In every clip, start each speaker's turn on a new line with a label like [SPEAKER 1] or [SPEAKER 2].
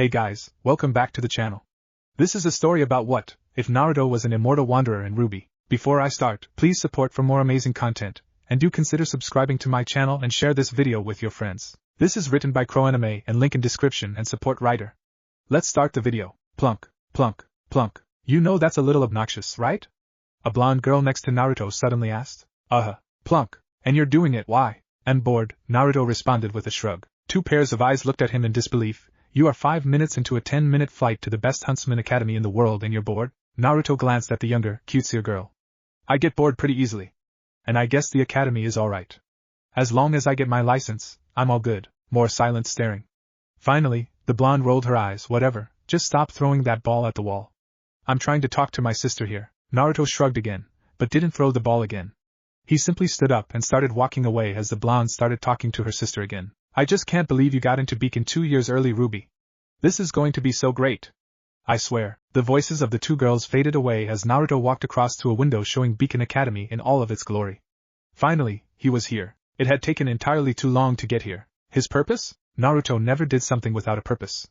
[SPEAKER 1] Hey guys, welcome back to the channel. This is a story about what if Naruto was an immortal wanderer in Ruby. Before I start, please support for more amazing content, and do consider subscribing to my channel and share this video with your friends. This is written by QrowAnime and link in description and support writer. Let's start the video. Plunk, plunk, plunk. You know that's a little obnoxious, right? A blonde girl next to Naruto suddenly asked. Plunk. And you're doing it, why? I'm bored, Naruto responded with a shrug. Two pairs of eyes looked at him in disbelief. You are 5 minutes into a 10-minute flight to the best huntsman academy in the world and you're bored? Naruto glanced at the younger, cutesier girl. I get bored pretty easily. And I guess the academy is alright. As long as I get my license, I'm all good. More silent staring. Finally, the blonde rolled her eyes. Whatever, just stop throwing that ball at the wall. I'm trying to talk to my sister here. Naruto shrugged again, but didn't throw the ball again. He simply stood up and started walking away as the blonde started talking to her sister again. I just can't believe you got into Beacon 2 years early, Ruby. This is going to be so great. I swear. The voices of the two girls faded away as Naruto walked across to a window showing Beacon Academy in all of its glory. Finally, he was here. It had taken entirely too long to get here. His purpose? Naruto never did something without a purpose.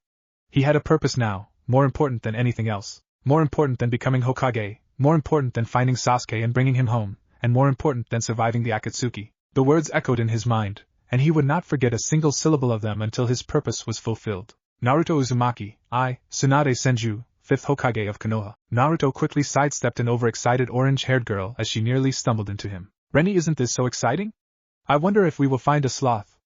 [SPEAKER 1] He had a purpose now, more important than anything else. More important than becoming Hokage, more important than finding Sasuke and bringing him home, and more important than surviving the Akatsuki. The words echoed in his mind, and he would not forget a single syllable of them until his purpose was fulfilled. Naruto Uzumaki, I, Tsunade Senju, 5th Hokage of Konoha. Naruto quickly sidestepped an overexcited orange-haired girl as she nearly stumbled into him. Rennie, isn't this so exciting? I wonder if we will find a sloth.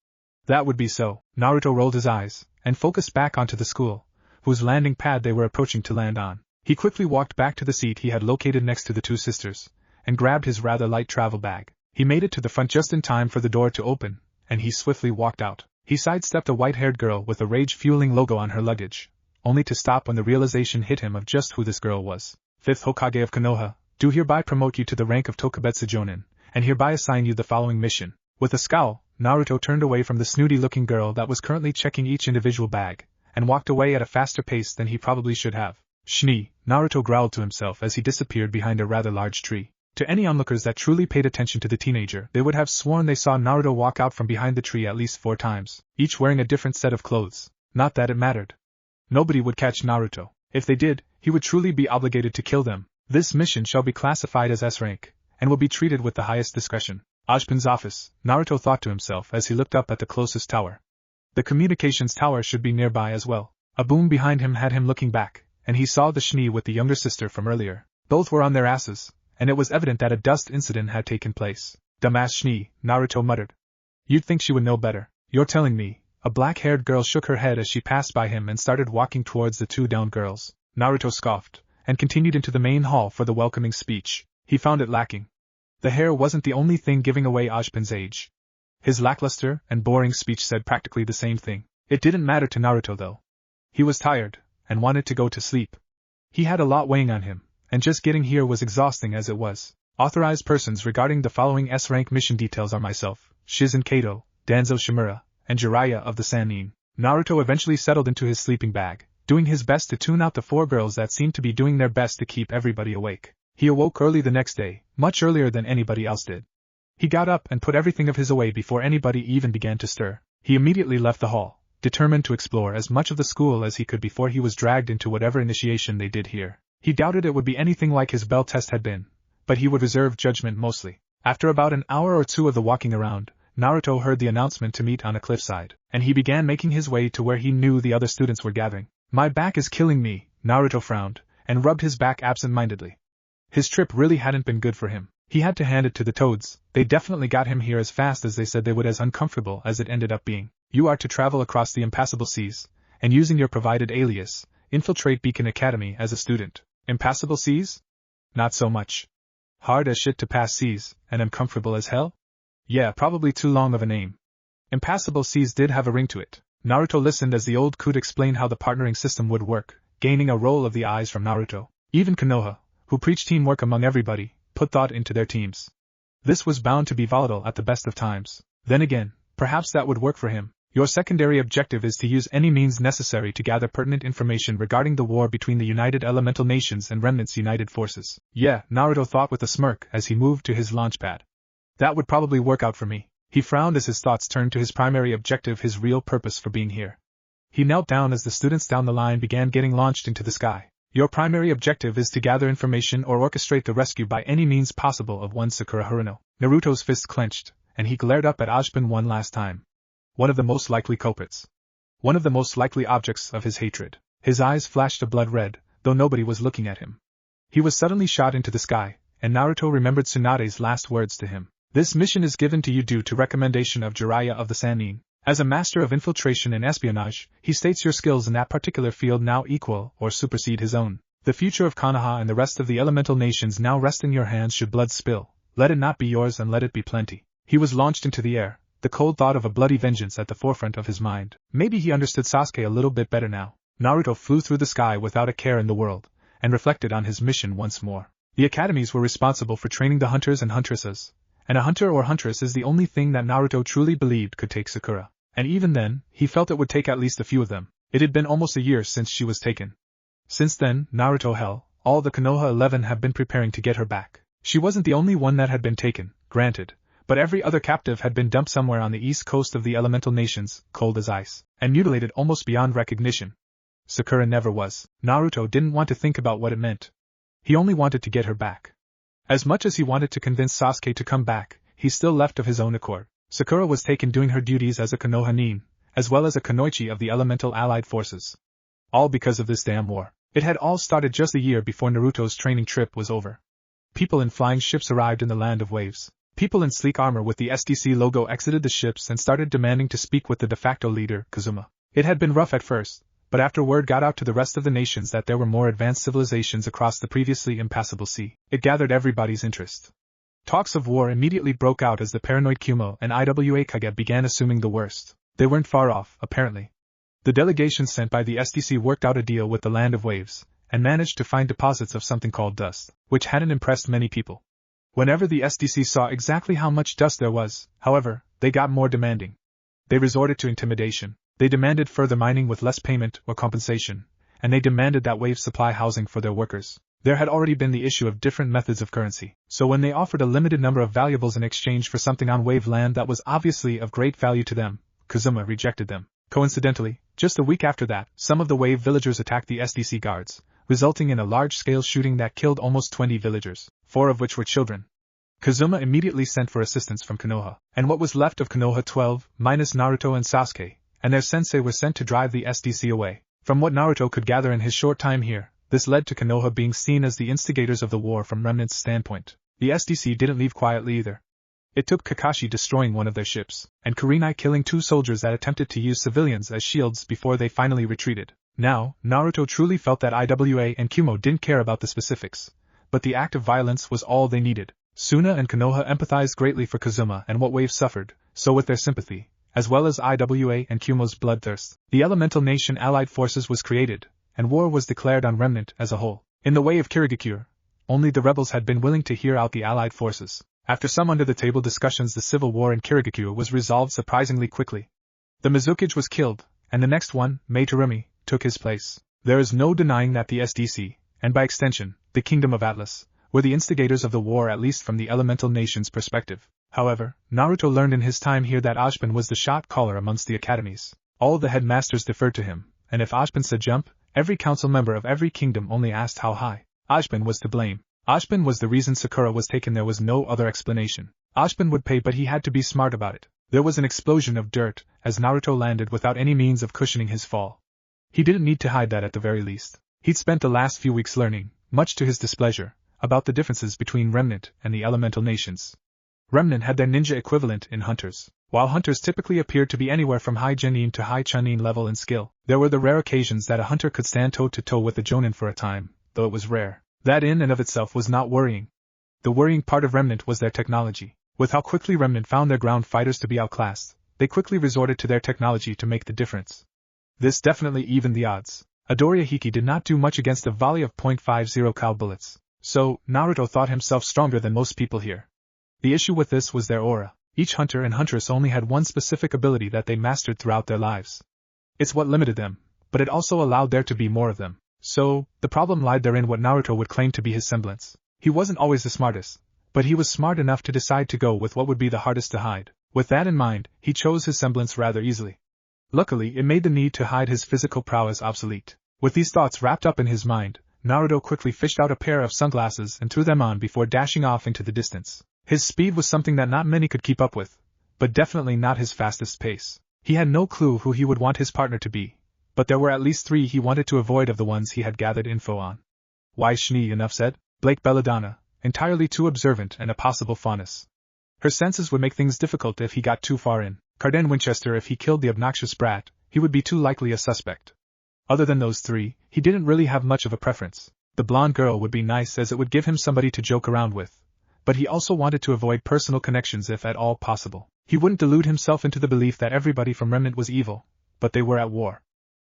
[SPEAKER 1] That would be so. Naruto rolled his eyes, and focused back onto the school, whose landing pad they were approaching to land on. He quickly walked back to the seat he had located next to the two sisters, and grabbed his rather light travel bag. He made it to the front just in time for the door to open, and he swiftly walked out. He sidestepped a white-haired girl with a rage-fueling logo on her luggage, only to stop when the realization hit him of just who this girl was. 5th Hokage of Konoha, do hereby promote you to the rank of Tokubetsu Jonin, and hereby assign you the following mission. With a scowl, Naruto turned away from the snooty-looking girl that was currently checking each individual bag, and walked away at a faster pace than he probably should have. Shnee, Naruto growled to himself as he disappeared behind a rather large tree. To any onlookers that truly paid attention to the teenager, they would have sworn they saw Naruto walk out from behind the tree at least 4 times, each wearing a different set of clothes. Not that it mattered. Nobody would catch Naruto. If they did, he would truly be obligated to kill them. This mission shall be classified as S rank, and will be treated with the highest discretion. Ozpin's office, Naruto thought to himself as he looked up at the closest tower. The communications tower should be nearby as well. A boom behind him had him looking back, and he saw the Shnee with the younger sister from earlier. Both were on their asses, and it was evident that a dust incident had taken place. Dumbass Shnee, Naruto muttered. You'd think she would know better. You're telling me. A black-haired girl shook her head as she passed by him and started walking towards the two downed girls. Naruto scoffed, and continued into the main hall for the welcoming speech. He found it lacking. The hair wasn't the only thing giving away Ozpin's age. His lackluster and boring speech said practically the same thing. It didn't matter to Naruto though. He was tired, and wanted to go to sleep. He had a lot weighing on him, and just getting here was exhausting as it was. Authorized persons regarding the following S-rank mission details are myself, Shizen Kato, Danzo Shimura, and Jiraiya of the Sannin. Naruto eventually settled into his sleeping bag, doing his best to tune out the 4 girls that seemed to be doing their best to keep everybody awake. He awoke early the next day, much earlier than anybody else did. He got up and put everything of his away before anybody even began to stir. He immediately left the hall, determined to explore as much of the school as he could before he was dragged into whatever initiation they did here. He doubted it would be anything like his bell test had been, but he would reserve judgment mostly. After about an hour or two of the walking around, Naruto heard the announcement to meet on a cliffside, and he began making his way to where he knew the other students were gathering. My back is killing me, Naruto frowned, and rubbed his back absent-mindedly. His trip really hadn't been good for him. He had to hand it to the Toads. They definitely got him here as fast as they said they would, as uncomfortable as it ended up being. You are to travel across the impassable seas, and using your provided alias, infiltrate Beacon Academy as a student. Impassable seas? Not so much. Hard as shit to pass seas, and uncomfortable as hell? Yeah, probably too long of a name. Impassable seas did have a ring to it. Naruto listened as the old coot explained how the partnering system would work, gaining a roll of the eyes from Naruto. Even Konoha, who preached teamwork among everybody, put thought into their teams. This was bound to be volatile at the best of times. Then again, perhaps that would work for him. Your secondary objective is to use any means necessary to gather pertinent information regarding the war between the United Elemental Nations and Remnant's United Forces. Yeah, Naruto thought with a smirk as he moved to his launchpad. That would probably work out for me. He frowned as his thoughts turned to his primary objective, his real purpose for being here. He knelt down as the students down the line began getting launched into the sky. Your primary objective is to gather information or orchestrate the rescue by any means possible of one Sakura Haruno. Naruto's fist clenched, and he glared up at Ozpin one last time. One of the most likely culprits. One of the most likely objects of his hatred. His eyes flashed a blood red, though nobody was looking at him. He was suddenly shot into the sky, and Naruto remembered Tsunade's last words to him. This mission is given to you due to recommendation of Jiraiya of the Sannin. As a master of infiltration and espionage, he states your skills in that particular field now equal or supersede his own. The future of Konoha and the rest of the elemental nations now rest in your hands should blood spill. Let it not be yours and let it be plenty. He was launched into the air, the cold thought of a bloody vengeance at the forefront of his mind. Maybe he understood Sasuke a little bit better now. Naruto flew through the sky without a care in the world, and reflected on his mission once more. The academies were responsible for training the hunters and huntresses, and a hunter or huntress is the only thing that Naruto truly believed could take Sakura. And even then, he felt it would take at least a few of them. It had been almost a year since she was taken. Since then, Naruto hell, all the Konoha 11 have been preparing to get her back. She wasn't the only one that had been taken, granted, but every other captive had been dumped somewhere on the east coast of the elemental nations, cold as ice, and mutilated almost beyond recognition. Sakura never was. Naruto didn't want to think about what it meant. He only wanted to get her back. As much as he wanted to convince Sasuke to come back, he still left of his own accord. Sakura was taken doing her duties as a Konoha nin, as well as a Kunoichi of the elemental allied forces. All because of this damn war. It had all started just a year before Naruto's training trip was over. People in flying ships arrived in the land of waves. People in sleek armor with the SDC logo exited the ships and started demanding to speak with the de facto leader, Kazuma. It had been rough at first, but after word got out to the rest of the nations that there were more advanced civilizations across the previously impassable sea, it gathered everybody's interest. Talks of war immediately broke out as the paranoid Kumo and IWA Kage began assuming the worst. They weren't far off, apparently. The delegation sent by the SDC worked out a deal with the Land of Waves, and managed to find deposits of something called dust, which hadn't impressed many people. Whenever the SDC saw exactly how much dust there was, however, they got more demanding. They resorted to intimidation. They demanded further mining with less payment or compensation, and they demanded that Waves supply housing for their workers. There had already been the issue of different methods of currency, so when they offered a limited number of valuables in exchange for something on Wave land that was obviously of great value to them, Kazuma rejected them. Coincidentally, just a week after that, some of the Wave villagers attacked the SDC guards, resulting in a large-scale shooting that killed almost 20 villagers, 4 of which were children. Kazuma immediately sent for assistance from Konoha, and what was left of Konoha 12, minus Naruto and Sasuke, and their sensei were sent to drive the SDC away. From what Naruto could gather in his short time here, this led to Konoha being seen as the instigators of the war from Remnant's standpoint. The SDC didn't leave quietly either. It took Kakashi destroying one of their ships, and Kurenai killing 2 soldiers that attempted to use civilians as shields before they finally retreated. Now, Naruto truly felt that IWA and Kumo didn't care about the specifics, but the act of violence was all they needed. Suna and Konoha empathized greatly for Kazuma and what Wave suffered, so with their sympathy, as well as IWA and Kumo's bloodthirst, the Elemental Nation Allied Forces was created, and war was declared on Remnant as a whole. In the way of Kirigakure, only the rebels had been willing to hear out the Allied forces. After some under-the-table discussions, the civil war in Kirigakure was resolved surprisingly quickly. The Mizukage was killed, and the next one, Meitarumi, took his place. There is no denying that the SDC, and by extension, the Kingdom of Atlas, were the instigators of the war, at least from the Elemental Nation's perspective. However, Naruto learned in his time here that Ozpin was the shot caller amongst the academies. All the headmasters deferred to him, and if Ozpin said jump, every council member of every kingdom only asked how high. Ozpin was to blame. Ozpin was the reason Sakura was taken. There was no other explanation. Ozpin would pay, but he had to be smart about it. There was an explosion of dirt as Naruto landed without any means of cushioning his fall. He didn't need to hide that at the very least. He'd spent the last few weeks learning, much to his displeasure, about the differences between Remnant and the Elemental Nations. Remnant had their ninja equivalent in hunters. While hunters typically appeared to be anywhere from high Genin to high Chunin level in skill, there were the rare occasions that a hunter could stand toe-to-toe with a Jonin for a time, though it was rare. That in and of itself was not worrying. The worrying part of Remnant was their technology. With how quickly Remnant found their ground fighters to be outclassed, they quickly resorted to their technology to make the difference. This definitely evened the odds. Adoriya Hiki did not do much against a volley of .50 cal bullets, so Naruto thought himself stronger than most people here. The issue with this was their aura. Each hunter and huntress only had one specific ability that they mastered throughout their lives. It's what limited them, but it also allowed there to be more of them. So, the problem lied therein what Naruto would claim to be his semblance. He wasn't always the smartest, but he was smart enough to decide to go with what would be the hardest to hide. With that in mind, he chose his semblance rather easily. Luckily, it made the need to hide his physical prowess obsolete. With these thoughts wrapped up in his mind, Naruto quickly fished out a pair of sunglasses and threw them on before dashing off into the distance. His speed was something that not many could keep up with, but definitely not his fastest pace. He had no clue who he would want his partner to be, but there were at least 3 he wanted to avoid of the ones he had gathered info on. Why Schnee, enough said. Blake Belladonna, entirely too observant and a possible faunus. Her senses would make things difficult if he got too far in. Carden Winchester, if he killed the obnoxious brat, he would be too likely a suspect. Other than those 3, he didn't really have much of a preference. The blonde girl would be nice as it would give him somebody to joke around with, but he also wanted to avoid personal connections if at all possible. He wouldn't delude himself into the belief that everybody from Remnant was evil, but they were at war.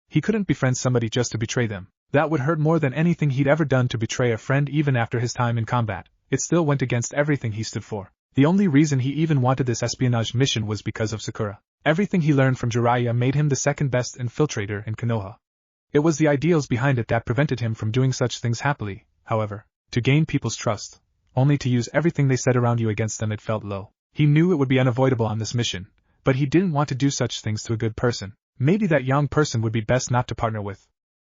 [SPEAKER 1] He couldn't befriend somebody just to betray them. That would hurt more than anything he'd ever done to betray a friend. Even after his time in combat, it still went against everything he stood for. The only reason he even wanted this espionage mission was because of Sakura. Everything he learned from Jiraiya made him the second best infiltrator in Konoha. It was the ideals behind it that prevented him from doing such things happily, however. To gain people's trust, only to use everything they said around you against them, it felt low. He knew it would be unavoidable on this mission, but he didn't want to do such things to a good person. Maybe that young person would be best not to partner with.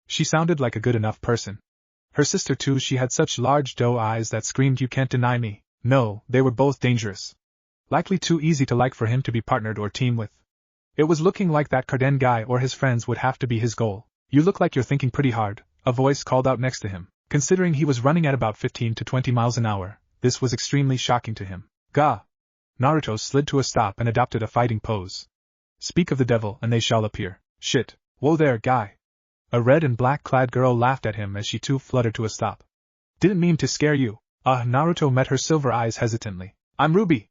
[SPEAKER 1] She sounded like a good enough person. Her sister too, she had such large doe eyes that screamed, "You can't deny me." No, they were both dangerous. Likely too easy to like for him to be partnered or team with. It was looking like that Carden guy or his friends would have to be his goal. "You look like you're thinking pretty hard," a voice called out next to him. Considering he was running at about 15 to 20 miles an hour, this was extremely shocking to him. Gah! Naruto slid to a stop and adopted a fighting pose. "Speak of the devil and they shall appear." "Shit. Whoa there, guy." A red and black clad girl laughed at him as she too fluttered to a stop. "Didn't mean to scare you." Naruto met her silver eyes hesitantly. "I'm Ruby."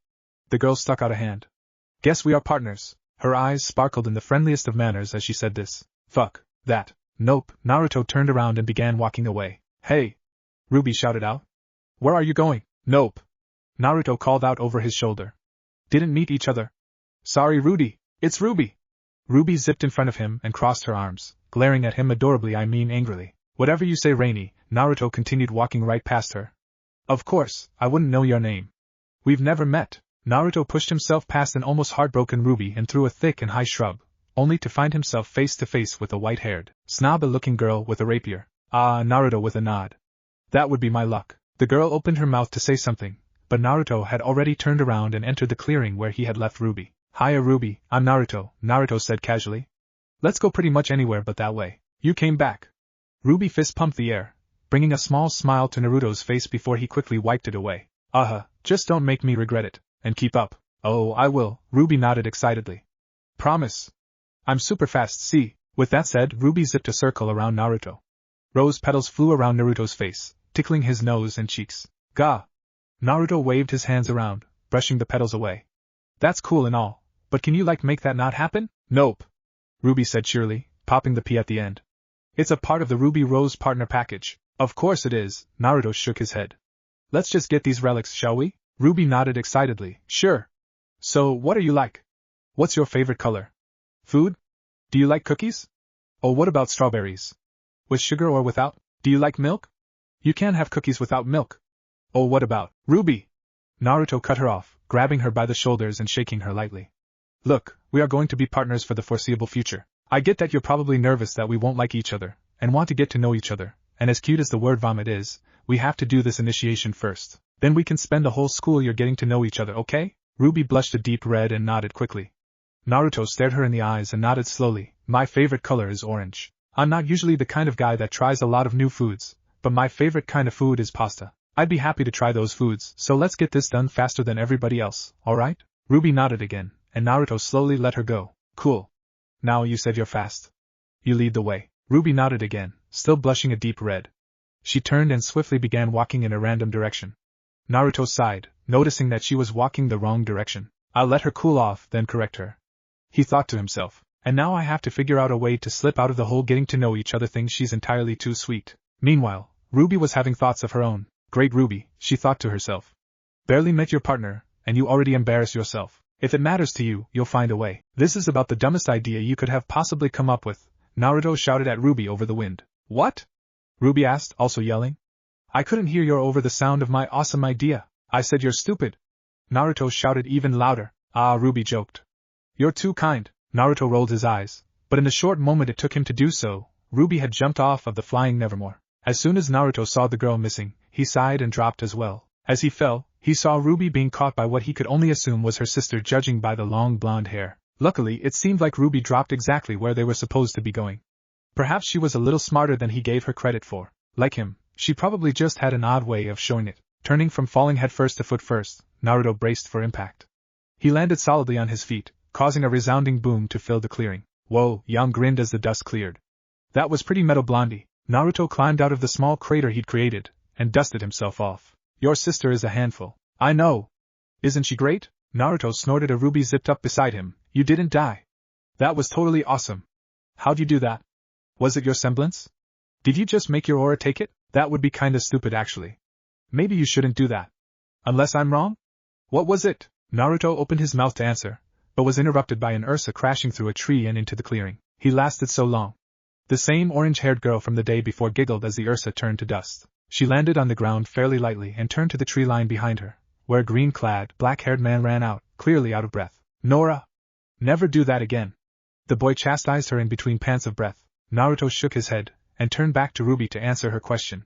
[SPEAKER 1] The girl stuck out a hand. "Guess we are partners." Her eyes sparkled in the friendliest of manners as she said this. "Fuck that." "Nope." Naruto turned around and began walking away. "Hey!" Ruby shouted out. "Where are you going?" "Nope." Naruto called out over his shoulder. "Didn't meet each other." "Sorry, Rudy. It's Ruby." Ruby zipped in front of him and crossed her arms, glaring at him adorably, I mean angrily. "Whatever you say, Rainy." Naruto continued walking right past her. "Of course, I wouldn't know your name. We've never met." Naruto pushed himself past an almost heartbroken Ruby and through a thick and high shrub, only to find himself face to face with a white-haired, snob-looking girl with a rapier. Naruto with a nod. "That would be my luck." The girl opened her mouth to say something, but Naruto had already turned around and entered the clearing where he had left Ruby. "Hiya, Ruby, I'm Naruto," Naruto said casually. "Let's go pretty much anywhere but that way." "You came back." Ruby fist-pumped the air, bringing a small smile to Naruto's face before he quickly wiped it away. Just don't make me regret it, and keep up." "Oh, I will," Ruby nodded excitedly. "Promise." "I'm super fast, see." With that said, Ruby zipped a circle around Naruto. Rose petals flew around Naruto's face, tickling his nose and cheeks. "Gah!" Naruto waved his hands around, brushing the petals away. "That's cool and all, but can you make that not happen?" "Nope," Ruby said cheerily, popping the P at the end. "It's a part of the Ruby Rose partner package." "Of course it is," Naruto shook his head. "Let's just get these relics, shall we?" Ruby nodded excitedly. "Sure." "So, what are you like? What's your favorite color? Food? Do you like cookies? Oh, what about strawberries? With sugar or without? Do you like milk? You can't have cookies without milk. Oh, what about Ruby?" Naruto cut her off, grabbing her by the shoulders and shaking her lightly. "Look, we are going to be partners for the foreseeable future. I get that you're probably nervous that we won't like each other, and want to get to know each other, and as cute as the word vomit is, we have to do this initiation first. Then we can spend the whole school year getting to know each other, okay?" Ruby blushed a deep red and nodded quickly. Naruto stared her in the eyes and nodded slowly. "My favorite color is orange. I'm not usually the kind of guy that tries a lot of new foods, but my favorite kind of food is pasta. I'd be happy to try those foods, so let's get this done faster than everybody else, alright?" Ruby nodded again, and Naruto slowly let her go. "Cool. Now you said you're fast. You lead the way." Ruby nodded again, still blushing a deep red. She turned and swiftly began walking in a random direction. Naruto sighed, noticing that she was walking the wrong direction. "I'll let her cool off, then correct her," he thought to himself. "And now I have to figure out a way to slip out of the whole getting to know each other thing. She's entirely too sweet." Meanwhile, Ruby was having thoughts of her own. "Great Ruby," she thought to herself. "Barely met your partner, and you already embarrass yourself. If it matters to you, you'll find a way. This is about the dumbest idea you could have possibly come up with." Naruto shouted at Ruby over the wind. "What?" Ruby asked, also yelling. "I couldn't hear you over the sound of my awesome idea." "I said you're stupid." Naruto shouted even louder. Ruby joked. "You're too kind." Naruto rolled his eyes, but in the short moment it took him to do so, Ruby had jumped off of the flying Nevermore. As soon as Naruto saw the girl missing, he sighed and dropped as well. As he fell, he saw Ruby being caught by what he could only assume was her sister, judging by the long blonde hair. Luckily, it seemed like Ruby dropped exactly where they were supposed to be going. Perhaps she was a little smarter than he gave her credit for. Like him, she probably just had an odd way of showing it. Turning from falling headfirst to foot first, Naruto braced for impact. He landed solidly on his feet, causing a resounding boom to fill the clearing. Whoa, Yang grinned as the dust cleared. That was pretty metal, Blondie. Naruto climbed out of the small crater he'd created, and dusted himself off. Your sister is a handful. I know. Isn't she great? Naruto snorted. A Ruby zipped up beside him. You didn't die. That was totally awesome. How'd you do that? Was it your semblance? Did you just make your aura take it? That would be kinda stupid actually. Maybe you shouldn't do that. Unless I'm wrong? What was it? Naruto opened his mouth to answer, but was interrupted by an Ursa crashing through a tree and into the clearing. He lasted so long. The same orange-haired girl from the day before giggled as the Ursa turned to dust. She landed on the ground fairly lightly and turned to the tree line behind her, where a green-clad, black-haired man ran out, clearly out of breath. Nora! Never do that again. The boy chastised her in between pants of breath. Naruto shook his head, and turned back to Ruby to answer her question.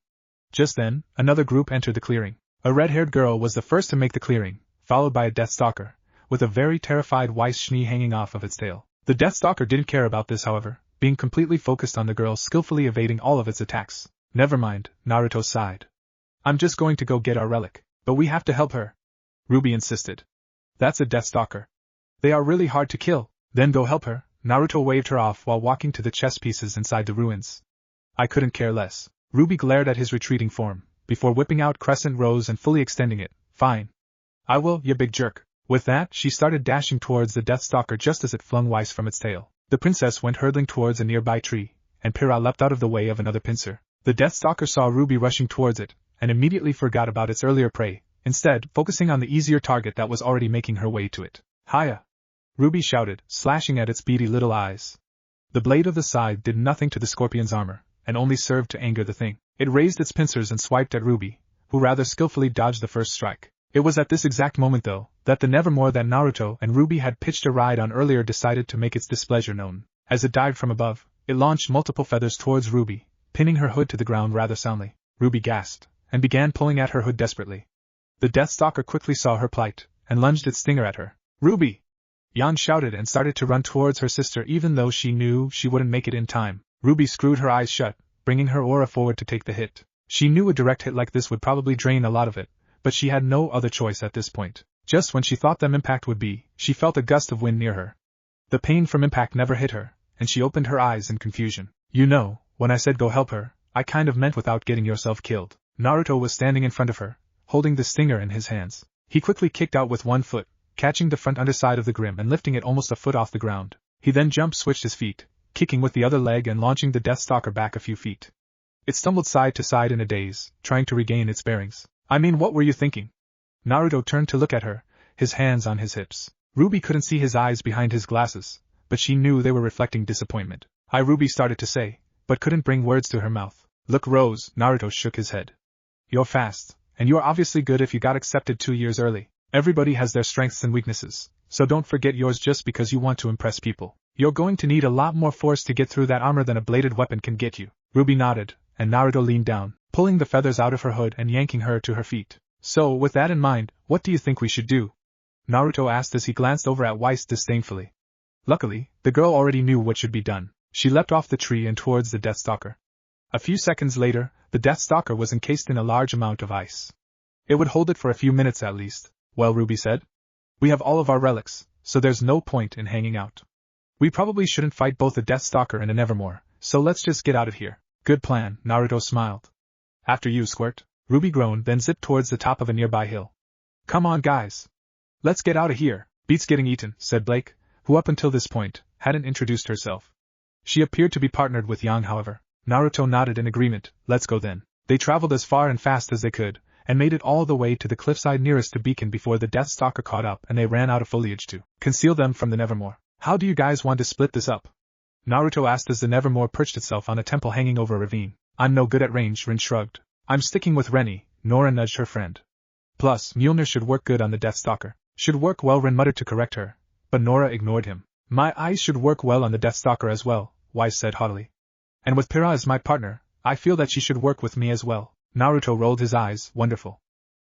[SPEAKER 1] Just then, another group entered the clearing. A red-haired girl was the first to make the clearing, followed by a Deathstalker, with a very terrified Weiss Schnee hanging off of its tail. The Deathstalker didn't care about this, however, being completely focused on the girl, skillfully evading all of its attacks. Never mind, Naruto sighed. I'm just going to go get our relic. But we have to help her, Ruby insisted. That's a Deathstalker. They are really hard to kill. Then go help her. Naruto waved her off while walking to the chess pieces inside the ruins. I couldn't care less. Ruby glared at his retreating form, before whipping out Crescent Rose and fully extending it. Fine. I will, you big jerk. With that, she started dashing towards the Deathstalker just as it flung Weiss from its tail. The princess went hurtling towards a nearby tree, and Pyrrha leapt out of the way of another pincer. The Deathstalker saw Ruby rushing towards it, and immediately forgot about its earlier prey, instead focusing on the easier target that was already making her way to it. Hiya! Ruby shouted, slashing at its beady little eyes. The blade of the scythe did nothing to the scorpion's armor, and only served to anger the thing. It raised its pincers and swiped at Ruby, who rather skillfully dodged the first strike. It was at this exact moment, though, that the Nevermore that Naruto and Ruby had pitched a ride on earlier decided to make its displeasure known. As it dived from above, it launched multiple feathers towards Ruby, pinning her hood to the ground rather soundly. Ruby gasped, and began pulling at her hood desperately. The Deathstalker quickly saw her plight, and lunged its stinger at her. Ruby! Yan shouted and started to run towards her sister, even though she knew she wouldn't make it in time. Ruby screwed her eyes shut, bringing her aura forward to take the hit. She knew a direct hit like this would probably drain a lot of it, but she had no other choice at this point. Just when she thought the impact would be, she felt a gust of wind near her. The pain from impact never hit her, and she opened her eyes in confusion. You know, when I said go help her, I kind of meant without getting yourself killed. Naruto was standing in front of her, holding the stinger in his hands. He quickly kicked out with one foot, catching the front underside of the grim and lifting it almost a foot off the ground. He then switched his feet, kicking with the other leg and launching the Deathstalker back a few feet. It stumbled side to side in a daze, trying to regain its bearings. I mean, what were you thinking? Naruto turned to look at her, his hands on his hips. Ruby couldn't see his eyes behind his glasses, but she knew they were reflecting disappointment. Ruby started to say, but couldn't bring words to her mouth. Look, Rose, Naruto shook his head. You're fast, and you're obviously good if you got accepted 2 years early. Everybody has their strengths and weaknesses, so don't forget yours just because you want to impress people. You're going to need a lot more force to get through that armor than a bladed weapon can get you. Ruby nodded, and Naruto leaned down, pulling the feathers out of her hood and yanking her to her feet. So, with that in mind, what do you think we should do? Naruto asked as he glanced over at Weiss disdainfully. Luckily, the girl already knew what should be done. She leapt off the tree and towards the Deathstalker. A few seconds later, the Deathstalker was encased in a large amount of ice. It would hold it for a few minutes at least. Well, Ruby said, we have all of our relics, so there's no point in hanging out. We probably shouldn't fight both a Deathstalker and a Nevermore, so let's just get out of here. Good plan, Naruto smiled. After you, Squirt. Ruby groaned, then zipped towards the top of a nearby hill. Come on, guys. Let's get out of here. Beats getting eaten, said Blake, who up until this point hadn't introduced herself. She appeared to be partnered with Yang, however. Naruto nodded in agreement. Let's go then. They traveled as far and fast as they could, and made it all the way to the cliffside nearest to Beacon before the Deathstalker caught up and they ran out of foliage to conceal them from the Nevermore. How do you guys want to split this up? Naruto asked as the Nevermore perched itself on a temple hanging over a ravine. I'm no good at range, Rin shrugged. I'm sticking with Rennie, Nora nudged her friend. Plus, Mjolnir should work good on the Deathstalker. Should work well, Rin muttered to correct her, but Nora ignored him. My eyes should work well on the Deathstalker as well, Wise said haughtily. And with Pyrrha as my partner, I feel that she should work with me as well. Naruto rolled his eyes, wonderful.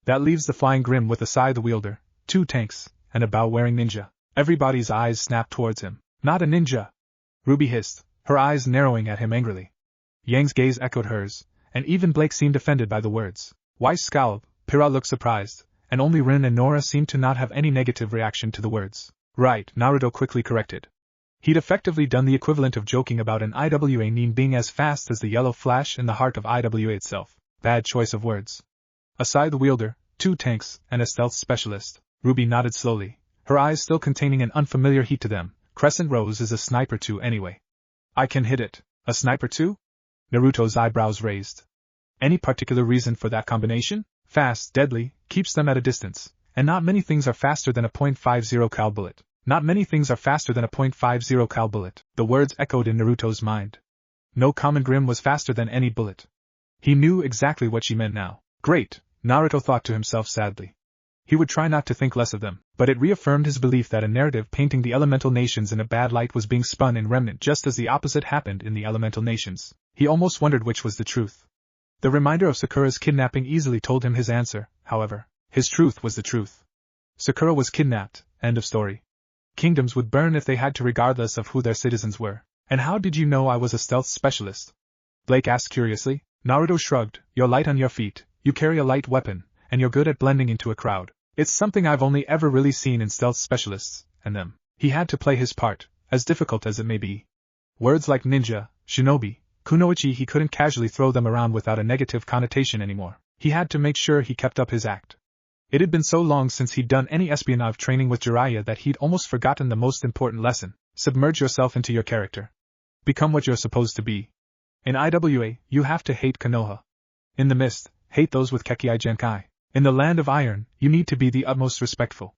[SPEAKER 1] That leaves the Flying Grim with a scythe wielder, 2 tanks, and a bow-wearing ninja. Everybody's eyes snapped towards him. Not a ninja! Ruby hissed, her eyes narrowing at him angrily. Yang's gaze echoed hers, and even Blake seemed offended by the words. Wise scowled, Pyrrha looked surprised, and only Rin and Nora seemed to not have any negative reaction to the words. Right, Naruto quickly corrected. He'd effectively done the equivalent of joking about an IWA Nin being as fast as the yellow flash in the heart of IWA itself. Bad choice of words. A scythe wielder, 2 tanks, and a stealth specialist. Ruby nodded slowly, her eyes still containing an unfamiliar heat to them. Crescent Rose is a sniper too anyway. I can hit it. A sniper too? Naruto's eyebrows raised. Any particular reason for that combination? Fast, deadly, keeps them at a distance, and not many things are faster than a .50 cal bullet. Not many things are faster than a .50 cal bullet. The words echoed in Naruto's mind. No common Grim was faster than any bullet. He knew exactly what she meant now. Great, Naruto thought to himself sadly. He would try not to think less of them, but it reaffirmed his belief that a narrative painting the elemental nations in a bad light was being spun in Remnant just as the opposite happened in the elemental nations. He almost wondered which was the truth. The reminder of Sakura's kidnapping easily told him his answer, however. His truth was the truth. Sakura was kidnapped, end of story. Kingdoms would burn if they had to regardless of who their citizens were. And how did you know I was a stealth specialist? Blake asked curiously. Naruto shrugged. You're light on your feet, you carry a light weapon, and you're good at blending into a crowd. It's something I've only ever really seen in stealth specialists, and them. He had to play his part, as difficult as it may be. Words like ninja, shinobi, kunoichi, he couldn't casually throw them around without a negative connotation anymore. He had to make sure he kept up his act. It had been so long since he'd done any espionage training with Jiraiya that he'd almost forgotten the most important lesson. Submerge yourself into your character. Become what you're supposed to be. In IWA, you have to hate Konoha. In the mist, hate those with Kekkai Genkai. In the land of iron, you need to be the utmost respectful.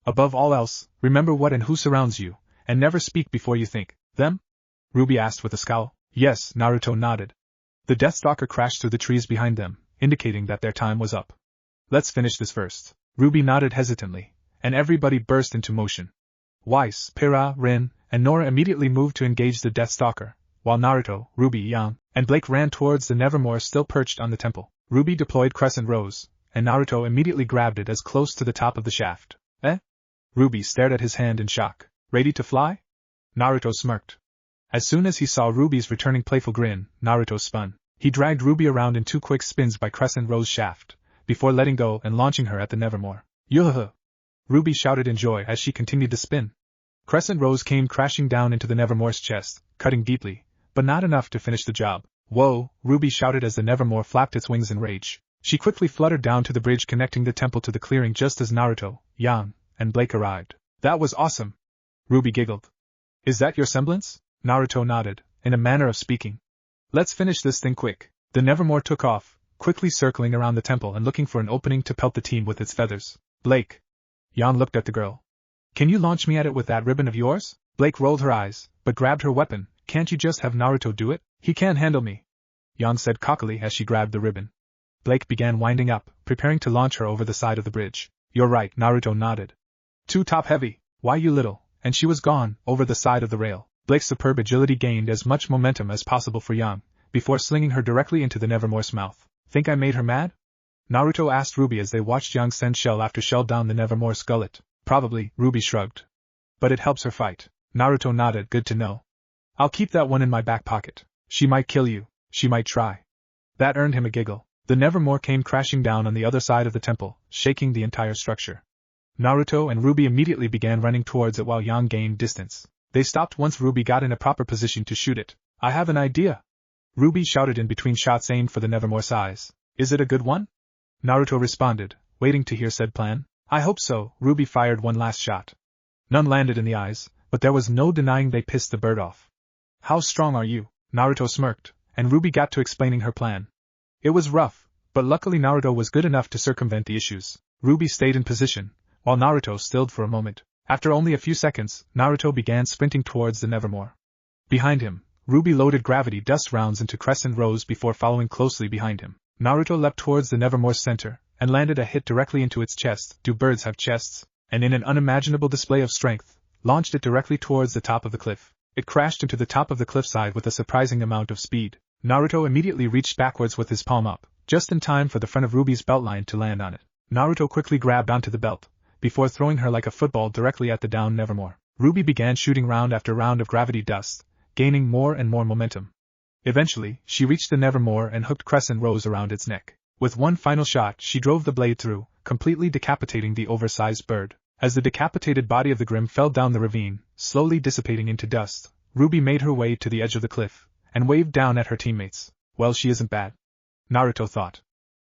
[SPEAKER 1] Above all else, remember what and who surrounds you, and never speak before you think. Them? Ruby asked with a scowl. Yes, Naruto nodded. The Deathstalker crashed through the trees behind them, indicating that their time was up. Let's finish this first. Ruby nodded hesitantly, and everybody burst into motion. Weiss, Pyrrha, Rin, and Nora immediately moved to engage the Deathstalker, while Naruto, Ruby, Yang, and Blake ran towards the Nevermore still perched on the temple. Ruby deployed Crescent Rose, and Naruto immediately grabbed it as close to the top of the shaft. Eh? Ruby stared at his hand in shock. Ready to fly? Naruto smirked. As soon as he saw Ruby's returning playful grin, Naruto spun. He dragged Ruby around in 2 quick spins by Crescent Rose shaft, before letting go and launching her at the Nevermore. Yoo-hoo! Ruby shouted in joy as she continued to spin. Crescent Rose came crashing down into the Nevermore's chest, cutting deeply, but not enough to finish the job. Whoa! Ruby shouted as the Nevermore flapped its wings in rage. She quickly fluttered down to the bridge connecting the temple to the clearing just as Naruto, Yang, and Blake arrived. That was awesome! Ruby giggled. Is that your semblance? Naruto nodded, in a manner of speaking. Let's finish this thing quick. The Nevermore took off, quickly circling around the temple and looking for an opening to pelt the team with its feathers. Blake. Yang looked at the girl. Can you launch me at it with that ribbon of yours? Blake rolled her eyes, but grabbed her weapon. Can't you just have Naruto do it? He can't handle me, Yang said cockily as she grabbed the ribbon. Blake began winding up, preparing to launch her over the side of the bridge. You're right, Naruto nodded. Too top heavy, why you little, and she was gone, over the side of the rail. Blake's superb agility gained as much momentum as possible for Yang, before slinging her directly into the Nevermore's mouth. Think I made her mad? Naruto asked Ruby as they watched Yang send shell after shell down the Nevermore's gullet. Probably, Ruby shrugged. But it helps her fight. Naruto nodded, good to know. I'll keep that one in my back pocket. She might kill you, she might try. That earned him a giggle. The Nevermore came crashing down on the other side of the temple, shaking the entire structure. Naruto and Ruby immediately began running towards it while Yang gained distance. They stopped once Ruby got in a proper position to shoot it. I have an idea! Ruby shouted in between shots aimed for the Nevermore's eyes. Is it a good one? Naruto responded, waiting to hear said plan. I hope so. Ruby fired one last shot. None landed in the eyes, but there was no denying they pissed the bird off. How strong are you? Naruto smirked, and Ruby got to explaining her plan. It was rough, but luckily Naruto was good enough to circumvent the issues. Ruby stayed in position, while Naruto stilled for a moment. After only a few seconds, Naruto began sprinting towards the Nevermore. Behind him, Ruby loaded gravity dust rounds into Crescent Rose before following closely behind him. Naruto leapt towards the Nevermore's center, and landed a hit directly into its chest. Do birds have chests? And in an unimaginable display of strength, launched it directly towards the top of the cliff. It crashed into the top of the cliffside with a surprising amount of speed. Naruto immediately reached backwards with his palm up, just in time for the front of Ruby's beltline to land on it. Naruto quickly grabbed onto the belt, before throwing her like a football directly at the down Nevermore. Ruby began shooting round after round of gravity dust, gaining more and more momentum. Eventually, she reached the Nevermore and hooked crescent rows around its neck. With one final shot, she drove the blade through, completely decapitating the oversized bird. As the decapitated body of the Grim fell down the ravine, slowly dissipating into dust, Ruby made her way to the edge of the cliff, and waved down at her teammates. Well, she isn't bad, Naruto thought.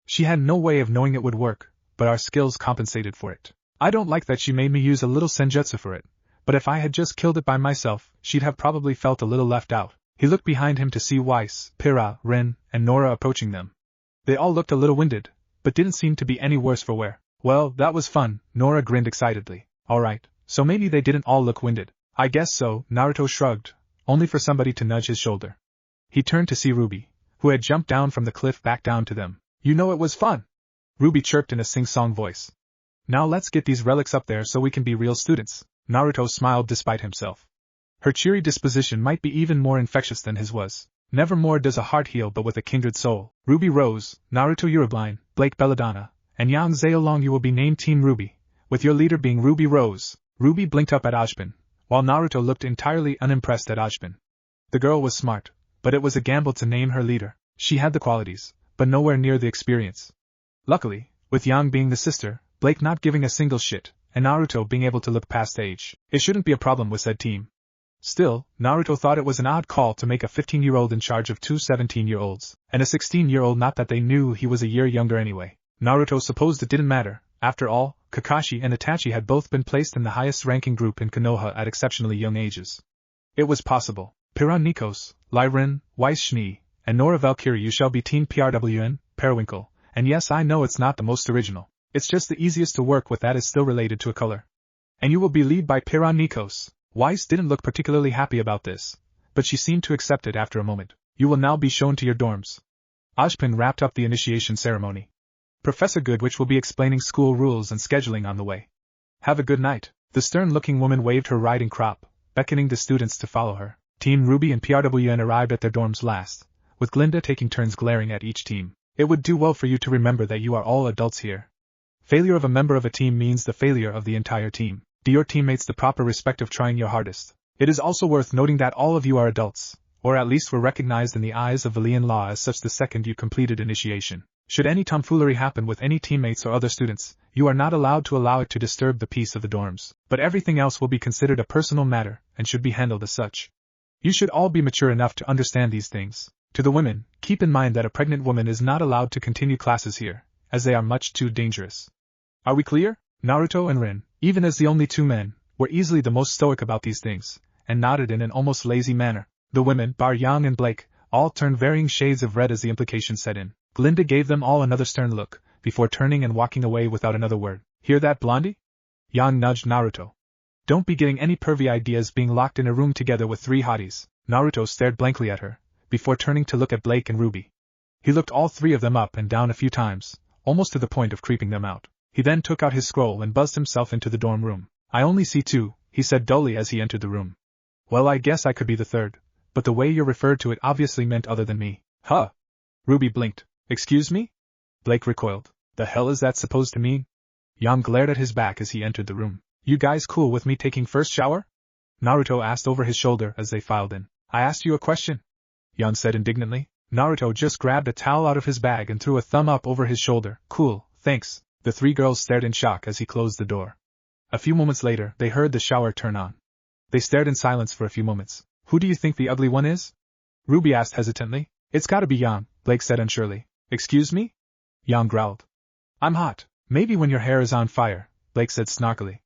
[SPEAKER 1] She had no way of knowing it would work, but our skills compensated for it. I don't like that she made me use a little senjutsu for it, but if I had just killed it by myself, she'd have probably felt a little left out. He looked behind him to see Weiss, Pyrrha, Rin, and Nora approaching them. They all looked a little winded, but didn't seem to be any worse for wear. Well, that was fun, Nora grinned excitedly. Alright, so maybe they didn't all look winded. I guess so, Naruto shrugged, only for somebody to nudge his shoulder. He turned to see Ruby, who had jumped down from the cliff back down to them. You know it was fun, Ruby chirped in a sing-song voice. Now let's get these relics up there so we can be real students. Naruto smiled despite himself. Her cheery disposition might be even more infectious than his was. Nevermore does a heart heal but with a kindred soul. Ruby Rose, Naruto Urubline, Blake Belladonna, and Yang Zheolong. You will be named Team Ruby, with your leader being Ruby Rose. Ruby blinked up at Ozpin, while Naruto looked entirely unimpressed at Ozpin. The girl was smart, but it was a gamble to name her leader. She had the qualities, but nowhere near the experience. Luckily, with Yang being the sister, Blake not giving a single shit, and Naruto being able to look past age, it shouldn't be a problem with said team. Still, Naruto thought it was an odd call to make a 15-year-old in charge of two 17-year-olds, and a 16-year-old, not that they knew he was a year younger anyway. Naruto supposed it didn't matter. After all, Kakashi and Itachi had both been placed in the highest-ranking group in Konoha at exceptionally young ages. It was possible. Pyrrha Nikos, Lyrin, Weiss Schnee, and Nora Valkyrie. You shall be Team PRWN, Periwinkle, and yes, I know it's not the most original. It's just the easiest to work with that is still related to a color. And you will be led by Pyrrha Nikos. Weiss didn't look particularly happy about this, but she seemed to accept it after a moment. You will now be shown to your dorms. Ozpin wrapped up the initiation ceremony. Professor Goodwitch will be explaining school rules and scheduling on the way. Have a good night. The stern-looking woman waved her riding crop, beckoning the students to follow her. Team Ruby and PRWN arrived at their dorms last, with Glinda taking turns glaring at each team. It would do well for you to remember that you are all adults here. Failure of a member of a team means the failure of the entire team. Do your teammates the proper respect of trying your hardest. It is also worth noting that all of you are adults, or at least were recognized in the eyes of Vailian law as such the second you completed initiation. Should any tomfoolery happen with any teammates or other students, you are not allowed to allow it to disturb the peace of the dorms, but everything else will be considered a personal matter and should be handled as such. You should all be mature enough to understand these things. To the women, keep in mind that a pregnant woman is not allowed to continue classes here, as they are much too dangerous. Are we clear? Naruto and Rin, even as the only two men, were easily the most stoic about these things, and nodded in an almost lazy manner. The women, bar Yang and Blake, all turned varying shades of red as the implication set in. Glinda gave them all another stern look, before turning and walking away without another word. Hear that, Blondie? Yang nudged Naruto. Don't be getting any pervy ideas being locked in a room together with three hotties. Naruto stared blankly at her, before turning to look at Blake and Ruby. He looked all three of them up and down a few times, almost to the point of creeping them out. He then took out his scroll and buzzed himself into the dorm room. I only see two, he said dully as he entered the room. Well, I guess I could be the third, but the way you referred to it obviously meant other than me. Huh? Ruby blinked. Excuse me? Blake recoiled. The hell is that supposed to mean? Yang glared at his back as he entered the room. You guys cool with me taking first shower? Naruto asked over his shoulder as they filed in. I asked you a question, Yang said indignantly. Naruto just grabbed a towel out of his bag and threw a thumb up over his shoulder. Cool, thanks. The three girls stared in shock as he closed the door. A few moments later, they heard the shower turn on. They stared in silence for a few moments. Who do you think the ugly one is? Ruby asked hesitantly. It's gotta be Yang, Blake said unsurely. Excuse me? Yang growled. I'm hot. Maybe when your hair is on fire, Blake said snarkily.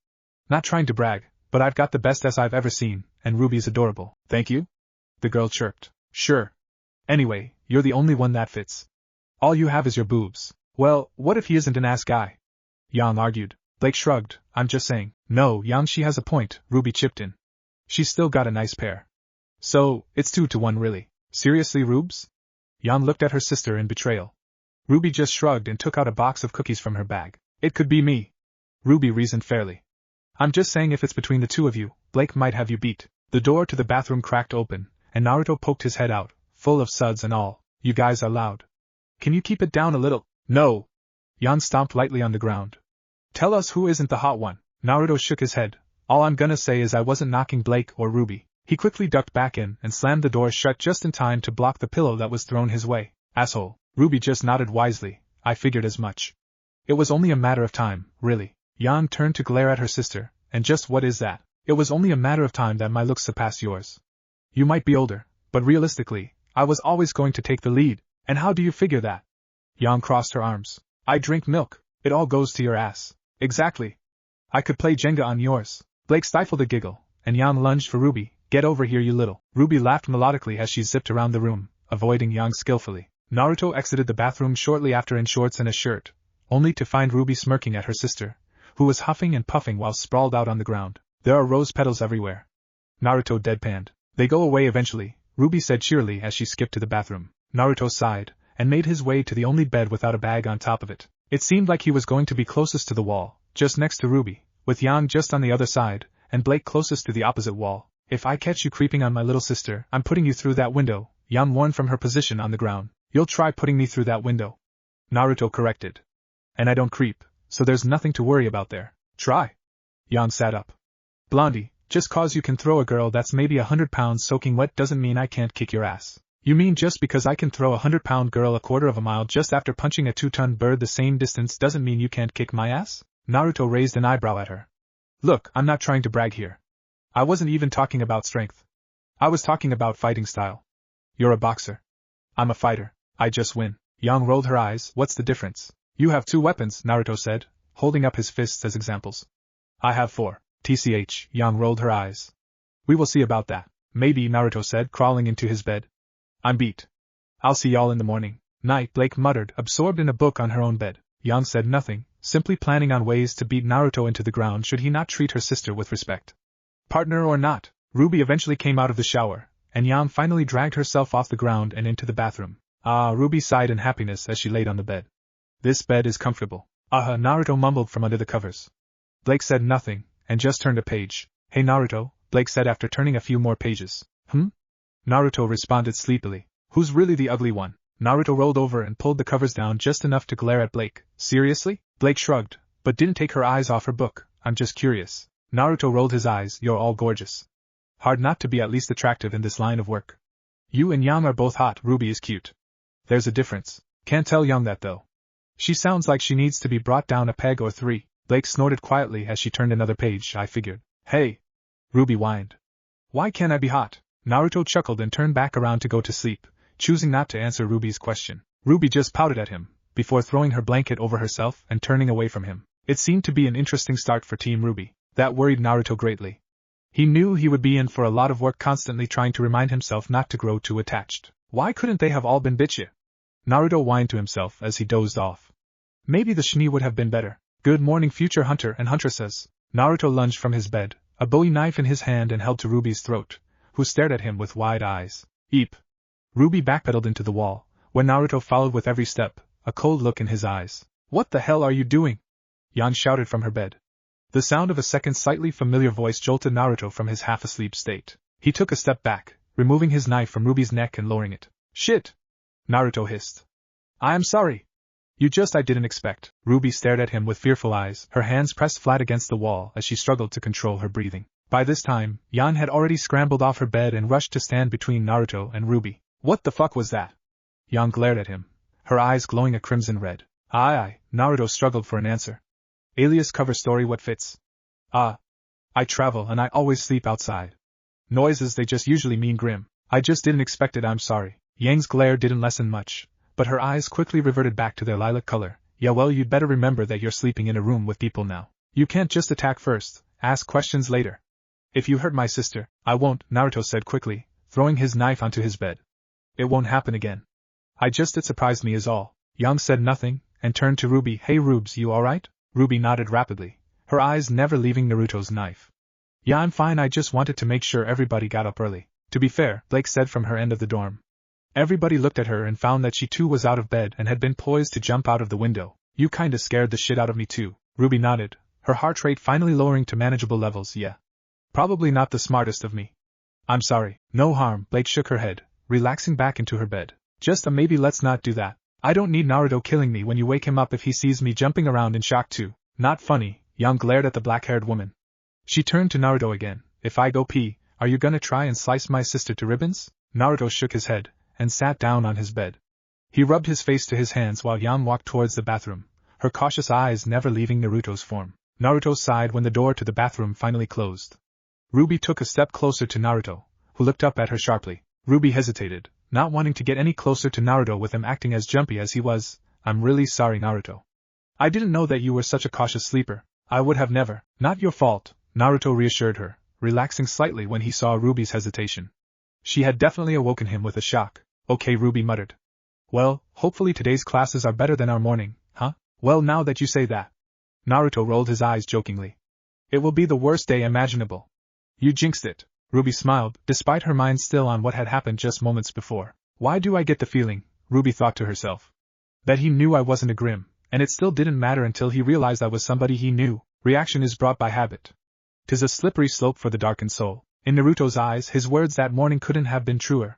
[SPEAKER 1] Not trying to brag, but I've got the best S I've ever seen, and Ruby's adorable. Thank you? The girl chirped. Sure. Anyway, you're the only one that fits. All you have is your boobs. Well, what if he isn't an ass guy? Yang argued. Blake shrugged. I'm just saying. No, Yang, she has a point, Ruby chipped in. She's still got a nice pair. So, it's 2-1 really. Seriously, Rubes? Yang looked at her sister in betrayal. Ruby just shrugged and took out a box of cookies from her bag. It could be me. Ruby reasoned fairly. I'm just saying if it's between the two of you, Blake might have you beat. The door to the bathroom cracked open, and Naruto poked his head out, full of suds and all. You guys are loud. Can you keep it down a little? No. Yan stomped lightly on the ground. Tell us who isn't the hot one. Naruto shook his head. All I'm gonna say is I wasn't knocking Blake or Ruby. He quickly ducked back in and slammed the door shut just in time to block the pillow that was thrown his way. Asshole. Ruby just nodded wisely. I figured as much. It was only a matter of time, really. Yan turned to glare at her sister, and just what is that? It was only a matter of time that my looks surpassed yours. You might be older, but realistically, I was always going to take the lead, and how do you figure that? Yan crossed her arms. I drink milk, it all goes to your ass. Exactly. I could play Jenga on yours. Blake stifled a giggle, and Yan lunged for Ruby. Get over here, you little. Ruby laughed melodically as she zipped around the room, avoiding Yang skillfully. Naruto exited the bathroom shortly after in shorts and a shirt, only to find Ruby smirking at her sister, who was huffing and puffing while sprawled out on the ground. There are rose petals everywhere. Naruto deadpanned. They go away eventually, Ruby said cheerily as she skipped to the bathroom. Naruto sighed, and made his way to the only bed without a bag on top of it. It seemed like he was going to be closest to the wall, just next to Ruby, with Yang just on the other side, and Blake closest to the opposite wall. If I catch you creeping on my little sister, I'm putting you through that window, Yang warned from her position on the ground. You'll try putting me through that window. Naruto corrected. And I don't creep, so there's nothing to worry about there. Try. Yang sat up. Blondie, just cause you can throw a girl that's maybe 100 pounds soaking wet doesn't mean I can't kick your ass. You mean just because I can throw a 100-pound girl a quarter of a mile just after punching a 2-ton bird the same distance doesn't mean you can't kick my ass? Naruto raised an eyebrow at her. Look, I'm not trying to brag here. I wasn't even talking about strength. I was talking about fighting style. You're a boxer. I'm a fighter. I just win. Yang rolled her eyes. What's the difference? You have 2 weapons, Naruto said, holding up his fists as examples. I have 4. TCH, Yang rolled her eyes. We will see about that. Maybe, Naruto said, crawling into his bed. I'm beat. I'll see y'all in the morning. Night, Blake muttered, absorbed in a book on her own bed. Yang said nothing, simply planning on ways to beat Naruto into the ground should he not treat her sister with respect. Partner or not, Ruby eventually came out of the shower, and Yang finally dragged herself off the ground and into the bathroom. Ah, Ruby sighed in happiness as she laid on the bed. This bed is comfortable. Naruto mumbled from under the covers. Blake said nothing, and just turned a page. Hey Naruto, Blake said after turning a few more pages. Naruto responded sleepily. Who's really the ugly one? Naruto rolled over and pulled the covers down just enough to glare at Blake. Seriously? Blake shrugged, but didn't take her eyes off her book. I'm just curious. Naruto rolled his eyes. You're all gorgeous. Hard not to be at least attractive in this line of work. You and Yang are both hot. Ruby is cute. There's a difference. Can't tell Yang that though. She sounds like she needs to be brought down a peg or 3. Blake snorted quietly as she turned another page. I figured. Hey! Ruby whined. Why can't I be hot? Naruto chuckled and turned back around to go to sleep, choosing not to answer Ruby's question. Ruby just pouted at him, before throwing her blanket over herself and turning away from him. It seemed to be an interesting start for Team Ruby. That worried Naruto greatly. He knew he would be in for a lot of work constantly trying to remind himself not to grow too attached. Why couldn't they have all been bitchy? Naruto whined to himself as he dozed off. Maybe the shni would have been better. Good morning, future hunter and huntresses. Naruto lunged from his bed, a bowie knife in his hand and held to Ruby's throat, who stared at him with wide eyes. Eep. Ruby backpedaled into the wall, when Naruto followed with every step, a cold look in his eyes. What the hell are you doing? Yan shouted from her bed. The sound of a second slightly familiar voice jolted Naruto from his half-asleep state. He took a step back, removing his knife from Ruby's neck and lowering it. Shit! Naruto hissed. I am sorry. I didn't expect. Ruby stared at him with fearful eyes, her hands pressed flat against the wall as she struggled to control her breathing. By this time, Yan had already scrambled off her bed and rushed to stand between Naruto and Ruby. What the fuck was that? Yan glared at him, her eyes glowing a crimson red. Naruto struggled for an answer. Alias cover story what fits? I travel and I always sleep outside. Noises they just usually mean grim. I just didn't expect it, I'm sorry. Yang's glare didn't lessen much, but her eyes quickly reverted back to their lilac color. Yeah, well, you'd better remember that you're sleeping in a room with people now. You can't just attack first, ask questions later. If you hurt my sister, I won't, Naruto said quickly, throwing his knife onto his bed. It won't happen again. It surprised me is all. Yang said nothing, and turned to Ruby. Hey Rubes, you alright? Ruby nodded rapidly, her eyes never leaving Naruto's knife. Yeah, I'm fine, I just wanted to make sure everybody got up early. To be fair, Blake said from her end of the dorm. Everybody looked at her and found that she too was out of bed and had been poised to jump out of the window. You kinda scared the shit out of me too. Ruby nodded, her heart rate finally lowering to manageable levels. Yeah. Probably not the smartest of me. I'm sorry. No harm, Blake shook her head, relaxing back into her bed. Just a maybe let's not do that. I don't need Naruto killing me when you wake him up if he sees me jumping around in shock too. Not funny, Yang glared at the black-haired woman. She turned to Naruto again. If I go pee, are you gonna try and slice my sister to ribbons? Naruto shook his head, and sat down on his bed. He rubbed his face to his hands while Yang walked towards the bathroom, her cautious eyes never leaving Naruto's form. Naruto sighed when the door to the bathroom finally closed. Ruby took a step closer to Naruto, who looked up at her sharply. Ruby hesitated, not wanting to get any closer to Naruto with him acting as jumpy as he was. I'm really sorry, Naruto. I didn't know that you were such a cautious sleeper. I would have never. Not your fault, Naruto reassured her, relaxing slightly when he saw Ruby's hesitation. She had definitely awoken him with a shock. Okay, Ruby muttered. Well, hopefully today's classes are better than our morning, huh? Well, now that you say that. Naruto rolled his eyes jokingly. It will be the worst day imaginable. You jinxed it. Ruby smiled, despite her mind still on what had happened just moments before. Why do I get the feeling, Ruby thought to herself, that he knew I wasn't a Grimm, and it still didn't matter until he realized I was somebody he knew. Reaction is brought by habit. 'Tis a slippery slope for the darkened soul. In Naruto's eyes, his words that morning couldn't have been truer.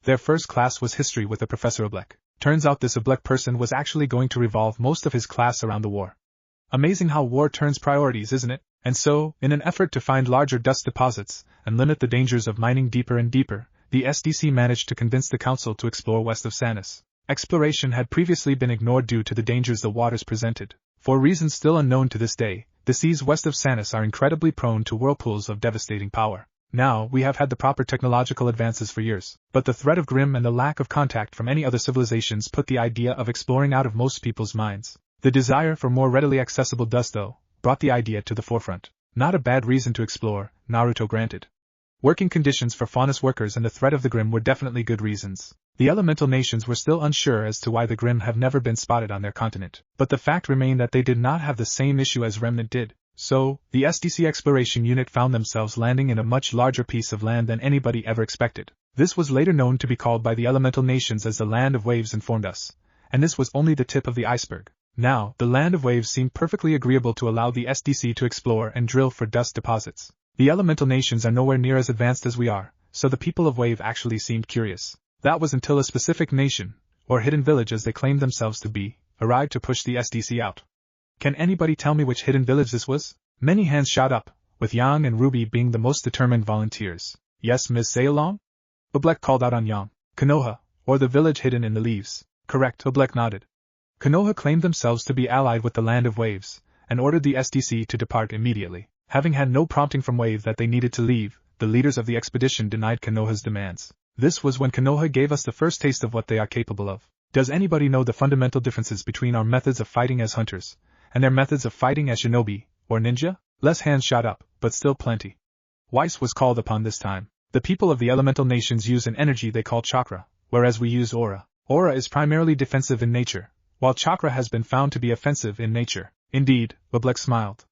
[SPEAKER 1] Their first class was history with a Professor Oblek. Turns out this Oblek person was actually going to revolve most of his class around the war. Amazing how war turns priorities, isn't it? And so, in an effort to find larger dust deposits, and limit the dangers of mining deeper and deeper, the SDC managed to convince the council to explore west of Sanus. Exploration had previously been ignored due to the dangers the waters presented. For reasons still unknown to this day, the seas west of Sanus are incredibly prone to whirlpools of devastating power. Now, we have had the proper technological advances for years, but the threat of Grimm and the lack of contact from any other civilizations put the idea of exploring out of most people's minds. The desire for more readily accessible dust, though, brought the idea to the forefront. Not a bad reason to explore, Naruto granted. Working conditions for Faunus workers and the threat of the Grimm were definitely good reasons. The elemental nations were still unsure as to why the Grimm have never been spotted on their continent, but the fact remained that they did not have the same issue as Remnant did. So, the SDC exploration unit found themselves landing in a much larger piece of land than anybody ever expected. This was later known to be called by the elemental nations as the Land of Waves, informed us, and this was only the tip of the iceberg. Now, the Land of Waves seemed perfectly agreeable to allow the SDC to explore and drill for dust deposits. The elemental nations are nowhere near as advanced as we are, so the people of Wave actually seemed curious. That was until a specific nation, or hidden village as they claimed themselves to be, arrived to push the SDC out. Can anybody tell me which hidden village this was? Many hands shot up, with Yang and Ruby being the most determined volunteers. Yes, Ms. Sayalong? Oblek called out on Yang. Konoha, or the village hidden in the leaves. Correct, Oblek nodded. Konoha claimed themselves to be allied with the Land of Waves, and ordered the SDC to depart immediately. Having had no prompting from Wave that they needed to leave, the leaders of the expedition denied Konoha's demands. This was when Konoha gave us the first taste of what they are capable of. Does anybody know the fundamental differences between our methods of fighting as hunters, and their methods of fighting as shinobi, or ninja? Less hands shot up, but still plenty. Weiss was called upon this time. The people of the elemental nations use an energy they call chakra, whereas we use aura. Aura is primarily defensive in nature, while chakra has been found to be offensive in nature. Indeed, Oblek smiled.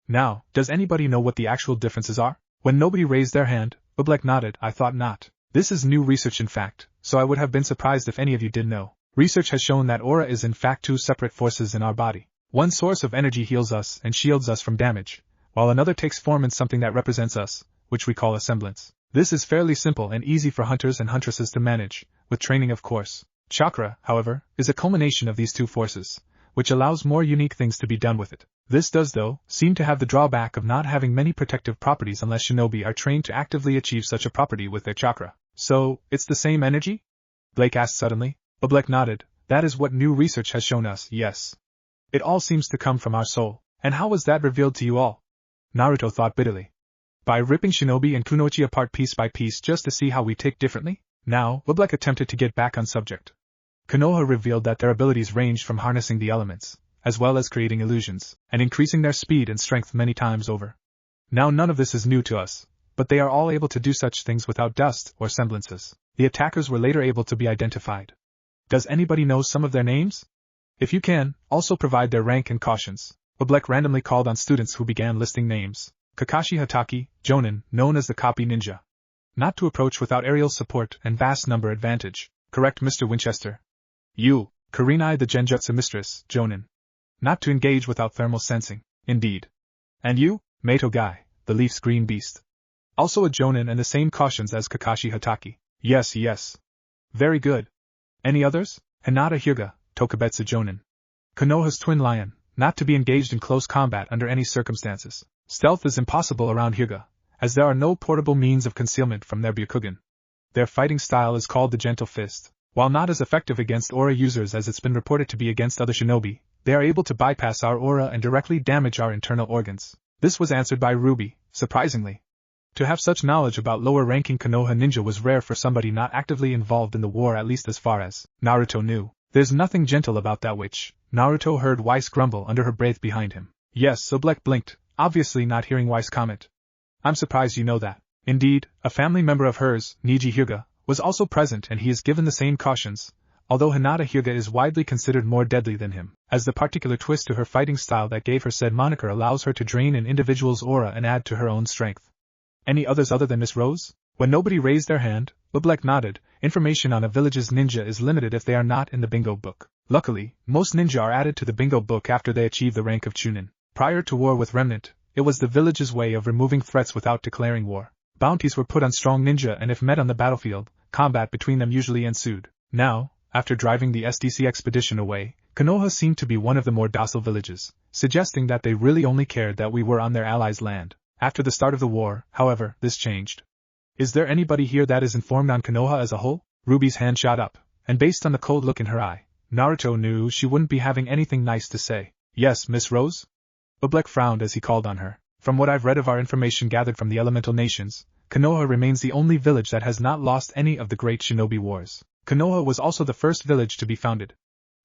[SPEAKER 1] Now, does anybody know what the actual differences are? When nobody raised their hand, Oblek nodded. I thought not. This is new research in fact, so I would have been surprised if any of you did know. Research has shown that aura is in fact two separate forces in our body. One source of energy heals us and shields us from damage, while another takes form in something that represents us, which we call a semblance. This is fairly simple and easy for hunters and huntresses to manage, with training of course. Chakra, however, is a culmination of these two forces, which allows more unique things to be done with it. This does, though, seem to have the drawback of not having many protective properties unless shinobi are trained to actively achieve such a property with their chakra. So, it's the same energy? Blake asked suddenly. Oblek nodded. That is what new research has shown us, yes. It all seems to come from our soul. And how was that revealed to you all? Naruto thought bitterly. By ripping shinobi and kunoichi apart piece by piece just to see how we tick differently? Now, Oblek attempted to get back on subject. Konoha revealed that their abilities ranged from harnessing the elements, as well as creating illusions, and increasing their speed and strength many times over. Now none of this is new to us, but they are all able to do such things without dust or semblances. The attackers were later able to be identified. Does anybody know some of their names? If you can, also provide their rank and cautions. Oblek randomly called on students who began listing names. Kakashi Hataki, Jonin, known as the Copy Ninja. Not to approach without aerial support and vast number advantage. Correct, Mr. Winchester. You, Kurenai the Genjutsu Mistress, Jonin. Not to engage without thermal sensing. Indeed. And you, Mato Guy, the Leaf's Green Beast. Also a jonin and the same cautions as Kakashi Hatake. Yes, yes. Very good. Any others? Hinata Hyuga, Tokubetsu jonin. Konoha's twin lion, not to be engaged in close combat under any circumstances. Stealth is impossible around Hyuga, as there are no portable means of concealment from their Byakugan. Their fighting style is called the Gentle Fist. While not as effective against aura users as it's been reported to be against other shinobi, they are able to bypass our aura and directly damage our internal organs. This was answered by Ruby, surprisingly. To have such knowledge about lower-ranking Konoha ninja was rare for somebody not actively involved in the war, at least as far as Naruto knew. There's nothing gentle about that witch. Naruto heard Weiss grumble under her breath behind him. Yes, Oblek blinked, obviously not hearing Weiss' comment. I'm surprised you know that. Indeed, a family member of hers, Niji Hyuga, was also present and he is given the same cautions, although Hinata Hyuga is widely considered more deadly than him, as the particular twist to her fighting style that gave her said moniker allows her to drain an individual's aura and add to her own strength. Any others other than Miss Rose? When nobody raised their hand, Oblek nodded. Information on a village's ninja is limited if they are not in the bingo book. Luckily, most ninja are added to the bingo book after they achieve the rank of Chunin. Prior to war with Remnant, it was the village's way of removing threats without declaring war. Bounties were put on strong ninja and if met on the battlefield, combat between them usually ensued. Now, after driving the SDC expedition away, Konoha seemed to be one of the more docile villages, suggesting that they really only cared that we were on their allies' land. After the start of the war, however, this changed. Is there anybody here that is informed on Konoha as a whole? Ruby's hand shot up, and based on the cold look in her eye, Naruto knew she wouldn't be having anything nice to say. Yes, Miss Rose? Oblek frowned as he called on her. From what I've read of our information gathered from the elemental nations, Konoha remains the only village that has not lost any of the great shinobi wars. Konoha was also the first village to be founded.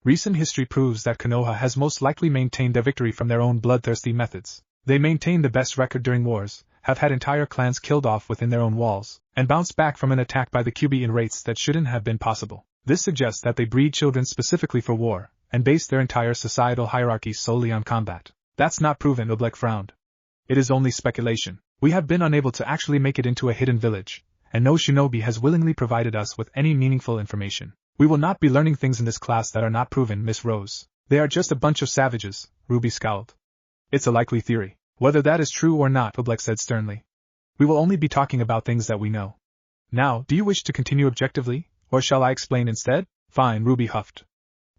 [SPEAKER 1] Recent history proves that Konoha has most likely maintained their victory from their own bloodthirsty methods. They maintain the best record during wars, have had entire clans killed off within their own walls, and bounced back from an attack by the QB in rates that shouldn't have been possible. This suggests that they breed children specifically for war, and base their entire societal hierarchy solely on combat. That's not proven, Oblek frowned. It is only speculation. We have been unable to actually make it into a hidden village, and no shinobi has willingly provided us with any meaningful information. We will not be learning things in this class that are not proven, Miss Rose. They are just a bunch of savages, Ruby scowled. It's a likely theory. Whether that is true or not, Oblek said sternly. We will only be talking about things that we know. Now, do you wish to continue objectively, or shall I explain instead? Fine, Ruby huffed.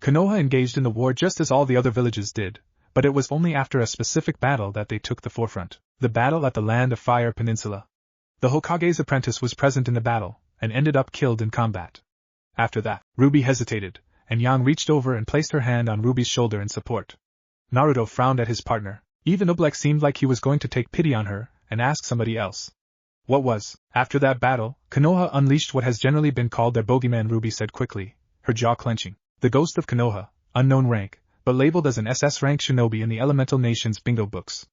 [SPEAKER 1] Konoha engaged in the war just as all the other villages did, but it was only after a specific battle that they took the forefront. The battle at the Land of Fire Peninsula. The Hokage's apprentice was present in the battle, and ended up killed in combat. After that, Ruby hesitated, and Yang reached over and placed her hand on Ruby's shoulder in support. Naruto frowned at his partner. Even Oblek seemed like he was going to take pity on her, and ask somebody else. What was? After that battle, Konoha unleashed what has generally been called their bogeyman, Ruby said quickly, her jaw clenching. The ghost of Konoha, unknown rank, but labeled as an SS rank shinobi in the Elemental Nations bingo books.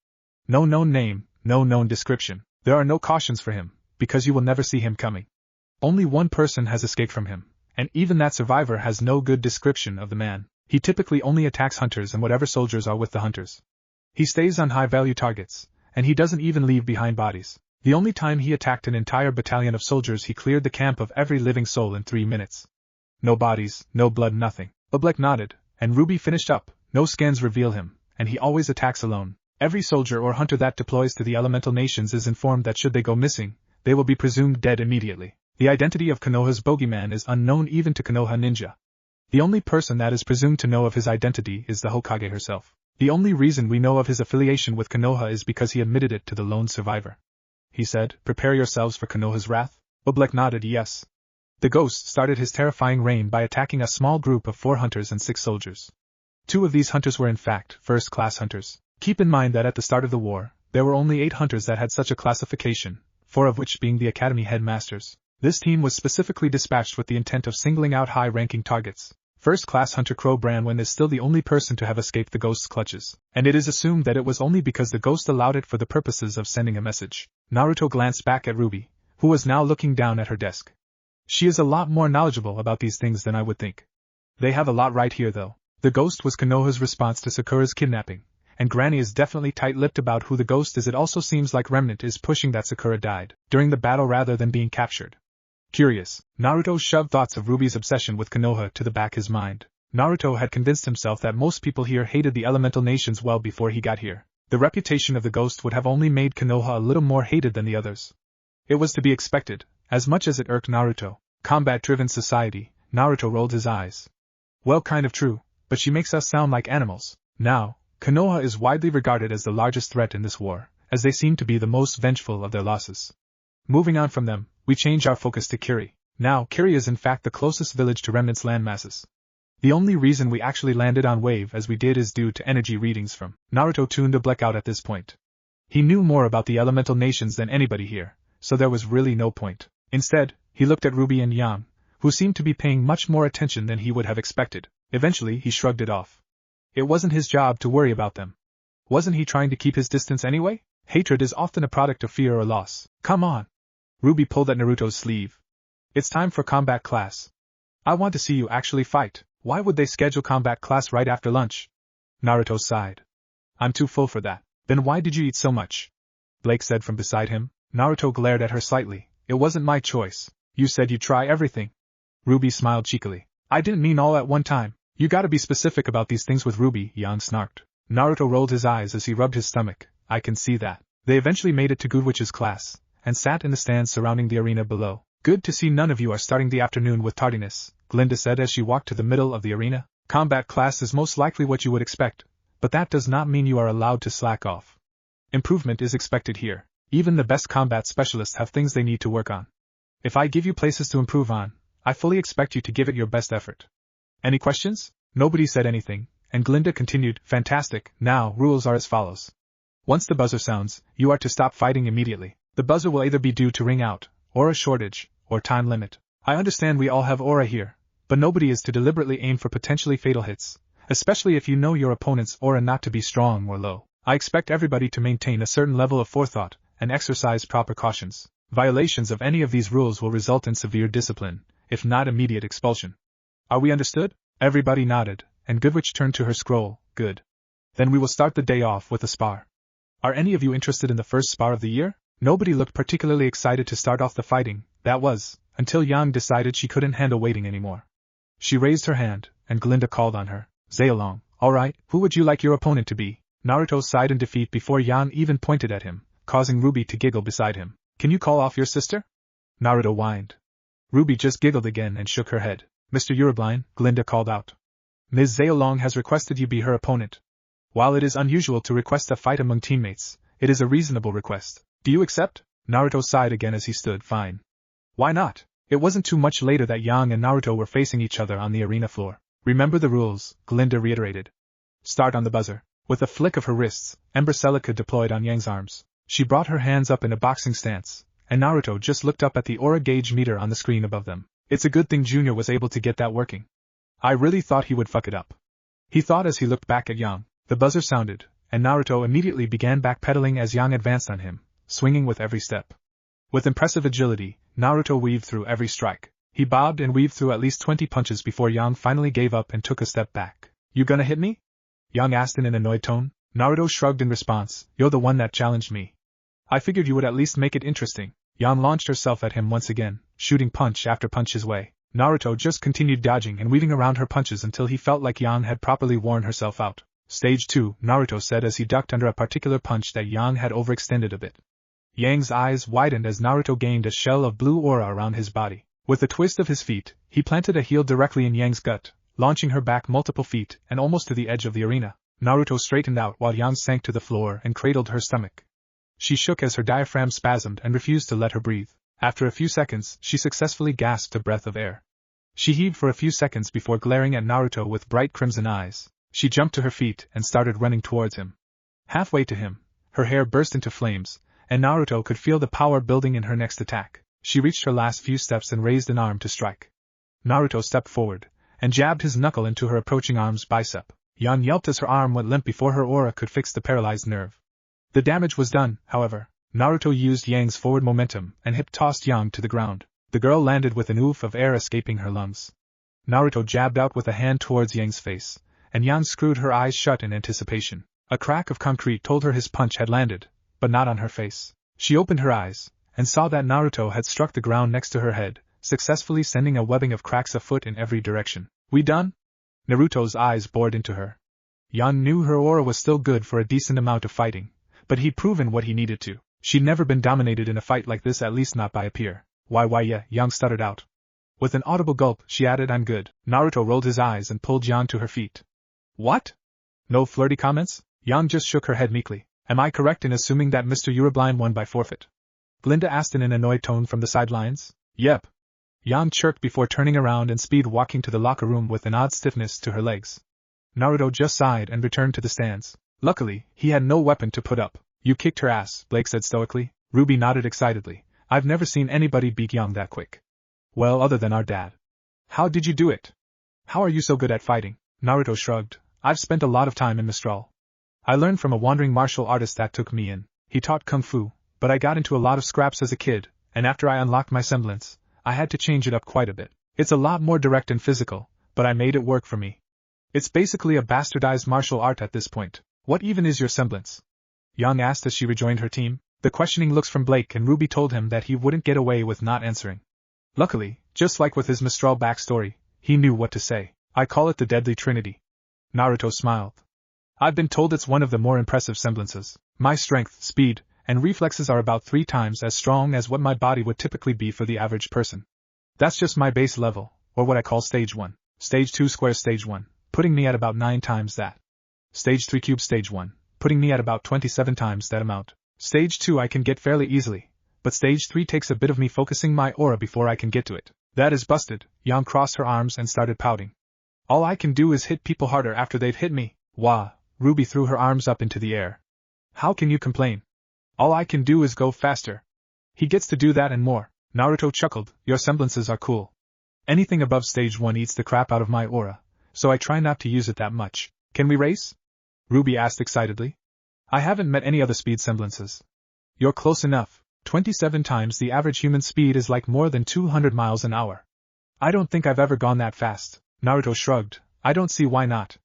[SPEAKER 1] No known name, no known description. There are no cautions for him, because you will never see him coming. Only one person has escaped from him, and even that survivor has no good description of the man. He typically only attacks hunters and whatever soldiers are with the hunters. He stays on high-value targets, and he doesn't even leave behind bodies. The only time he attacked an entire battalion of soldiers, he cleared the camp of every living soul in 3 minutes. No bodies, no blood, nothing. Oblek nodded, and Ruby finished up. No scans reveal him, and he always attacks alone. Every soldier or hunter that deploys to the Elemental Nations is informed that should they go missing, they will be presumed dead immediately. The identity of Konoha's bogeyman is unknown even to Konoha ninja. The only person that is presumed to know of his identity is the Hokage herself. The only reason we know of his affiliation with Konoha is because he admitted it to the lone survivor. He said, "Prepare yourselves for Konoha's wrath?" Oblek nodded yes. The ghost started his terrifying reign by attacking a small group of 4 hunters and 6 soldiers. 2 of these hunters were in fact first-class hunters. Keep in mind that at the start of the war, there were only 8 hunters that had such a classification, 4 of which being the academy headmasters. This team was specifically dispatched with the intent of singling out high-ranking targets. First-class hunter Crow Branwen is still the only person to have escaped the ghost's clutches, and it is assumed that it was only because the ghost allowed it for the purposes of sending a message. Naruto glanced back at Ruby, who was now looking down at her desk. She is a lot more knowledgeable about these things than I would think. They have a lot right here though. The ghost was Konoha's response to Sakura's kidnapping, and Granny is definitely tight-lipped about who the ghost is. It also seems like Remnant is pushing that Sakura died during the battle rather than being captured. Curious, Naruto shoved thoughts of Ruby's obsession with Konoha to the back of his mind. Naruto had convinced himself that most people here hated the Elemental Nations well before he got here. The reputation of the ghost would have only made Konoha a little more hated than the others. It was to be expected, as much as it irked Naruto. Combat-driven society, Naruto rolled his eyes. Well, kind of true, but she makes us sound like animals. Now, Konoha is widely regarded as the largest threat in this war, as they seem to be the most vengeful of their losses. Moving on from them, we change our focus to Kiri. Now, Kiri is in fact the closest village to Remnant's landmasses. The only reason we actually landed on Wave as we did is due to energy readings from Naruto tuned a blackout at this point. He knew more about the elemental nations than anybody here, so there was really no point. Instead, he looked at Ruby and Yang, who seemed to be paying much more attention than he would have expected. Eventually, he shrugged it off. It wasn't his job to worry about them. Wasn't he trying to keep his distance anyway? Hatred is often a product of fear or loss. Come on. Ruby pulled at Naruto's sleeve. It's time for combat class. I want to see you actually fight. Why would they schedule combat class right after lunch? Naruto sighed. I'm too full for that. Then why did you eat so much? Blake said from beside him. Naruto glared at her slightly. It wasn't my choice. You said you'd try everything. Ruby smiled cheekily. I didn't mean all at one time. You gotta be specific about these things with Ruby, Yang snarked. Naruto rolled his eyes as he rubbed his stomach. I can see that. They eventually made it to Goodwich's class, and sat in the stands surrounding the arena below. Good to see none of you are starting the afternoon with tardiness, Glinda said as she walked to the middle of the arena. Combat class is most likely what you would expect, but that does not mean you are allowed to slack off. Improvement is expected here. Even the best combat specialists have things they need to work on. If I give you places to improve on, I fully expect you to give it your best effort. Any questions? Nobody said anything, and Glinda continued, Fantastic. Now, rules are as follows. Once the buzzer sounds, you are to stop fighting immediately. The buzzer will either be due to ring out, or a shortage, or time limit. I understand we all have aura here, but nobody is to deliberately aim for potentially fatal hits, especially if you know your opponent's aura not to be strong or low. I expect everybody to maintain a certain level of forethought, and exercise proper cautions. Violations of any of these rules will result in severe discipline, if not immediate expulsion. Are we understood? Everybody nodded, and Goodwich turned to her scroll. Good. Then we will start the day off with a spar. Are any of you interested in the first spar of the year? Nobody looked particularly excited to start off the fighting, that was, until Yang decided she couldn't handle waiting anymore. She raised her hand, and Glinda called on her. Zaolong, alright, who would you like your opponent to be? Naruto sighed in defeat before Yang even pointed at him, causing Ruby to giggle beside him. Can you call off your sister? Naruto whined. Ruby just giggled again and shook her head. Mr. Urubline, Glinda called out. Ms. Zaolong has requested you be her opponent. While it is unusual to request a fight among teammates, it is a reasonable request. Do you accept? Naruto sighed again as he stood. Fine. Why not? It wasn't too much later that Yang and Naruto were facing each other on the arena floor. Remember the rules, Glinda reiterated. Start on the buzzer. With a flick of her wrists, Ember Celica deployed on Yang's arms. She brought her hands up in a boxing stance, and Naruto just looked up at the aura gauge meter on the screen above them. It's a good thing Junior was able to get that working. I really thought he would fuck it up. He thought as he looked back at Yang. The buzzer sounded, and Naruto immediately began backpedaling as Yang advanced on him, swinging with every step. With impressive agility, Naruto weaved through every strike. He bobbed and weaved through at least 20 punches before Yang finally gave up and took a step back. You gonna hit me? Yang asked in an annoyed tone. Naruto shrugged in response. You're the one that challenged me. I figured you would at least make it interesting. Yang launched herself at him once again, shooting punch after punch his way. Naruto just continued dodging and weaving around her punches until he felt like Yang had properly worn herself out. Stage 2, Naruto said as he ducked under a particular punch that Yang had overextended a bit. Yang's eyes widened as Naruto gained a shell of blue aura around his body. With a twist of his feet, he planted a heel directly in Yang's gut, launching her back multiple feet and almost to the edge of the arena. Naruto straightened out while Yang sank to the floor and cradled her stomach. She shook as her diaphragm spasmed and refused to let her breathe. After a few seconds, she successfully gasped a breath of air. She heaved for a few seconds before glaring at Naruto with bright crimson eyes. She jumped to her feet and started running towards him. Halfway to him, her hair burst into flames, and Naruto could feel the power building in her next attack. She reached her last few steps and raised an arm to strike. Naruto stepped forward, and jabbed his knuckle into her approaching arm's bicep. Yang yelped as her arm went limp before her aura could fix the paralyzed nerve. The damage was done, however. Naruto used Yang's forward momentum and hip-tossed Yang to the ground. The girl landed with an oof of air escaping her lungs. Naruto jabbed out with a hand towards Yang's face, and Yang screwed her eyes shut in anticipation. A crack of concrete told her his punch had landed, but not on her face. She opened her eyes, and saw that Naruto had struck the ground next to her head, successfully sending a webbing of cracks afoot in every direction. We done? Naruto's eyes bored into her. Yang knew her aura was still good for a decent amount of fighting, but he'd proven what he needed to. She'd never been dominated in a fight like this, at least not by a peer. Why yeah, Yang stuttered out. With an audible gulp, she added, I'm good. Naruto rolled his eyes and pulled Yang to her feet. What? No flirty comments? Yang just shook her head meekly. Am I correct in assuming that Mr. Urubline won by forfeit? Glinda asked in an annoyed tone from the sidelines. Yep. Yang chirped before turning around and speed walking to the locker room with an odd stiffness to her legs. Naruto just sighed and returned to the stands. Luckily, he had no weapon to put up. You kicked her ass, Blake said stoically. Ruby nodded excitedly. I've never seen anybody beat Yang that quick. Well, other than our dad. How did you do it? How are you so good at fighting? Naruto shrugged. I've spent a lot of time in Mistral. I learned from a wandering martial artist that took me in. He taught kung fu, but I got into a lot of scraps as a kid, and after I unlocked my semblance, I had to change it up quite a bit. It's a lot more direct and physical, but I made it work for me. It's basically a bastardized martial art at this point. What even is your semblance? Yang asked as she rejoined her team. The questioning looks from Blake and Ruby told him that he wouldn't get away with not answering. Luckily, just like with his Mistral backstory, he knew what to say. I call it the Deadly Trinity. Naruto smiled. I've been told it's one of the more impressive semblances. My strength, speed, and reflexes are about 3 times as strong as what my body would typically be for the average person. That's just my base level, or what I call Stage 1. Stage 2 squares Stage 1, putting me at about 9 times that. Stage 3 cubes Stage 1, putting me at about 27 times that amount. Stage 2 I can get fairly easily, but Stage 3 takes a bit of me focusing my aura before I can get to it. That is busted. Yang crossed her arms and started pouting. All I can do is hit people harder after they've hit me. Wah! Ruby threw her arms up into the air. How can you complain? All I can do is go faster. He gets to do that and more. Naruto chuckled. Your semblances are cool. Anything above Stage 1 eats the crap out of my aura, so I try not to use it that much. Can we race? Ruby asked excitedly. I haven't met any other speed semblances. You're close enough. 27 times the average human speed is like more than 200 miles an hour. I don't think I've ever gone that fast. Naruto shrugged. I don't see why not.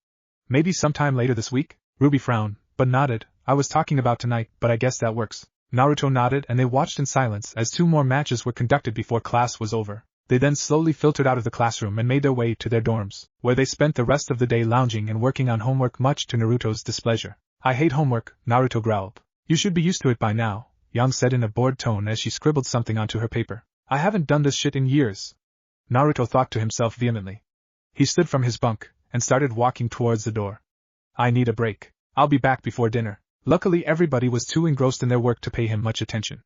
[SPEAKER 1] Maybe sometime later this week? Ruby frowned, but nodded. I was talking about tonight, but I guess that works. Naruto nodded and they watched in silence as 2 more matches were conducted before class was over. They then slowly filtered out of the classroom and made their way to their dorms, where they spent the rest of the day lounging and working on homework, much to Naruto's displeasure. I hate homework, Naruto growled. You should be used to it by now, Yang said in a bored tone as she scribbled something onto her paper. I haven't done this shit in years. Naruto thought to himself vehemently. He stood from his bunk and started walking towards the door. I need a break. I'll be back before dinner. Luckily everybody was too engrossed in their work to pay him much attention.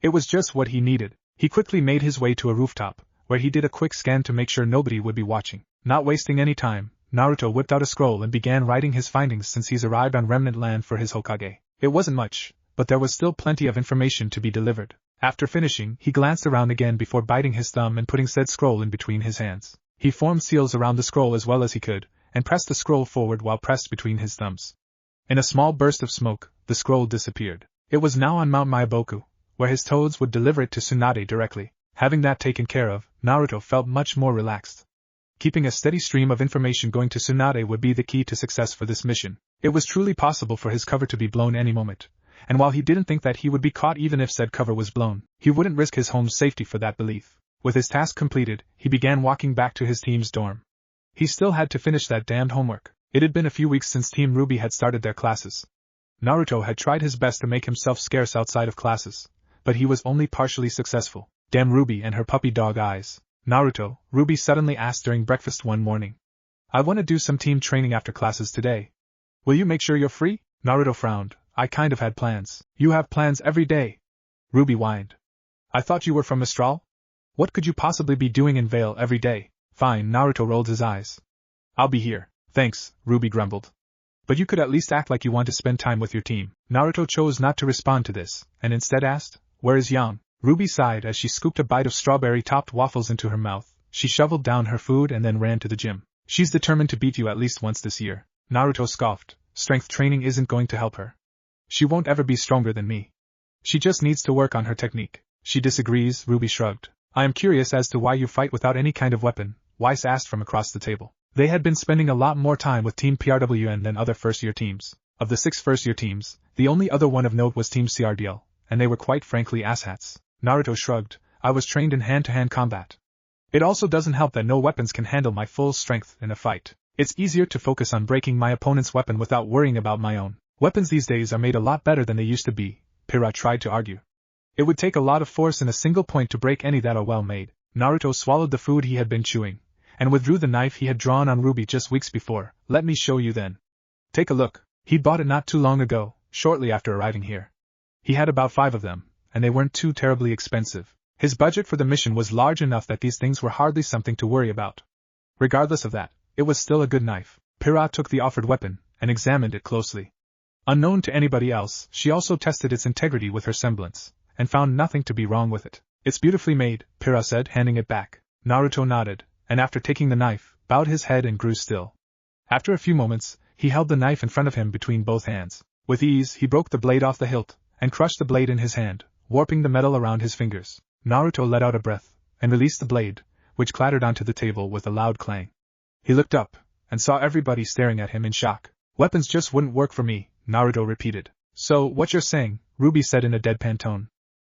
[SPEAKER 1] It was just what he needed. He quickly made his way to a rooftop, where he did a quick scan to make sure nobody would be watching. Not wasting any time, Naruto whipped out a scroll and began writing his findings since he's arrived on Remnant Land for his Hokage. It wasn't much, but there was still plenty of information to be delivered. After finishing, he glanced around again before biting his thumb and putting said scroll in between his hands. He formed seals around the scroll as well as he could, and pressed the scroll forward while pressed between his thumbs. In a small burst of smoke, the scroll disappeared. It was now on Mount Maiboku, where his toads would deliver it to Tsunade directly. Having that taken care of, Naruto felt much more relaxed. Keeping a steady stream of information going to Tsunade would be the key to success for this mission. It was truly possible for his cover to be blown any moment, and while he didn't think that he would be caught even if said cover was blown, he wouldn't risk his home's safety for that belief. With his task completed, he began walking back to his team's dorm. He still had to finish that damned homework. It had been a few weeks since Team Ruby had started their classes. Naruto had tried his best to make himself scarce outside of classes, but he was only partially successful. Damn Ruby and her puppy dog eyes. Naruto, Ruby suddenly asked during breakfast one morning. I want to do some team training after classes today. Will you make sure you're free? Naruto frowned. I kind of had plans. You have plans every day. Ruby whined. I thought you were from Mistral? What could you possibly be doing in Vale every day? Fine, Naruto rolled his eyes. I'll be here. Thanks, Ruby grumbled. But you could at least act like you want to spend time with your team. Naruto chose not to respond to this, and instead asked, Where is Yang? Ruby sighed as she scooped a bite of strawberry-topped waffles into her mouth. She shoveled down her food and then ran to the gym. She's determined to beat you at least once this year. Naruto scoffed. Strength training isn't going to help her. She won't ever be stronger than me. She just needs to work on her technique. She disagrees, Ruby shrugged. I am curious as to why you fight without any kind of weapon, Weiss asked from across the table. They had been spending a lot more time with Team PRWN than other first-year teams. Of the 6 first-year teams, the only other one of note was Team CRDL, and they were quite frankly asshats. Naruto shrugged. I was trained in hand-to-hand combat. It also doesn't help that no weapons can handle my full strength in a fight. It's easier to focus on breaking my opponent's weapon without worrying about my own. Weapons these days are made a lot better than they used to be, Pira tried to argue. It would take a lot of force in a single point to break any that are well made. Naruto swallowed the food he had been chewing, and withdrew the knife he had drawn on Ruby just weeks before. Let me show you then. Take a look. He'd bought it not too long ago, shortly after arriving here. He had about 5 of them, and they weren't too terribly expensive. His budget for the mission was large enough that these things were hardly something to worry about. Regardless of that, it was still a good knife. Pira took the offered weapon, and examined it closely. Unknown to anybody else, she also tested its integrity with her semblance, and found nothing to be wrong with it. It's beautifully made, Pira said, handing it back. Naruto nodded, and after taking the knife, bowed his head and grew still. After a few moments, he held the knife in front of him between both hands. With ease, he broke the blade off the hilt, and crushed the blade in his hand, warping the metal around his fingers. Naruto let out a breath, and released the blade, which clattered onto the table with a loud clang. He looked up, and saw everybody staring at him in shock. Weapons just wouldn't work for me, Naruto repeated. So, what you're saying, Ruby said in a deadpan tone,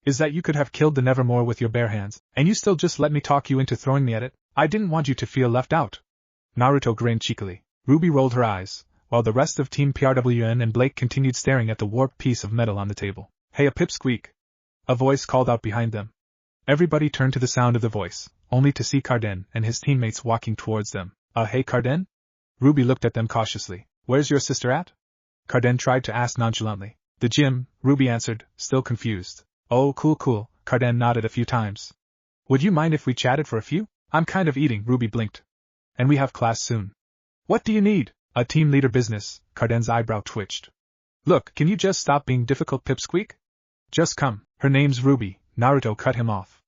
[SPEAKER 1] is that you could have killed the Nevermore with your bare hands, and you still just let me talk you into throwing me at it? I didn't want you to feel left out. Naruto grinned cheekily. Ruby rolled her eyes, while the rest of Team PRWN and Blake continued staring at the warped piece of metal on the table. Hey, a pipsqueak! A voice called out behind them. Everybody turned to the sound of the voice, only to see Carden and his teammates walking towards them. Hey Carden? Ruby looked at them cautiously. Where's your sister at? Carden tried to ask nonchalantly. The gym, Ruby answered, still confused. Oh, cool, Carden nodded a few times. Would you mind if we chatted for a few? I'm kind of eating, Ruby blinked. And we have class soon. What do you need? A team leader business, Carden's eyebrow twitched. Look, can you just stop being difficult, pipsqueak? Just come. Her name's Ruby, Naruto cut him off.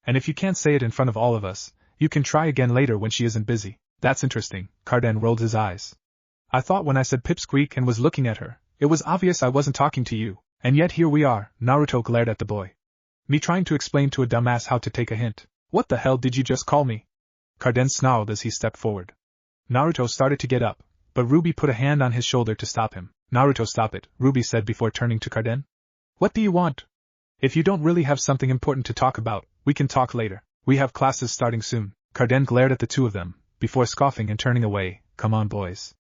[SPEAKER 1] And if you can't say it in front of all of us, you can try again later when she isn't busy. That's interesting, Carden rolled his eyes. I thought when I said pipsqueak and was looking at her, it was obvious I wasn't talking to you. And yet here we are, Naruto glared at the boy. Me trying to explain to a dumbass how to take a hint. What the hell did you just call me? Carden snarled as he stepped forward. Naruto started to get up, but Ruby put a hand on his shoulder to stop him. Naruto, stop it, Ruby said before turning to Carden. What do you want? If you don't really have something important to talk about, we can talk later. We have classes starting soon. Carden glared at the two of them, before scoffing and turning away. Come on, boys.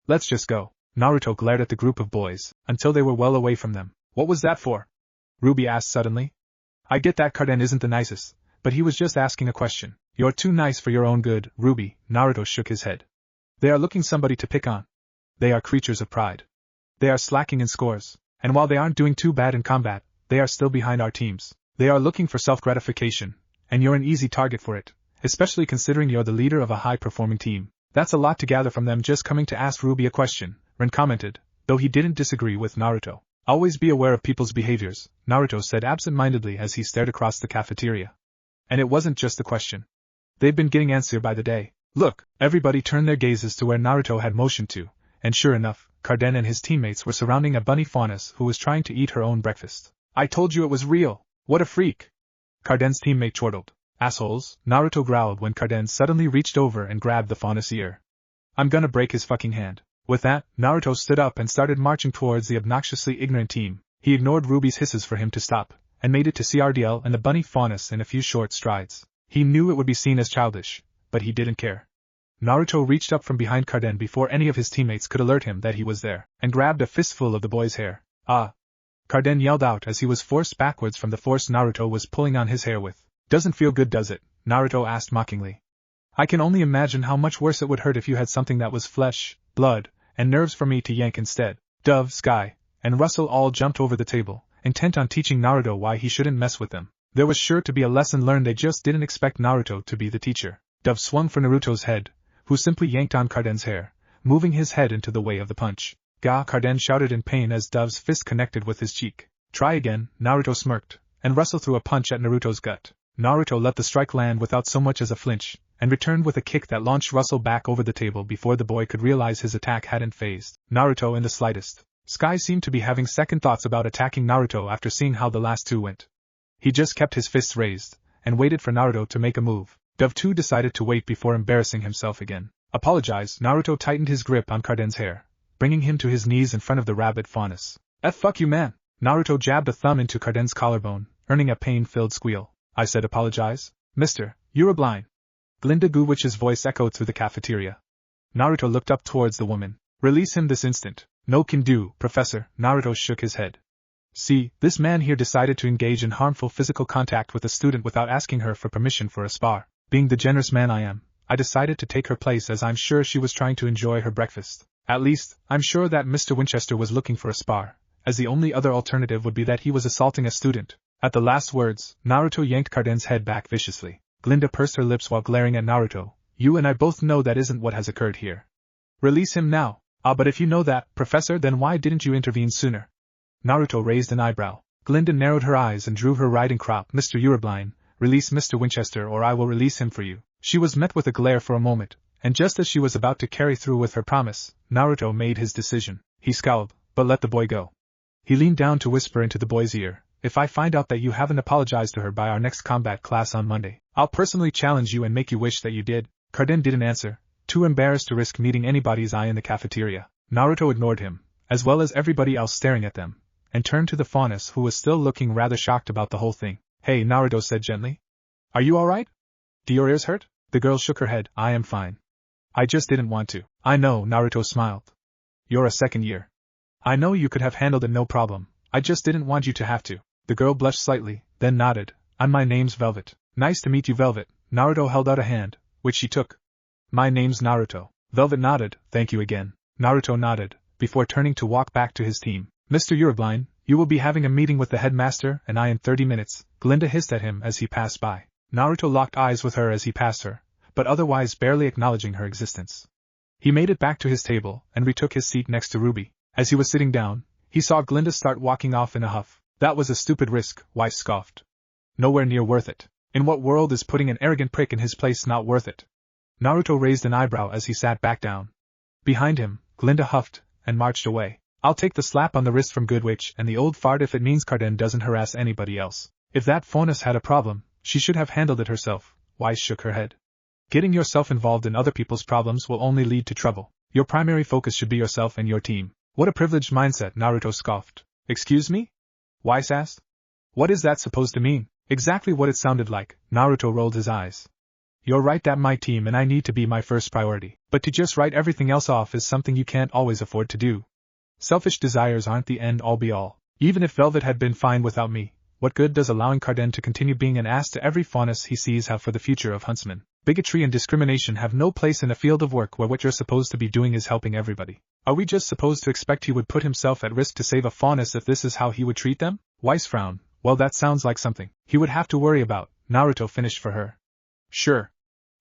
[SPEAKER 1] Let's just go. Naruto glared at the group of boys, until they were well away from them. What was that for? Ruby asked suddenly. I get that Carden isn't the nicest, but he was just asking a question. You're too nice for your own good, Ruby. Naruto shook his head. They are looking somebody to pick on. They are creatures of pride. They are slacking in scores, and while they aren't doing too bad in combat, they are still behind our teams. They are looking for self-gratification, and you're an easy target for it, especially considering you're the leader of a high-performing team. That's a lot to gather from them just coming to ask Ruby a question, Ren commented, though he didn't disagree with Naruto. Always be aware of people's behaviors, Naruto said absent-mindedly as he stared across the cafeteria. And it wasn't just a question. They've been getting antsier by the day. Look, everybody turned their gazes to where Naruto had motioned to, and sure enough, Carden and his teammates were surrounding a bunny faunus who was trying to eat her own breakfast. I told you it was real. What a freak. Carden's teammate chortled. Assholes, Naruto growled when Carden suddenly reached over and grabbed the faunus ear. I'm gonna break his fucking hand. With that, Naruto stood up and started marching towards the obnoxiously ignorant team. He ignored Ruby's hisses for him to stop, and made it to CRDL and the bunny faunus in a few short strides. He knew it would be seen as childish, but he didn't care. Naruto reached up from behind Carden before any of his teammates could alert him that he was there, and grabbed a fistful of the boy's hair. Ah! Carden yelled out as he was forced backwards from the force Naruto was pulling on his hair with. Doesn't feel good, does it? Naruto asked mockingly. I can only imagine how much worse it would hurt if you had something that was flesh, blood, and nerves for me to yank instead. Dove, Sky, and Russell all jumped over the table, intent on teaching Naruto why he shouldn't mess with them. There was sure to be a lesson learned, they just didn't expect Naruto to be the teacher. Dove swung for Naruto's head, who simply yanked on Carden's hair, moving his head into the way of the punch. Gah! Carden shouted in pain as Dove's fist connected with his cheek. Try again, Naruto smirked, and Russell threw a punch at Naruto's gut. Naruto let the strike land without so much as a flinch, and returned with a kick that launched Russell back over the table before the boy could realize his attack hadn't fazed Naruto in the slightest. Sky seemed to be having second thoughts about attacking Naruto after seeing how the last two went. He just kept his fists raised, and waited for Naruto to make a move. Dove too decided to wait before embarrassing himself again. Apologize. Naruto tightened his grip on Carden's hair, bringing him to his knees in front of the rabbit faunus. Fuck you, man. Naruto jabbed a thumb into Carden's collarbone, earning a pain-filled squeal. I said apologize? Mister, you're a blind. Glinda Guwich's voice echoed through the cafeteria. Naruto looked up towards the woman. Release him this instant. No can do, Professor. Naruto shook his head. See, this man here decided to engage in harmful physical contact with a student without asking her for permission for a spar. Being the generous man I am, I decided to take her place as I'm sure she was trying to enjoy her breakfast. At least, I'm sure that Mr. Winchester was looking for a spar, as the only other alternative would be that he was assaulting a student. At the last words, Naruto yanked Carden's head back viciously. Glinda pursed her lips while glaring at Naruto. You and I both know that isn't what has occurred here. Release him now. But if you know that, Professor, then why didn't you intervene sooner? Naruto raised an eyebrow. Glinda narrowed her eyes and drew her riding crop. Mr. Urubline, release Mr. Winchester or I will release him for you. She was met with a glare for a moment, and just as she was about to carry through with her promise, Naruto made his decision. He scowled, but let the boy go. He leaned down to whisper into the boy's ear, if I find out that you haven't apologized to her by our next combat class on Monday, I'll personally challenge you and make you wish that you did. Carden didn't answer, too embarrassed to risk meeting anybody's eye in the cafeteria. Naruto ignored him, as well as everybody else staring at them, and turned to the faunus who was still looking rather shocked about the whole thing. Hey, Naruto said gently. Are you alright? Do your ears hurt? The girl shook her head. I am fine. I just didn't want to. I know, Naruto smiled. You're a second year. I know you could have handled it no problem. I just didn't want you to have to. The girl blushed slightly, then nodded. And my name's Velvet. Nice to meet you, Velvet. Naruto held out a hand, which she took. My name's Naruto. Velvet nodded. Thank you again. Naruto nodded, before turning to walk back to his team. Mr. Urubline, you will be having a meeting with the headmaster and I in 30 minutes, Glinda hissed at him as he passed by. Naruto locked eyes with her as he passed her, but otherwise barely acknowledging her existence. He made it back to his table and retook his seat next to Ruby. As he was sitting down, he saw Glinda start walking off in a huff. That was a stupid risk, Weiss scoffed. Nowhere near worth it. In what world is putting an arrogant prick in his place not worth it? Naruto raised an eyebrow as he sat back down. Behind him, Glinda huffed and marched away. I'll take the slap on the wrist from Goodwitch and the old fart if it means Carden doesn't harass anybody else. If that faunus had a problem, she should have handled it herself. Weiss shook her head. Getting yourself involved in other people's problems will only lead to trouble. Your primary focus should be yourself and your team. What a privileged mindset, Naruto scoffed. Excuse me? Weiss asked. What is that supposed to mean? Exactly what it sounded like. Naruto rolled his eyes. You're right that my team and I need to be my first priority, but to just write everything else off is something you can't always afford to do. Selfish desires aren't the end-all be-all. Even if Velvet had been fine without me, what good does allowing Carden to continue being an ass to every faunus he sees have for the future of Huntsman? Bigotry and discrimination have no place in a field of work where what you're supposed to be doing is helping everybody. Are we just supposed to expect he would put himself at risk to save a faunus if this is how he would treat them? Weiss frowned. Well, that sounds like something he would have to worry about. Naruto finished for her. Sure.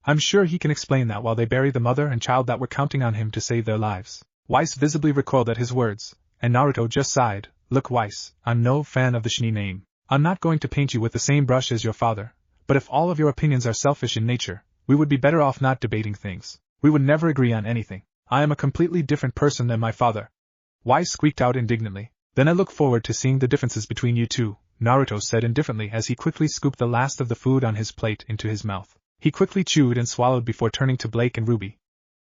[SPEAKER 1] I'm sure he can explain that while they bury the mother and child that were counting on him to save their lives. Weiss visibly recoiled at his words, and Naruto just sighed. Look, Weiss, I'm no fan of the Shinii name. I'm not going to paint you with the same brush as your father, but if all of your opinions are selfish in nature, we would be better off not debating things. We would never agree on anything. I am a completely different person than my father. Weiss squeaked out indignantly. Then I look forward to seeing the differences between you two, Naruto said indifferently as he quickly scooped the last of the food on his plate into his mouth. He quickly chewed and swallowed before turning to Blake and Ruby.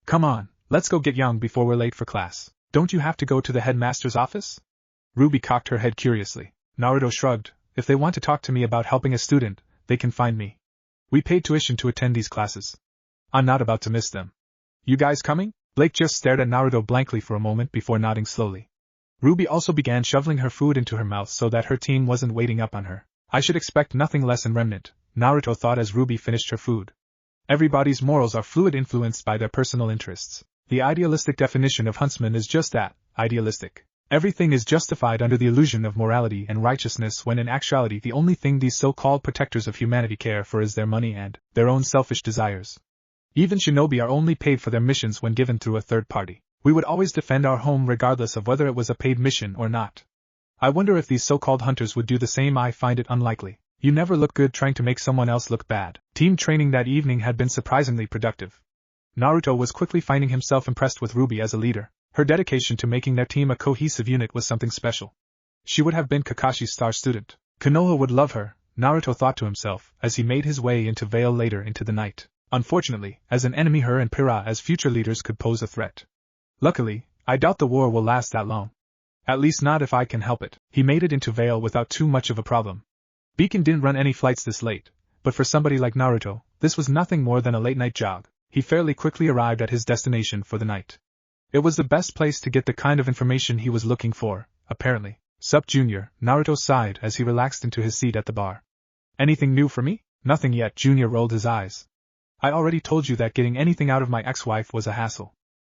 [SPEAKER 1] Come on, let's go get young before we're late for class. Don't you have to go to the headmaster's office? Ruby cocked her head curiously. Naruto shrugged. If they want to talk to me about helping a student, they can find me. We paid tuition to attend these classes. I'm not about to miss them. You guys coming? Blake just stared at Naruto blankly for a moment before nodding slowly. Ruby also began shoveling her food into her mouth so that her team wasn't waiting up on her. I should expect nothing less in Remnant, Naruto thought as Ruby finished her food. Everybody's morals are fluid, influenced by their personal interests. The idealistic definition of Huntsman is just that, idealistic. Everything is justified under the illusion of morality and righteousness when in actuality the only thing these so-called protectors of humanity care for is their money and their own selfish desires. Even shinobi are only paid for their missions when given through a third party. We would always defend our home regardless of whether it was a paid mission or not. I wonder if these so-called hunters would do the same. I find it unlikely. You never look good trying to make someone else look bad. Team training that evening had been surprisingly productive. Naruto was quickly finding himself impressed with Ruby as a leader. Her dedication to making their team a cohesive unit was something special. She would have been Kakashi's star student. Konoha would love her, Naruto thought to himself, as he made his way into Vale later into the night. Unfortunately, as an enemy her and Pira as future leaders could pose a threat. Luckily, I doubt the war will last that long. At least not if I can help it. He made it into Vale without too much of a problem. Beacon didn't run any flights this late, but for somebody like Naruto, this was nothing more than a late-night jog. He fairly quickly arrived at his destination for the night. It was the best place to get the kind of information he was looking for, apparently. Sup Junior, Naruto sighed as he relaxed into his seat at the bar. Anything new for me? Nothing yet, Junior rolled his eyes. I already told you that getting anything out of my ex-wife was a hassle.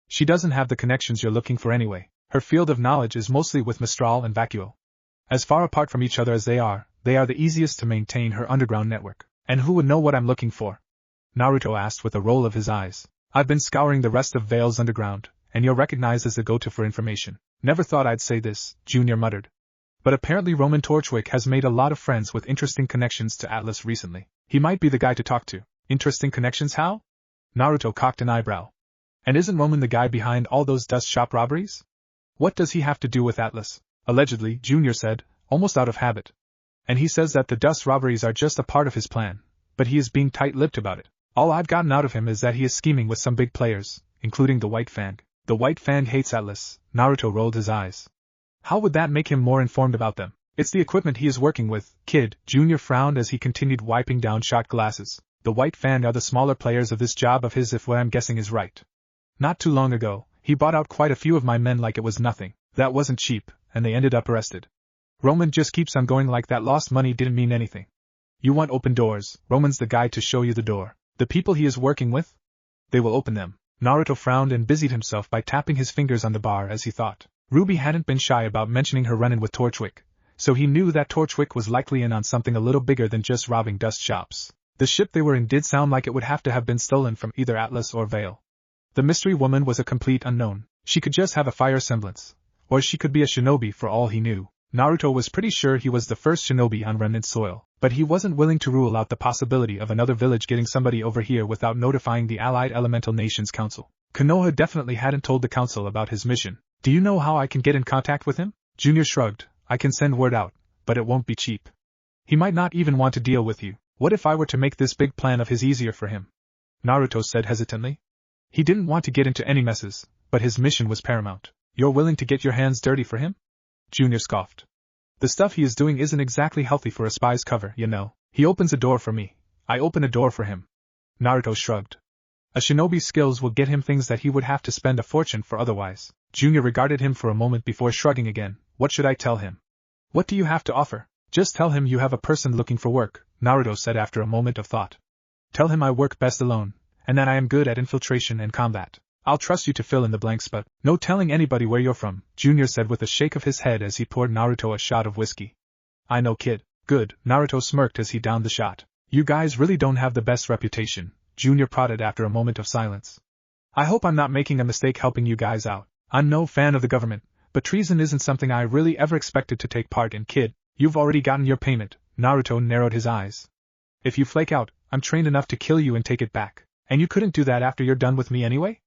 [SPEAKER 1] She doesn't have the connections you're looking for anyway. Her field of knowledge is mostly with Mistral and Vacuo. As far apart from each other as they are the easiest to maintain her underground network. And who would know what I'm looking for? Naruto asked with a roll of his eyes. I've been scouring the rest of Vale's underground, and you're recognized as the go-to for information. Never thought I'd say this, Junior muttered. But apparently Roman Torchwick has made a lot of friends with interesting connections to Atlas recently. He might be the guy to talk to. Interesting connections how? Naruto cocked an eyebrow. And isn't Roman the guy behind all those dust shop robberies? What does he have to do with Atlas? Allegedly, Junior said, almost out of habit. And he says that the dust robberies are just a part of his plan, but he is being tight-lipped about it. All I've gotten out of him is that he is scheming with some big players, including the White Fang. The White Fang hates Atlas, Naruto rolled his eyes. How would that make him more informed about them? It's the equipment he is working with, kid, Junior frowned as he continued wiping down shot glasses. The White Fang are the smaller players of this job of his if what I'm guessing is right. Not too long ago, he bought out quite a few of my men like it was nothing. That wasn't cheap, and they ended up arrested. Roman just keeps on going like that lost money didn't mean anything. You want open doors, Roman's the guy to show you the door. The people he is working with? They will open them. Naruto frowned and busied himself by tapping his fingers on the bar as he thought. Ruby hadn't been shy about mentioning her run-in with Torchwick, so he knew that Torchwick was likely in on something a little bigger than just robbing dust shops. The ship they were in did sound like it would have to have been stolen from either Atlas or Vale. The mystery woman was a complete unknown. She could just have a fire semblance. Or she could be a shinobi for all he knew. Naruto was pretty sure he was the first shinobi on remnant soil, but he wasn't willing to rule out the possibility of another village getting somebody over here without notifying the Allied Elemental Nations Council. Konoha definitely hadn't told the council about his mission. Do you know how I can get in contact with him? Junior shrugged. I can send word out, but it won't be cheap. He might not even want to deal with you. What if I were to make this big plan of his easier for him? Naruto said hesitantly. He didn't want to get into any messes, but his mission was paramount. You're willing to get your hands dirty for him? Junior scoffed. The stuff he is doing isn't exactly healthy for a spy's cover, you know. He opens a door for me. I open a door for him. Naruto shrugged. A shinobi's skills will get him things that he would have to spend a fortune for otherwise. Junior regarded him for a moment before shrugging again. What should I tell him? What do you have to offer? Just tell him you have a person looking for work, Naruto said after a moment of thought. Tell him I work best alone, and that I am good at infiltration and combat. I'll trust you to fill in the blanks, but no telling anybody where you're from, Junior said with a shake of his head as he poured Naruto a shot of whiskey. I know, kid. Good, Naruto smirked as he downed the shot. You guys really don't have the best reputation, Junior prodded after a moment of silence. I hope I'm not making a mistake helping you guys out. I'm no fan of the government, but treason isn't something I really ever expected to take part in, kid. You've already gotten your payment, Naruto narrowed his eyes. If you flake out, I'm trained enough to kill you and take it back. And you couldn't do that after you're done with me anyway?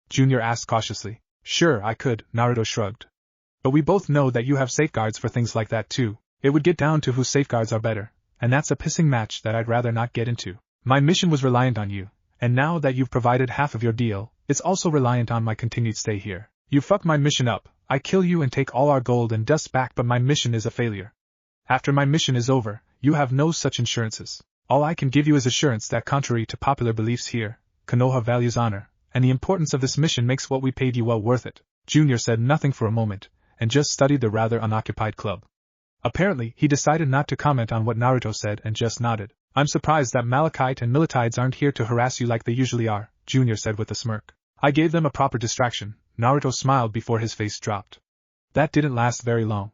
[SPEAKER 1] Junior asked cautiously. Sure, I could, Naruto shrugged. But we both know that you have safeguards for things like that too. It would get down to whose safeguards are better, and that's a pissing match that I'd rather not get into. My mission was reliant on you, and now that you've provided half of your deal, it's also reliant on my continued stay here. You fuck my mission up, I kill you and take all our gold and dust back, but my mission is a failure. After my mission is over, you have no such insurances. All I can give you is assurance that contrary to popular beliefs here, Konoha values honor, and the importance of this mission makes what we paid you well worth it. Junior said nothing for a moment, and just studied the rather unoccupied club. Apparently, he decided not to comment on what Naruto said and just nodded. I'm surprised that Malachite and Militides aren't here to harass you like they usually are, Junior said with a smirk. I gave them a proper distraction. Naruto smiled before his face dropped. That didn't last very long.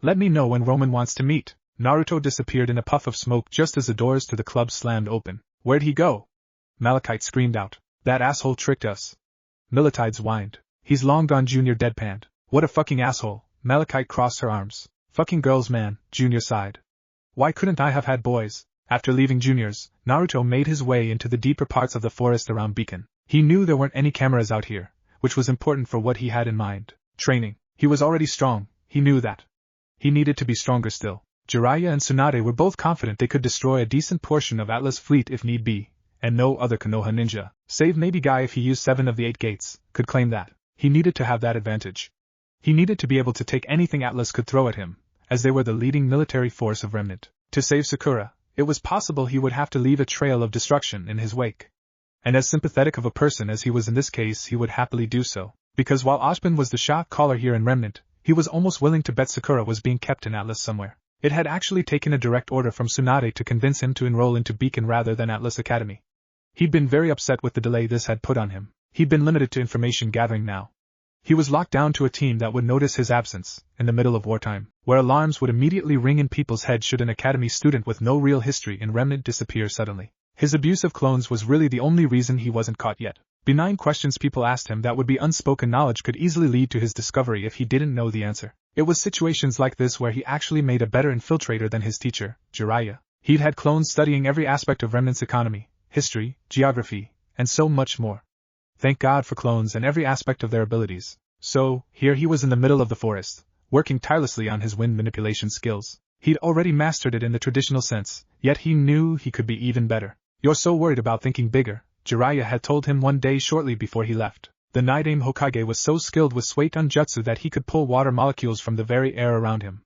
[SPEAKER 1] Let me know when Roman wants to meet. Naruto disappeared in a puff of smoke just as the doors to the club slammed open. Where'd he go? Malachite screamed out. That asshole tricked us. Militides whined. He's long gone, Junior deadpanned. What a fucking asshole. Malachite crossed her arms. Fucking girls, man, Junior sighed. Why couldn't I have had boys? After leaving Junior's, Naruto made his way into the deeper parts of the forest around Beacon. He knew there weren't any cameras out here, which was important for what he had in mind. Training. He was already strong, he knew that. He needed to be stronger still. Jiraiya and Tsunade were both confident they could destroy a decent portion of Atlas' fleet if need be, and no other Konoha ninja, save maybe Guy if he used 7 of the 8 gates, could claim that. He needed to have that advantage. He needed to be able to take anything Atlas could throw at him, as they were the leading military force of Remnant. To save Sakura, it was possible he would have to leave a trail of destruction in his wake. And as sympathetic of a person as he was in this case, he would happily do so, because while Ozpin was the shot caller here in Remnant, He was almost willing to bet Sakura was being kept in Atlas somewhere. It had actually taken a direct order from Tsunade to convince him to enroll into Beacon rather than Atlas Academy. He'd been very upset with the delay this had put on him. He'd been limited to information gathering now. He was locked down to a team that would notice his absence, in the middle of wartime, where alarms would immediately ring in people's heads should an academy student with no real history in Remnant disappear suddenly. His abuse of clones was really the only reason he wasn't caught yet. Benign questions people asked him that would be unspoken knowledge could easily lead to his discovery if he didn't know the answer. It was situations like this where he actually made a better infiltrator than his teacher, Jiraiya. He'd had clones studying every aspect of Remnant's economy, history, geography, and so much more. Thank God for clones and every aspect of their abilities. So, here he was in the middle of the forest, working tirelessly on his wind manipulation skills. He'd already mastered it in the traditional sense, yet he knew he could be even better. "You're so worried about thinking bigger," Jiraiya had told him one day shortly before he left. The Night-Aim Hokage was so skilled with Suiton Jutsu that he could pull water molecules from the very air around him.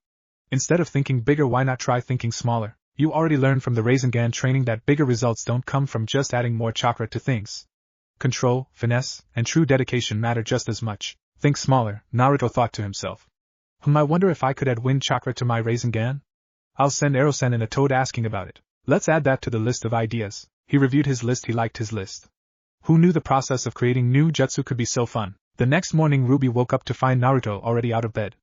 [SPEAKER 1] Instead of thinking bigger, why not try thinking smaller? You already learned from the Rasengan training that bigger results don't come from just adding more chakra to things. Control, finesse, and true dedication matter just as much. Think smaller, Naruto thought to himself. I wonder if I could add wind chakra to my Rasengan? I'll send Erosen and a toad asking about it. Let's add that to the list of ideas. He reviewed his list. He liked his list. Who knew the process of creating new jutsu could be so fun? The next morning Ruby woke up to find Naruto already out of bed.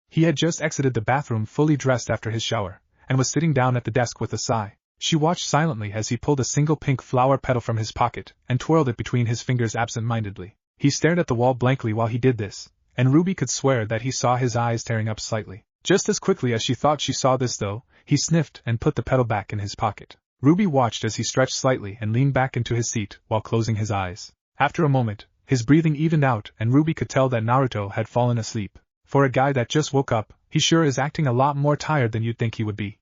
[SPEAKER 1] He had just exited the bathroom fully dressed after his shower, and was sitting down at the desk with a sigh. She watched silently as he pulled a single pink flower petal from his pocket and twirled it between his fingers absent-mindedly. He stared at the wall blankly while he did this, and Ruby could swear that he saw his eyes tearing up slightly. Just as quickly as she thought she saw this though, he sniffed and put the petal back in his pocket. Ruby watched as he stretched slightly and leaned back into his seat while closing his eyes. After a moment, his breathing evened out and Ruby could tell that Naruto had fallen asleep. For a guy that just woke up, he sure is acting a lot more tired than you'd think he would be.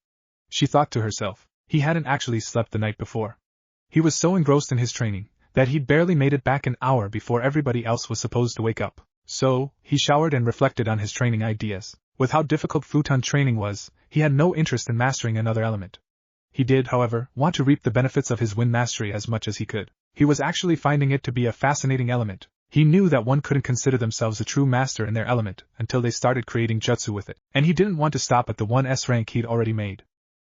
[SPEAKER 1] She thought to herself. He hadn't actually slept the night before. He was so engrossed in his training that he'd barely made it back an hour before everybody else was supposed to wake up. So, he showered and reflected on his training ideas. With how difficult futon training was, he had no interest in mastering another element. He did, however, want to reap the benefits of his wind mastery as much as he could. He was actually finding it to be a fascinating element. He knew that one couldn't consider themselves a true master in their element until they started creating jutsu with it, and he didn't want to stop at the 1S rank he'd already made.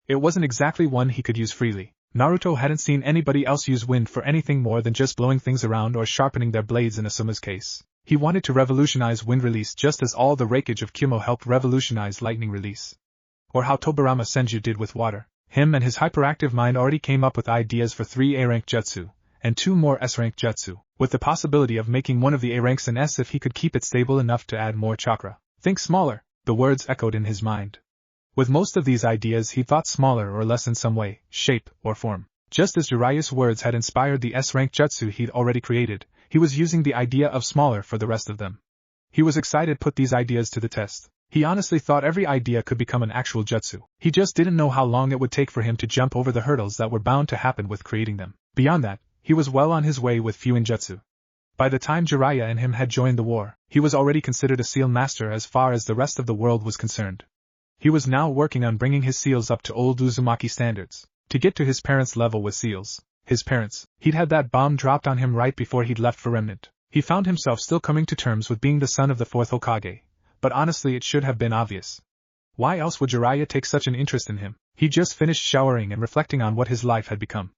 [SPEAKER 1] It wasn't exactly one he could use freely. Naruto hadn't seen anybody else use wind for anything more than just blowing things around or sharpening their blades in Asuma's case. He wanted to revolutionize wind release just as all the rakeage of Kumo helped revolutionize lightning release. Or how Tobirama Senju did with water. Him and his hyperactive mind already came up with ideas for 3 A-rank jutsu, and 2 more S-rank jutsu, with the possibility of making one of the A ranks an S if he could keep it stable enough to add more chakra. Think smaller, the words echoed in his mind. With most of these ideas he thought smaller or less in some way, shape, or form. Just as Jiraiya's words had inspired the S-rank jutsu he'd already created, he was using the idea of smaller for the rest of them. He was excited to put these ideas to the test. He honestly thought every idea could become an actual jutsu. He just didn't know how long it would take for him to jump over the hurdles that were bound to happen with creating them. Beyond that, he was well on his way with Fuin jutsu. By the time Jiraiya and him had joined the war, he was already considered a seal master as far as the rest of the world was concerned. He was now working on bringing his seals up to old Uzumaki standards, to get to his parents' level with seals. His parents, he'd had that bomb dropped on him right before he'd left for Remnant. He found himself still coming to terms with being the son of the 4th Hokage, but honestly it should have been obvious. Why else would Jiraiya take such an interest in him? He just finished showering and reflecting on what his life had become.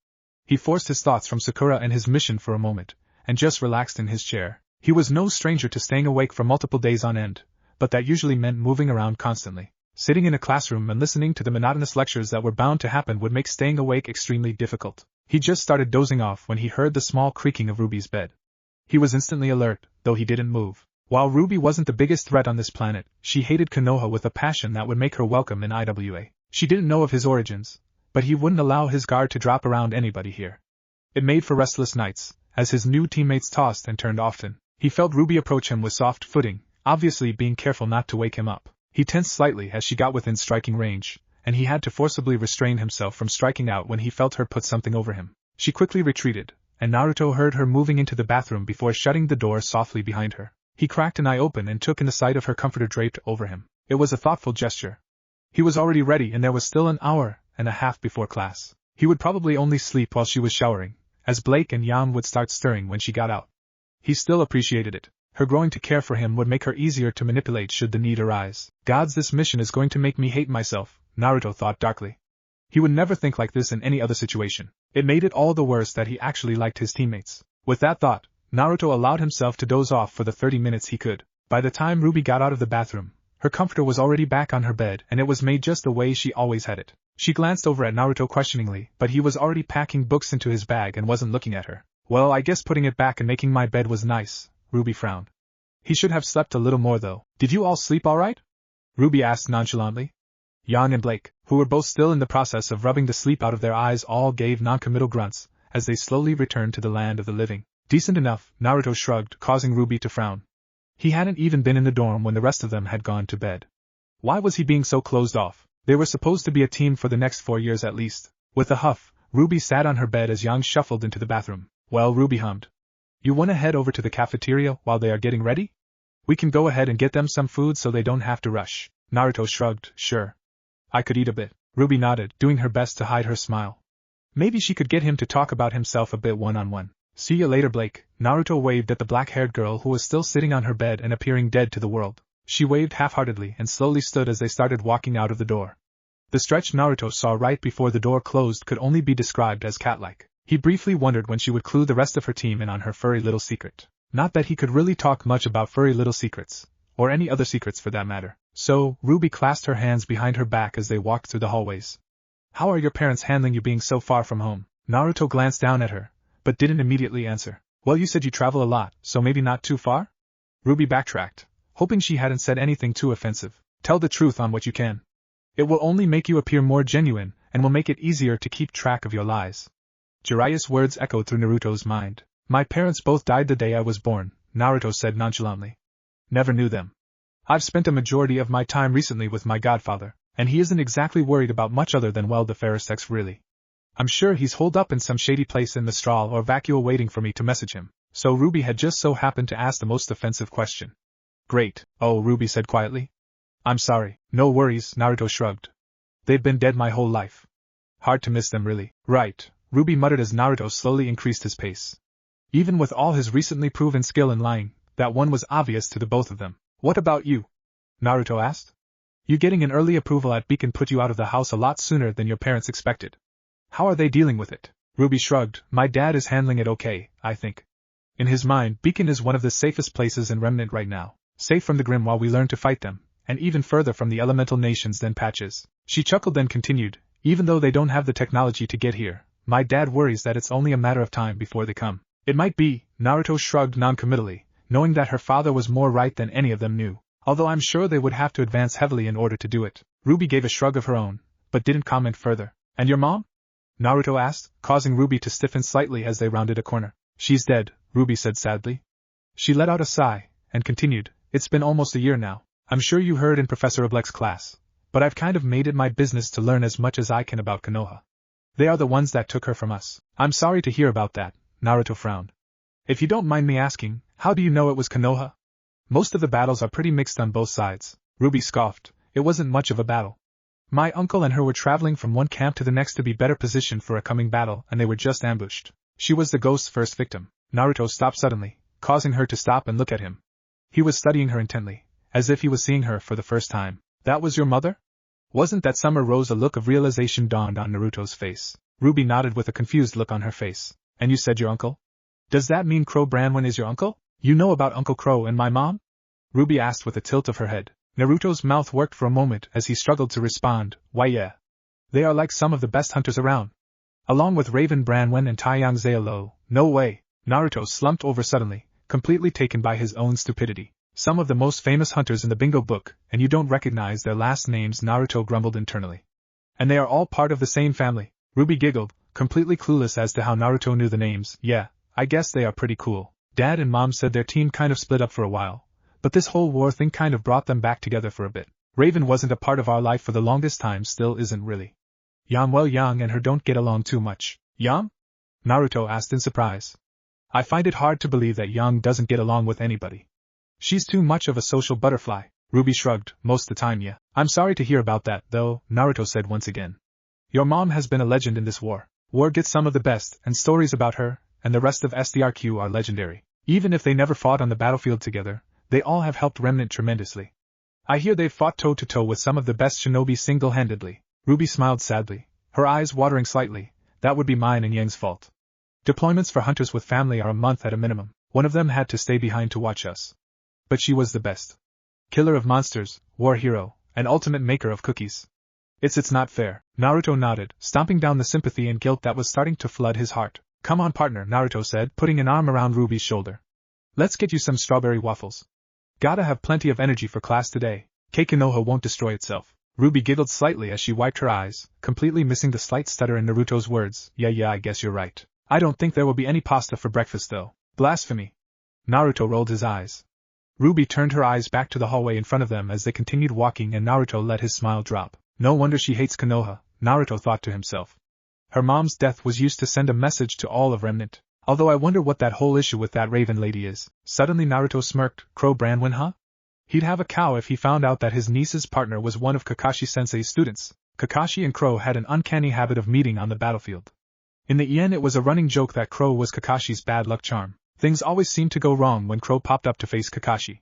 [SPEAKER 1] He forced his thoughts from Sakura and his mission for a moment, and just relaxed in his chair. He was no stranger to staying awake for multiple days on end, but that usually meant moving around constantly. Sitting in a classroom and listening to the monotonous lectures that were bound to happen would make staying awake extremely difficult. He just started dozing off when he heard the small creaking of Ruby's bed. He was instantly alert, though he didn't move. While Ruby wasn't the biggest threat on this planet, she hated Konoha with a passion that would make her welcome in IWA. She didn't know of his origins, but he wouldn't allow his guard to drop around anybody here. It made for restless nights, as his new teammates tossed and turned often. He felt Ruby approach him with soft footing, obviously being careful not to wake him up. He tensed slightly as she got within striking range, and he had to forcibly restrain himself from striking out when he felt her put something over him. She quickly retreated, and Naruto heard her moving into the bathroom before shutting the door softly behind her. He cracked an eye open and took in the sight of her comforter draped over him. It was a thoughtful gesture. He was already ready and there was still an hour and a half before class. He would probably only sleep while she was showering, as Blake and Yam would start stirring when she got out. He still appreciated it. Her growing to care for him would make her easier to manipulate should the need arise. Gods, this mission is going to make me hate myself, Naruto thought darkly. He would never think like this in any other situation. It made it all the worse that he actually liked his teammates. With that thought, Naruto allowed himself to doze off for the 30 minutes he could. By the time Ruby got out of the bathroom, her comforter was already back on her bed and it was made just the way she always had it. She glanced over at Naruto questioningly, but he was already packing books into his bag and wasn't looking at her. Well, I guess putting it back and making my bed was nice, Ruby frowned. He should have slept a little more though. Did you all sleep alright? Ruby asked nonchalantly. Yang and Blake, who were both still in the process of rubbing the sleep out of their eyes, all gave non-committal grunts as they slowly returned to the land of the living. Decent enough, Naruto shrugged, causing Ruby to frown. He hadn't even been in the dorm when the rest of them had gone to bed. Why was he being so closed off? They were supposed to be a team for the next 4 years at least. With a huff, Ruby sat on her bed as Yang shuffled into the bathroom. Well, Ruby hummed. You want to head over to the cafeteria while they are getting ready? We can go ahead and get them some food so they don't have to rush. Naruto shrugged, sure. I could eat a bit. Ruby nodded, doing her best to hide her smile. Maybe she could get him to talk about himself a bit one-on-one. See you later, Blake. Naruto waved at the black-haired girl who was still sitting on her bed and appearing dead to the world. She waved half-heartedly and slowly stood as they started walking out of the door. The stretch Naruto saw right before the door closed could only be described as cat-like. He briefly wondered when she would clue the rest of her team in on her furry little secret. Not that he could really talk much about furry little secrets, or any other secrets for that matter. So, Ruby clasped her hands behind her back as they walked through the hallways. How are your parents handling you being so far from home? Naruto glanced down at her, but didn't immediately answer. Well, you said you travel a lot, so maybe not too far? Ruby backtracked, hoping she hadn't said anything too offensive. Tell the truth on what you can. It will only make you appear more genuine, and will make it easier to keep track of your lies. Jiraiya's words echoed through Naruto's mind. My parents both died the day I was born, Naruto said nonchalantly. Never knew them. I've spent a majority of my time recently with my godfather, and he isn't exactly worried about much other than the Pharisees really. I'm sure he's holed up in some shady place in the straw or vacuole waiting for me to message him. So Ruby had just so happened to ask the most offensive question. Great, oh, Ruby said quietly. I'm sorry. No worries, Naruto shrugged. They've been dead my whole life. Hard to miss them really. Right, Ruby muttered as Naruto slowly increased his pace. Even with all his recently proven skill in lying, that one was obvious to the both of them. What about you? Naruto asked. You getting an early approval at Beacon put you out of the house a lot sooner than your parents expected. How are they dealing with it? Ruby shrugged. My dad is handling it okay, I think. In his mind, Beacon is one of the safest places in Remnant right now. Safe from the Grim while we learn to fight them, and even further from the elemental nations than Patches. She chuckled then continued, even though they don't have the technology to get here, my dad worries that it's only a matter of time before they come. It might be, Naruto shrugged non-committally, knowing that her father was more right than any of them knew. Although I'm sure they would have to advance heavily in order to do it. Ruby gave a shrug of her own, but didn't comment further. And your mom? Naruto asked, causing Ruby to stiffen slightly as they rounded a corner. She's dead, Ruby said sadly. She let out a sigh, and continued, it's been almost a year now. I'm sure you heard in Professor Oblek's class, but I've kind of made it my business to learn as much as I can about Konoha. They are the ones that took her from us. I'm sorry to hear about that, Naruto frowned. If you don't mind me asking, how do you know it was Konoha? Most of the battles are pretty mixed on both sides. Ruby scoffed. It wasn't much of a battle. My uncle and her were traveling from one camp to the next to be better positioned for a coming battle, and they were just ambushed. She was the ghost's first victim. Naruto stopped suddenly, causing her to stop and look at him. He was studying her intently, as if he was seeing her for the first time. That was your mother? Wasn't that Summer Rose? A look of realization dawned on Naruto's face. Ruby nodded with a confused look on her face. And you said your uncle? Does that mean Crow Branwen is your uncle? You know about Uncle Crow and my mom? Ruby asked with a tilt of her head. Naruto's mouth worked for a moment as he struggled to respond. Why yeah. They are like some of the best hunters around. Along with Raven Branwen and Taeyang Zealo. No way. Naruto slumped over suddenly, completely taken by his own stupidity. Some of the most famous hunters in the bingo book, and you don't recognize their last names, Naruto grumbled internally. And they are all part of the same family. Ruby giggled, completely clueless as to how Naruto knew the names. Yeah, I guess they are pretty cool. Dad and Mom said their team kind of split up for a while, but this whole war thing kind of brought them back together for a bit. Raven wasn't a part of our life for the longest time, still isn't really. Yang and her don't get along too much. Yang? Naruto asked in surprise. I find it hard to believe that Yang doesn't get along with anybody. She's too much of a social butterfly. Ruby shrugged. Most the time, yeah. I'm sorry to hear about that, though, Naruto said once again. Your mom has been a legend in this war. War gets some of the best, and stories about her, and the rest of SDRQ are legendary. Even if they never fought on the battlefield together, they all have helped Remnant tremendously. I hear they've fought toe-to-toe with some of the best shinobi single-handedly. Ruby smiled sadly, her eyes watering slightly. That would be mine and Yang's fault. Deployments for hunters with family are a month at a minimum. One of them had to stay behind to watch us. But she was the best. Killer of monsters, war hero, and ultimate maker of cookies. It's not fair. Naruto nodded, stomping down the sympathy and guilt that was starting to flood his heart. Come on partner, Naruto said, putting an arm around Ruby's shoulder. Let's get you some strawberry waffles. Gotta have plenty of energy for class today. Keikonoha won't destroy itself. Ruby giggled slightly as she wiped her eyes, completely missing the slight stutter in Naruto's words. Yeah, I guess you're right. I don't think there will be any pasta for breakfast though. Blasphemy. Naruto rolled his eyes. Ruby turned her eyes back to the hallway in front of them as they continued walking and Naruto let his smile drop. No wonder she hates Konoha, Naruto thought to himself. Her mom's death was used to send a message to all of Remnant. Although I wonder what that whole issue with that Raven lady is. Suddenly Naruto smirked. Crow Brandwin, huh? He'd have a cow if he found out that his niece's partner was one of Kakashi-sensei's students. Kakashi and Crow had an uncanny habit of meeting on the battlefield. In the Ien it was a running joke that Crow was Kakashi's bad luck charm. Things always seemed to go wrong when Crow popped up to face Kakashi.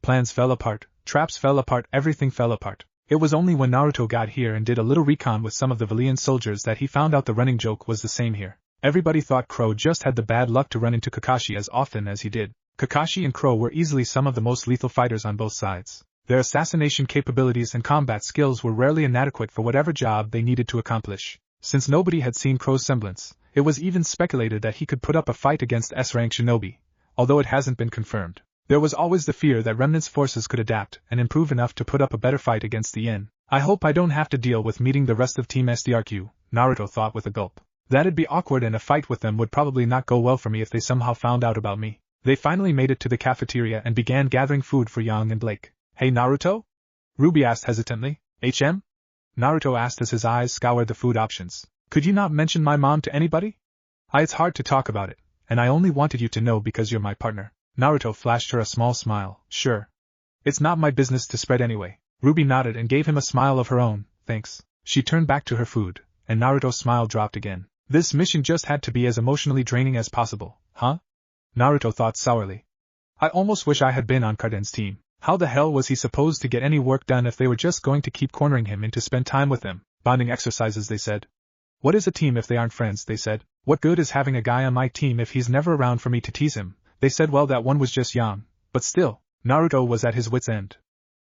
[SPEAKER 1] Plans fell apart, traps fell apart, everything fell apart. It was only when Naruto got here and did a little recon with some of the Valian soldiers that he found out the running joke was the same here. Everybody thought Crow just had the bad luck to run into Kakashi as often as he did. Kakashi and Crow were easily some of the most lethal fighters on both sides. Their assassination capabilities and combat skills were rarely inadequate for whatever job they needed to accomplish. Since nobody had seen Crow's semblance, it was even speculated that he could put up a fight against S-rank shinobi, although it hasn't been confirmed. There was always the fear that Remnant's forces could adapt and improve enough to put up a better fight against the Yen. I hope I don't have to deal with meeting the rest of Team SDRQ, Naruto thought with a gulp. That'd be awkward and a fight with them would probably not go well for me if they somehow found out about me. They finally made it to the cafeteria and began gathering food for Yang and Blake. Hey Naruto? Ruby asked hesitantly. HM? Naruto asked as his eyes scoured the food options. Could you not mention my mom to anybody? It's hard to talk about it, and I only wanted you to know because you're my partner. Naruto flashed her a small smile. Sure. It's not my business to spread anyway. Ruby nodded and gave him a smile of her own. Thanks. She turned back to her food, and Naruto's smile dropped again. This mission just had to be as emotionally draining as possible, huh? Naruto thought sourly. I almost wish I had been on Carden's team. How the hell was he supposed to get any work done if they were just going to keep cornering him in to spend time with them? Bonding exercises, they said. What is a team if they aren't friends, they said. What good is having a guy on my team if he's never around for me to tease him? They said well that one was just Yang, but still, Naruto was at his wit's end.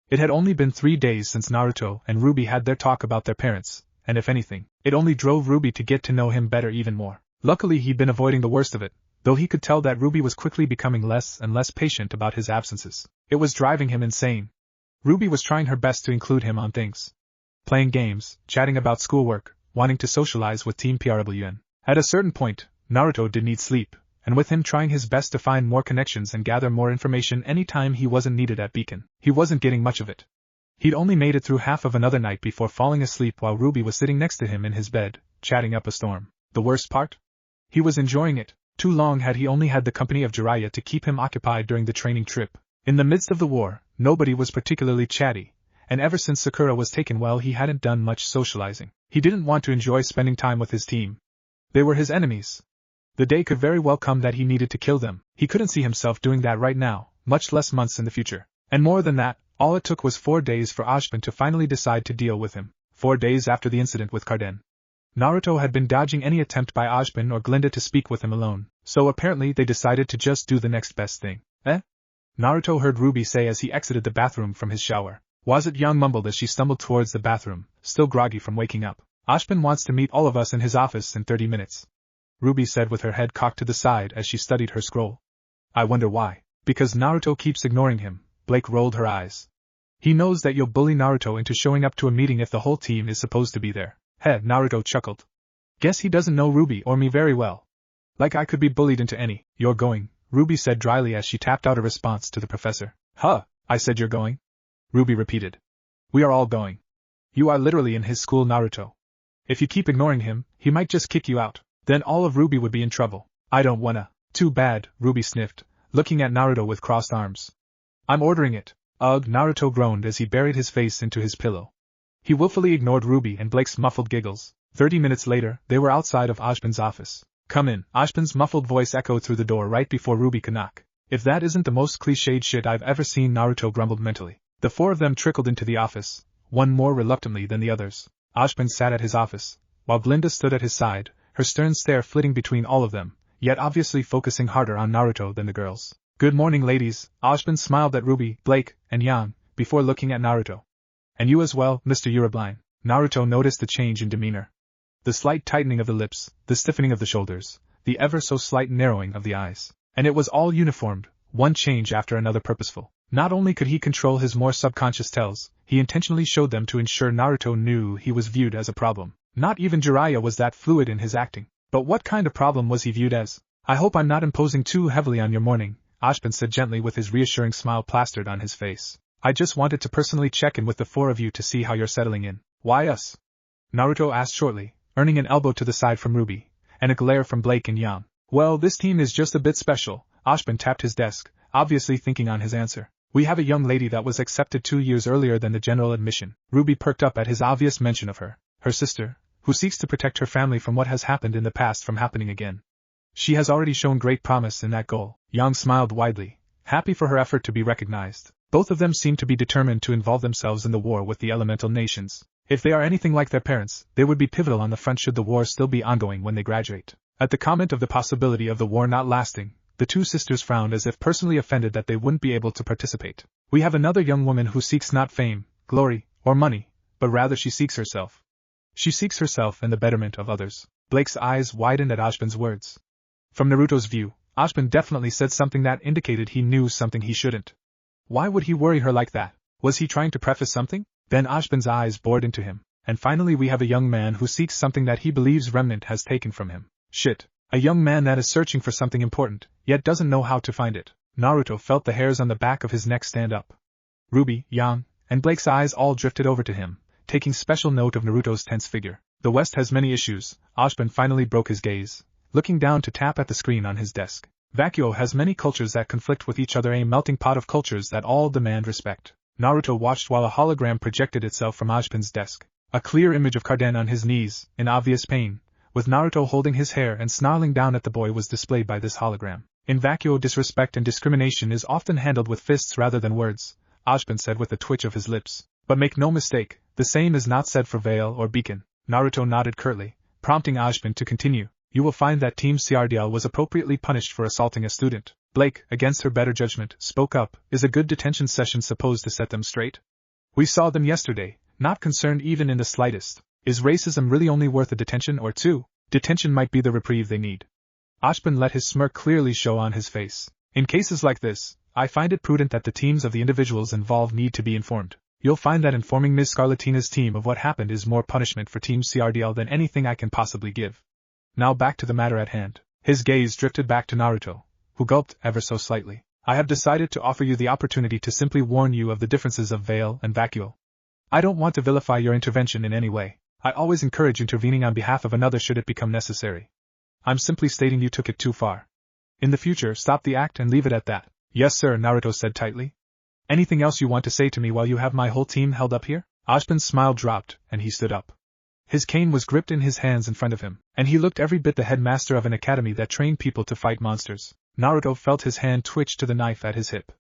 [SPEAKER 1] It had only been 3 days since Naruto and Ruby had their talk about their parents, and if anything, it only drove Ruby to get to know him better even more. Luckily he'd been avoiding the worst of it, though he could tell that Ruby was quickly becoming less and less patient about his absences. It was driving him insane. Ruby was trying her best to include him on things. Playing games, chatting about schoolwork, wanting to socialize with Team PRWN. At a certain point, Naruto did need sleep, and with him trying his best to find more connections and gather more information anytime he wasn't needed at Beacon, he wasn't getting much of it. He'd only made it through half of another night before falling asleep while Ruby was sitting next to him in his bed, chatting up a storm. The worst part? He was enjoying it. Too long had he only had the company of Jiraiya to keep him occupied during the training trip. In the midst of the war, nobody was particularly chatty, and ever since Sakura was taken well he hadn't done much socializing. He didn't want to enjoy spending time with his team. They were his enemies. The day could very well come that he needed to kill them. He couldn't see himself doing that right now, much less months in the future. And more than that, all it took was 4 days for Ozpin to finally decide to deal with him. 4 days after the incident with Carden. Naruto had been dodging any attempt by Ozpin or Glinda to speak with him alone, so apparently they decided to just do the next best thing. Naruto heard Ruby say as he exited the bathroom from his shower. Was it? Young mumbled as she stumbled towards the bathroom, still groggy from waking up. Ozpin wants to meet all of us in his office in 30 minutes. Ruby said with her head cocked to the side as she studied her scroll. I wonder why. Because Naruto keeps ignoring him. Blake rolled her eyes. He knows that you'll bully Naruto into showing up to a meeting if the whole team is supposed to be there. Naruto chuckled. Guess he doesn't know Ruby or me very well. Like I could be bullied into any. You're going, Ruby said dryly as she tapped out a response to the professor. I said you're going? Ruby repeated. We are all going. You are literally in his school, Naruto. If you keep ignoring him, he might just kick you out. Then all of Ruby would be in trouble. I don't wanna. Too bad, Ruby sniffed, looking at Naruto with crossed arms. I'm ordering it. Ugh, Naruto groaned as he buried his face into his pillow. He willfully ignored Ruby and Blake's muffled giggles. 30 minutes later, they were outside of Ozpin's office. Come in. Ozpin's muffled voice echoed through the door right before Ruby could knock. If that isn't the most cliched shit I've ever seen, Naruto grumbled mentally. The four of them trickled into the office, one more reluctantly than the others. Ozpin sat at his office, while Glinda stood at his side, her stern stare flitting between all of them, yet obviously focusing harder on Naruto than the girls. Good morning, ladies. Ozpin smiled at Ruby, Blake, and Yang, before looking at Naruto. And you as well, Mr. Urabline. Naruto noticed the change in demeanor. The slight tightening of the lips, the stiffening of the shoulders, the ever so slight narrowing of the eyes. And it was all uniformed, one change after another purposeful. Not only could he control his more subconscious tells, he intentionally showed them to ensure Naruto knew he was viewed as a problem. Not even Jiraiya was that fluid in his acting. But what kind of problem was he viewed as? I hope I'm not imposing too heavily on your morning, Ozpin said gently with his reassuring smile plastered on his face. I just wanted to personally check in with the four of you to see how you're settling in. Why us? Naruto asked shortly, earning an elbow to the side from Ruby, and a glare from Blake and Yang. Well, this team is just a bit special. Ozpin tapped his desk, obviously thinking on his answer. We have a young lady that was accepted 2 years earlier than the general admission. Ruby perked up at his obvious mention of her sister, who seeks to protect her family from what has happened in the past from happening again. She has already shown great promise in that goal. Yang smiled widely, happy for her effort to be recognized. Both of them seem to be determined to involve themselves in the war with the elemental nations. If they are anything like their parents, they would be pivotal on the front should the war still be ongoing when they graduate. At the comment of the possibility of the war not lasting, the two sisters frowned as if personally offended that they wouldn't be able to participate. We have another young woman who seeks not fame, glory, or money, but rather she seeks herself. She seeks herself and the betterment of others. Blake's eyes widened at Ozpin's words. From Naruto's view, Ozpin definitely said something that indicated he knew something he shouldn't. Why would he worry her like that? Was he trying to preface something? Then Ozpin's eyes bored into him. And finally we have a young man who seeks something that he believes Remnant has taken from him. Shit. A young man that is searching for something important, yet doesn't know how to find it. Naruto felt the hairs on the back of his neck stand up. Ruby, Yang, and Blake's eyes all drifted over to him, taking special note of Naruto's tense figure. The West has many issues. Ozpin finally broke his gaze, looking down to tap at the screen on his desk. Vacuo has many cultures that conflict with each other, a melting pot of cultures that all demand respect. Naruto watched while a hologram projected itself from Ozpin's desk. A clear image of Carden on his knees, in obvious pain, with Naruto holding his hair and snarling down at the boy was displayed by this hologram. In Vacuo, disrespect and discrimination is often handled with fists rather than words, Ozpin said with a twitch of his lips. But make no mistake, the same is not said for Veil or Beacon. Naruto nodded curtly, prompting Ozpin to continue. You will find that Team CRDL was appropriately punished for assaulting a student. Blake, against her better judgment, spoke up. Is a good detention session supposed to set them straight? We saw them yesterday, not concerned even in the slightest. Is racism really only worth a detention or two? Detention might be the reprieve they need. Ozpin let his smirk clearly show on his face. In cases like this, I find it prudent that the teams of the individuals involved need to be informed. You'll find that informing Ms. Scarlatina's team of what happened is more punishment for Team CRDL than anything I can possibly give. Now back to the matter at hand. His gaze drifted back to Naruto, who gulped ever so slightly. I have decided to offer you the opportunity to simply warn you of the differences of Veil and Vacuo. I don't want to vilify your intervention in any way. I always encourage intervening on behalf of another should it become necessary. I'm simply stating you took it too far. In the future, stop the act and leave it at that. Yes sir, Naruto said tightly. Anything else you want to say to me while you have my whole team held up here? Ozpin's smile dropped, and he stood up. His cane was gripped in his hands in front of him, and he looked every bit the headmaster of an academy that trained people to fight monsters. Naruto felt his hand twitch to the knife at his hip.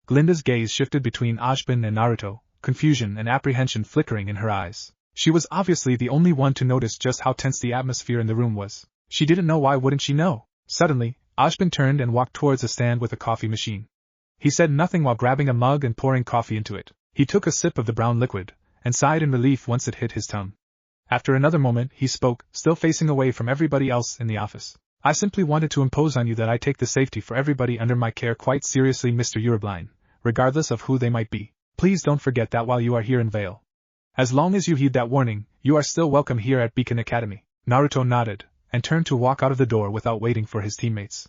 [SPEAKER 1] Glinda's gaze shifted between Ozpin and Naruto, confusion and apprehension flickering in her eyes. She was obviously the only one to notice just how tense the atmosphere in the room was. She didn't know. Why wouldn't she know? Suddenly, Ozpin turned and walked towards a stand with a coffee machine. He said nothing while grabbing a mug and pouring coffee into it. He took a sip of the brown liquid, and sighed in relief once it hit his tongue. After another moment, he spoke, still facing away from everybody else in the office. I simply wanted to impose on you that I take the safety for everybody under my care quite seriously, Mr. Urabline, regardless of who they might be. Please don't forget that while you are here in Veil. As long as you heed that warning, you are still welcome here at Beacon Academy. Naruto nodded, and turned to walk out of the door without waiting for his teammates.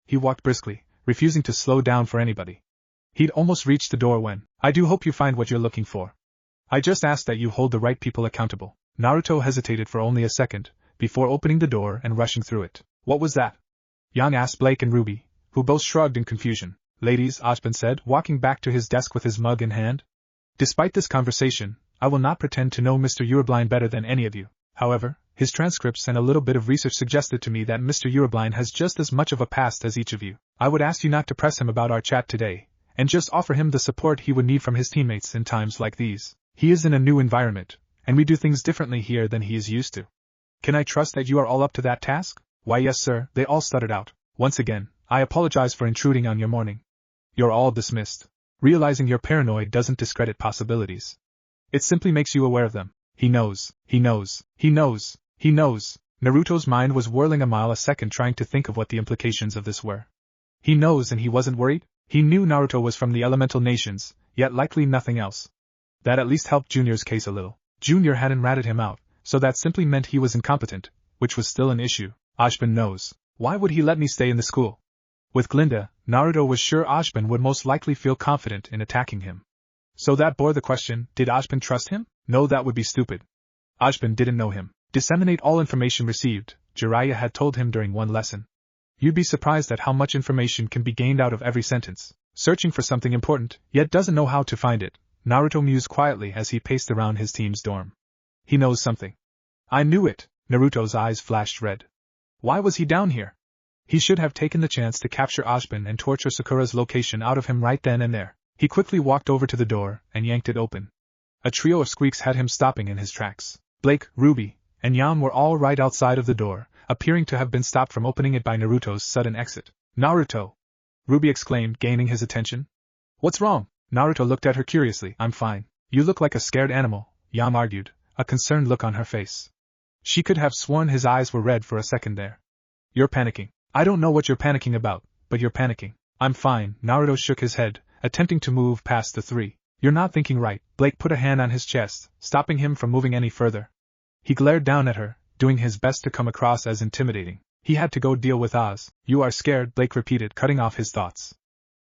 [SPEAKER 1] He walked briskly, refusing to slow down for anybody. He'd almost reached the door when, I do hope you find what you're looking for. I just ask that you hold the right people accountable. Naruto hesitated for only a second, before opening the door and rushing through it. What was that? Yang asked Blake and Ruby, who both shrugged in confusion. Ladies, Ozpin said, walking back to his desk with his mug in hand. Despite this conversation, I will not pretend to know Mr. Urabline better than any of you. However, His transcripts and a little bit of research suggested to me that Mr. Urobline has just as much of a past as each of you. I would ask you not to press him about our chat today, and just offer him the support he would need from his teammates in times like these. He is in a new environment, and we do things differently here than he is used to. Can I trust that you are all up to that task? Why yes sir, they all stuttered out. Once again, I apologize for intruding on your morning. You're all dismissed. Realizing you're paranoid doesn't discredit possibilities. It simply makes you aware of them. He knows. Naruto's mind was whirling a mile a second trying to think of what the implications of this were. He knows and he wasn't worried? He knew Naruto was from the elemental nations, yet likely nothing else. That at least helped Junior's case a little. Junior hadn't ratted him out, so that simply meant he was incompetent, which was still an issue. Ozpin knows. Why would he let me stay in the school? With Glinda, Naruto was sure Ozpin would most likely feel confident in attacking him. So that bore the question, did Ozpin trust him? No, that would be stupid. Ozpin didn't know him. Disseminate all information received, Jiraiya had told him during one lesson. You'd be surprised at how much information can be gained out of every sentence. Searching for something important, yet doesn't know how to find it, Naruto mused quietly as he paced around his team's dorm. He knows something. I knew it, Naruto's eyes flashed red. Why was he down here? He should have taken the chance to capture Ozpin and torture Sakura's location out of him right then and there. He quickly walked over to the door and yanked it open. A trio of squeaks had him stopping in his tracks. Blake, Ruby, and Yan were all right outside of the door, appearing to have been stopped from opening it by Naruto's sudden exit. Naruto! Ruby exclaimed, gaining his attention. What's wrong? Naruto looked at her curiously. I'm fine. You look like a scared animal, Yan argued, a concerned look on her face. She could have sworn his eyes were red for a second there. You're panicking. I don't know what you're panicking about, but you're panicking. I'm fine, Naruto shook his head, attempting to move past the three. You're not thinking right. Blake put a hand on his chest, stopping him from moving any further. He glared down at her, doing his best to come across as intimidating. He had to go deal with Oz. You are scared, Blake repeated, cutting off his thoughts.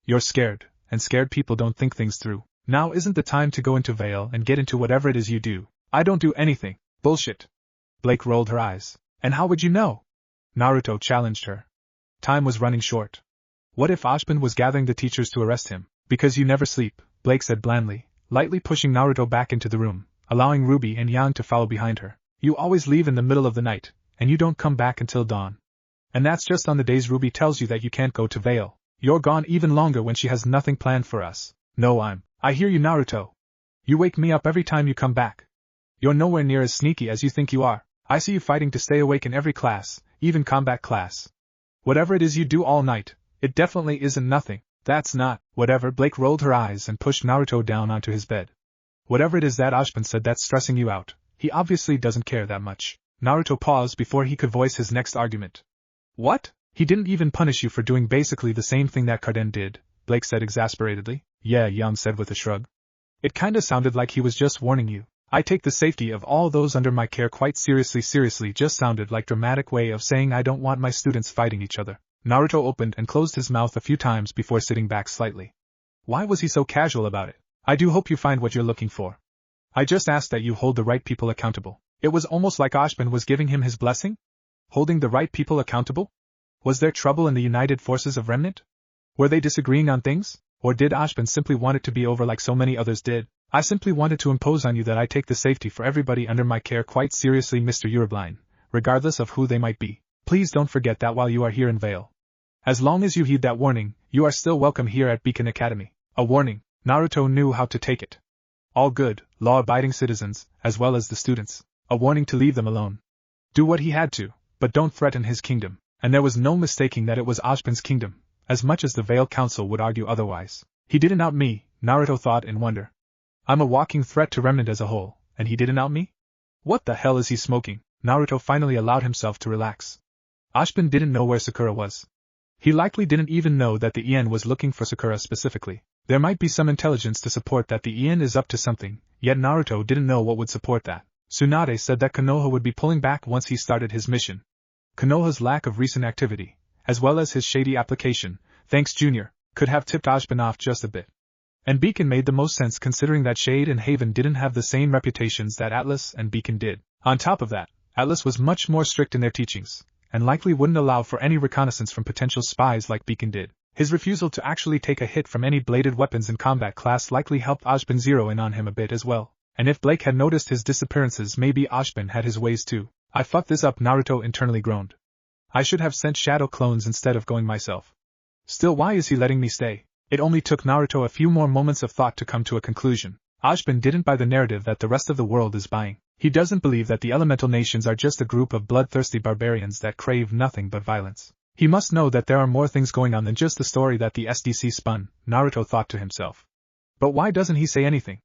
[SPEAKER 1] You're scared, and scared people don't think things through. Now isn't the time to go into Vale and get into whatever it is you do. I don't do anything. Bullshit. Blake rolled her eyes. And how would you know? Naruto challenged her. Time was running short. What if Ozpin was gathering the teachers to arrest him? Because you never sleep, Blake said blandly, lightly pushing Naruto back into the room, allowing Ruby and Yang to follow behind her. You always leave in the middle of the night, and you don't come back until dawn. And that's just on the days Ruby tells you that you can't go to Vale. You're gone even longer when she has nothing planned for us. No, I hear you, Naruto. You wake me up every time you come back. You're nowhere near as sneaky as you think you are. I see you fighting to stay awake in every class, even combat class. Whatever it is you do all night, it definitely isn't nothing. That's not, whatever. Blake rolled her eyes and pushed Naruto down onto his bed. Whatever it is that Ozpin said that's stressing you out, he obviously doesn't care that much. Naruto paused before he could voice his next argument. What? He didn't even punish you for doing basically the same thing that Carden did, Blake said exasperatedly. Yeah, Yang said with a shrug. It kinda sounded like he was just warning you. I take the safety of all those under my care quite seriously. Seriously just sounded like dramatic way of saying I don't want my students fighting each other. Naruto opened and closed his mouth a few times before sitting back slightly. Why was he so casual about it? I do hope you find what you're looking for. I just asked that you hold the right people accountable. It was almost like Ozpin was giving him his blessing? Holding the right people accountable? Was there trouble in the united forces of Remnant? Were they disagreeing on things? Or did Ozpin simply want it to be over like so many others did? I simply wanted to impose on you that I take the safety for everybody under my care quite seriously, Mr. Urobline, regardless of who they might be. Please don't forget that while you are here in Vale. As long as you heed that warning, you are still welcome here at Beacon Academy. A warning. Naruto knew how to take it. All good, law-abiding citizens, as well as the students. A warning to leave them alone. Do what he had to, but don't threaten his kingdom. And there was no mistaking that it was Ozpin's kingdom, as much as the Vale Council would argue otherwise. He didn't out me, Naruto thought in wonder. I'm a walking threat to Remnant as a whole, and he didn't out me? What the hell is he smoking? Naruto finally allowed himself to relax. Ozpin didn't know where Sakura was. He likely didn't even know that the Ien was looking for Sakura specifically. There might be some intelligence to support that the Ien is up to something, yet Naruto didn't know what would support that. Tsunade said that Konoha would be pulling back once he started his mission. Konoha's lack of recent activity, as well as his shady application, thanks Junior, could have tipped Ozpin off just a bit. And Beacon made the most sense considering that Shade and Haven didn't have the same reputations that Atlas and Beacon did. On top of that, Atlas was much more strict in their teachings, and likely wouldn't allow for any reconnaissance from potential spies like Beacon did. His refusal to actually take a hit from any bladed weapons in combat class likely helped Ozpin zero in on him a bit as well. And if Blake had noticed his disappearances, maybe Ozpin had his ways too. I fucked this up, Naruto internally groaned. I should have sent shadow clones instead of going myself. Still, why is he letting me stay? It only took Naruto a few more moments of thought to come to a conclusion. Ozpin didn't buy the narrative that the rest of the world is buying. He doesn't believe that the elemental nations are just a group of bloodthirsty barbarians that crave nothing but violence. He must know that there are more things going on than just the story that the SDC spun, Naruto thought to himself. But why doesn't he say anything?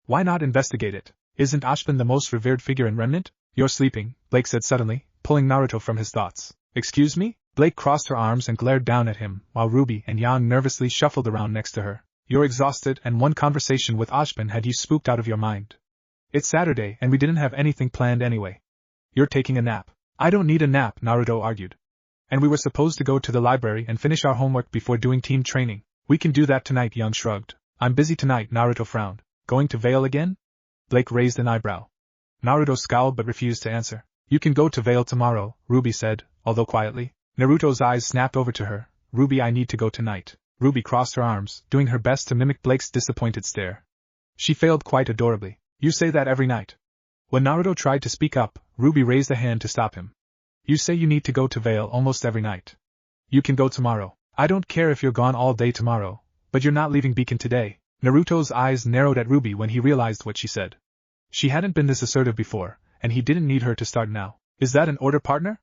[SPEAKER 1] Why not investigate it? Isn't Ozpin the most revered figure in Remnant? You're sleeping, Blake said suddenly, pulling Naruto from his thoughts. Excuse me? Blake crossed her arms and glared down at him, while Ruby and Yang nervously shuffled around next to her. You're exhausted, and one conversation with Ozpin had you spooked out of your mind. It's Saturday and we didn't have anything planned anyway. You're taking a nap. I don't need a nap, Naruto argued. And we were supposed to go to the library and finish our homework before doing team training. We can do that tonight, Yang shrugged. I'm busy tonight, Naruto frowned. Going to Vale again? Blake raised an eyebrow. Naruto scowled but refused to answer. You can go to Vale tomorrow, Ruby said, although quietly. Naruto's eyes snapped over to her. Ruby, I need to go tonight. Ruby crossed her arms, doing her best to mimic Blake's disappointed stare. She failed quite adorably. You say that every night. When Naruto tried to speak up, Ruby raised a hand to stop him. You say you need to go to Vale almost every night. You can go tomorrow. I don't care if you're gone all day tomorrow, but you're not leaving Beacon today. Naruto's eyes narrowed at Ruby when he realized what she said. She hadn't been this assertive before, and he didn't need her to start now. Is that an order, partner?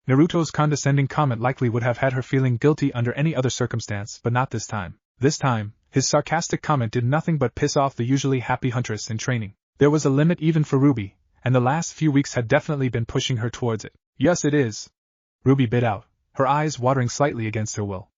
[SPEAKER 1] Naruto's condescending comment likely would have had her feeling guilty under any other circumstance, but not this time. This time, his sarcastic comment did nothing but piss off the usually happy huntress in training. There was a limit even for Ruby, and the last few weeks had definitely been pushing her towards it. Yes, it is. Ruby bit out, her eyes watering slightly against her will.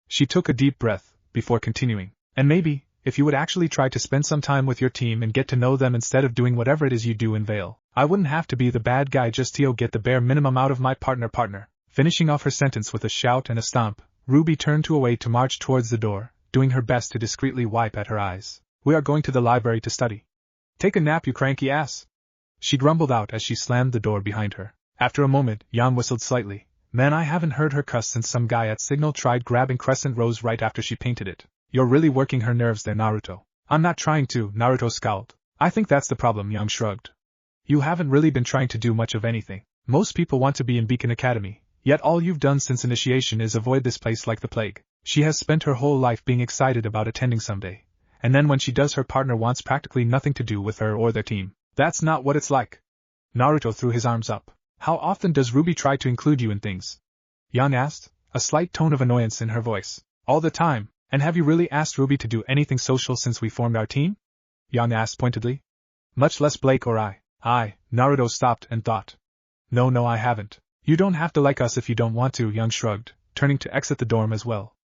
[SPEAKER 1] She took a deep breath, before continuing. And maybe, if you would actually try to spend some time with your team and get to know them instead of doing whatever it is you do in Vale, I wouldn't have to be the bad guy, just to get the bare minimum out of my partner. Finishing off her sentence with a shout and a stomp, Ruby turned away to march towards the door, doing her best to discreetly wipe at her eyes. We are going to the library to study. Take a nap, you cranky ass. She grumbled out as she slammed the door behind her. After a moment, Yan whistled slightly. Man, I haven't heard her cuss since some guy at Signal tried grabbing Crescent Rose right after she painted it. You're really working her nerves there, Naruto. I'm not trying to, Naruto scowled. I think that's the problem, Yang shrugged. You haven't really been trying to do much of anything. Most people want to be in Beacon Academy, yet all you've done since initiation is avoid this place like the plague. She has spent her whole life being excited about attending someday, and then when she does, her partner wants practically nothing to do with her or their team. That's not what it's like. Naruto threw his arms up. How often does Ruby try to include you in things? Yan asked, a slight tone of annoyance in her voice. All the time. And have you really asked Ruby to do anything social since we formed our team? Yan asked pointedly. Much less Blake or I. Naruto stopped and thought. No, I haven't. You don't have to like us if you don't want to, Yang shrugged, turning to exit the dorm as well.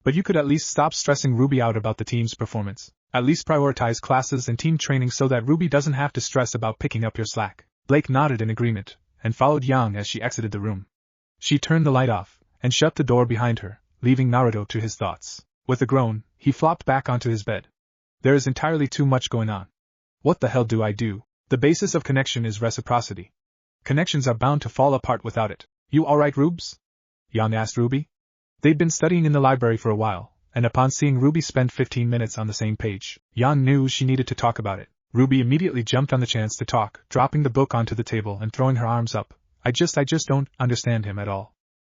[SPEAKER 1] But you could at least stop stressing Ruby out about the team's performance. At least prioritize classes and team training so that Ruby doesn't have to stress about picking up your slack. Blake nodded in agreement, and followed Yang as she exited the room. She turned the light off, and shut the door behind her, leaving Naruto to his thoughts. With a groan, he flopped back onto his bed. There is entirely too much going on. What the hell do I do? The basis of connection is reciprocity. Connections are bound to fall apart without it. You alright, Rubes? Yang asked Ruby. They'd been studying in the library for a while, and upon seeing Ruby spend 15 minutes on the same page, Yang knew she needed to talk about it. Ruby immediately jumped on the chance to talk, dropping the book onto the table and throwing her arms up. I just don't understand him at all.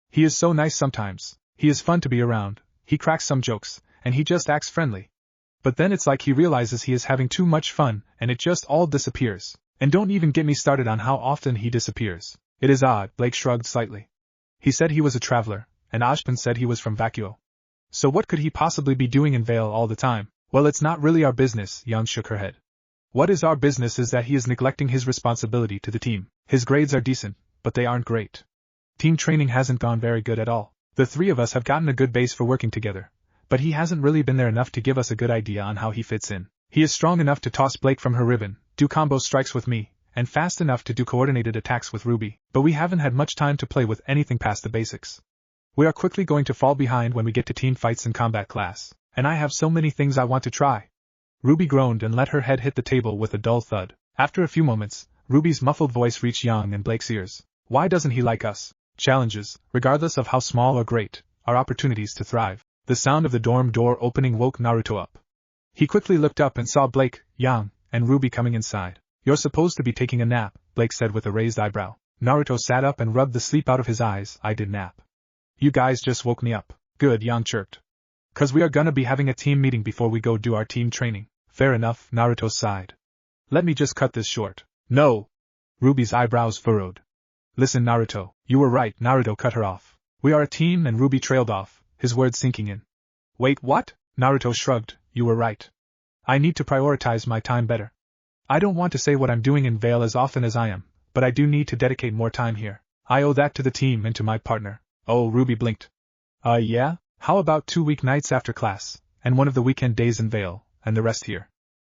[SPEAKER 1] He is so nice sometimes. He is fun to be around. He cracks some jokes, and he just acts friendly. But then it's like he realizes he is having too much fun, and it just all disappears. And don't even get me started on how often he disappears. It is odd, Blake shrugged slightly. He said he was a traveler, and Ozpin said he was from Vacuo. So what could he possibly be doing in Vale all the time? Well, it's not really our business, Yang shook her head. What is our business is that he is neglecting his responsibility to the team. His grades are decent, but they aren't great. Team training hasn't gone very good at all. The three of us have gotten a good base for working together, but he hasn't really been there enough to give us a good idea on how he fits in. He is strong enough to toss Blake from her ribbon, do combo strikes with me, and fast enough to do coordinated attacks with Ruby, but we haven't had much time to play with anything past the basics. We are quickly going to fall behind when we get to team fights and combat class, and I have so many things I want to try. Ruby groaned and let her head hit the table with a dull thud. After a few moments, Ruby's muffled voice reached Yang and Blake's ears. Why doesn't he like us? Challenges, regardless of how small or great, are opportunities to thrive. The sound of the dorm door opening woke Naruto up. He quickly looked up and saw Blake, Yang, and Ruby coming inside. You're supposed to be taking a nap, Blake said with a raised eyebrow. Naruto sat up and rubbed the sleep out of his eyes. I did nap. You guys just woke me up. Good, Yang chirped. 'Cause we are gonna be having a team meeting before we go do our team training. Fair enough, Naruto sighed. Let me just cut this short. No! Ruby's eyebrows furrowed. Listen, Naruto, you were right, Naruto cut her off. We are a team, and Ruby trailed off, his words sinking in. Wait, what? Naruto shrugged. You were right. I need to prioritize my time better. I don't want to say what I'm doing in Vale as often as I am, but I do need to dedicate more time here. I owe that to the team and to my partner. Oh, Ruby blinked. Yeah? How about 2 weeknights after class, and one of the weekend days in Vale, and the rest here?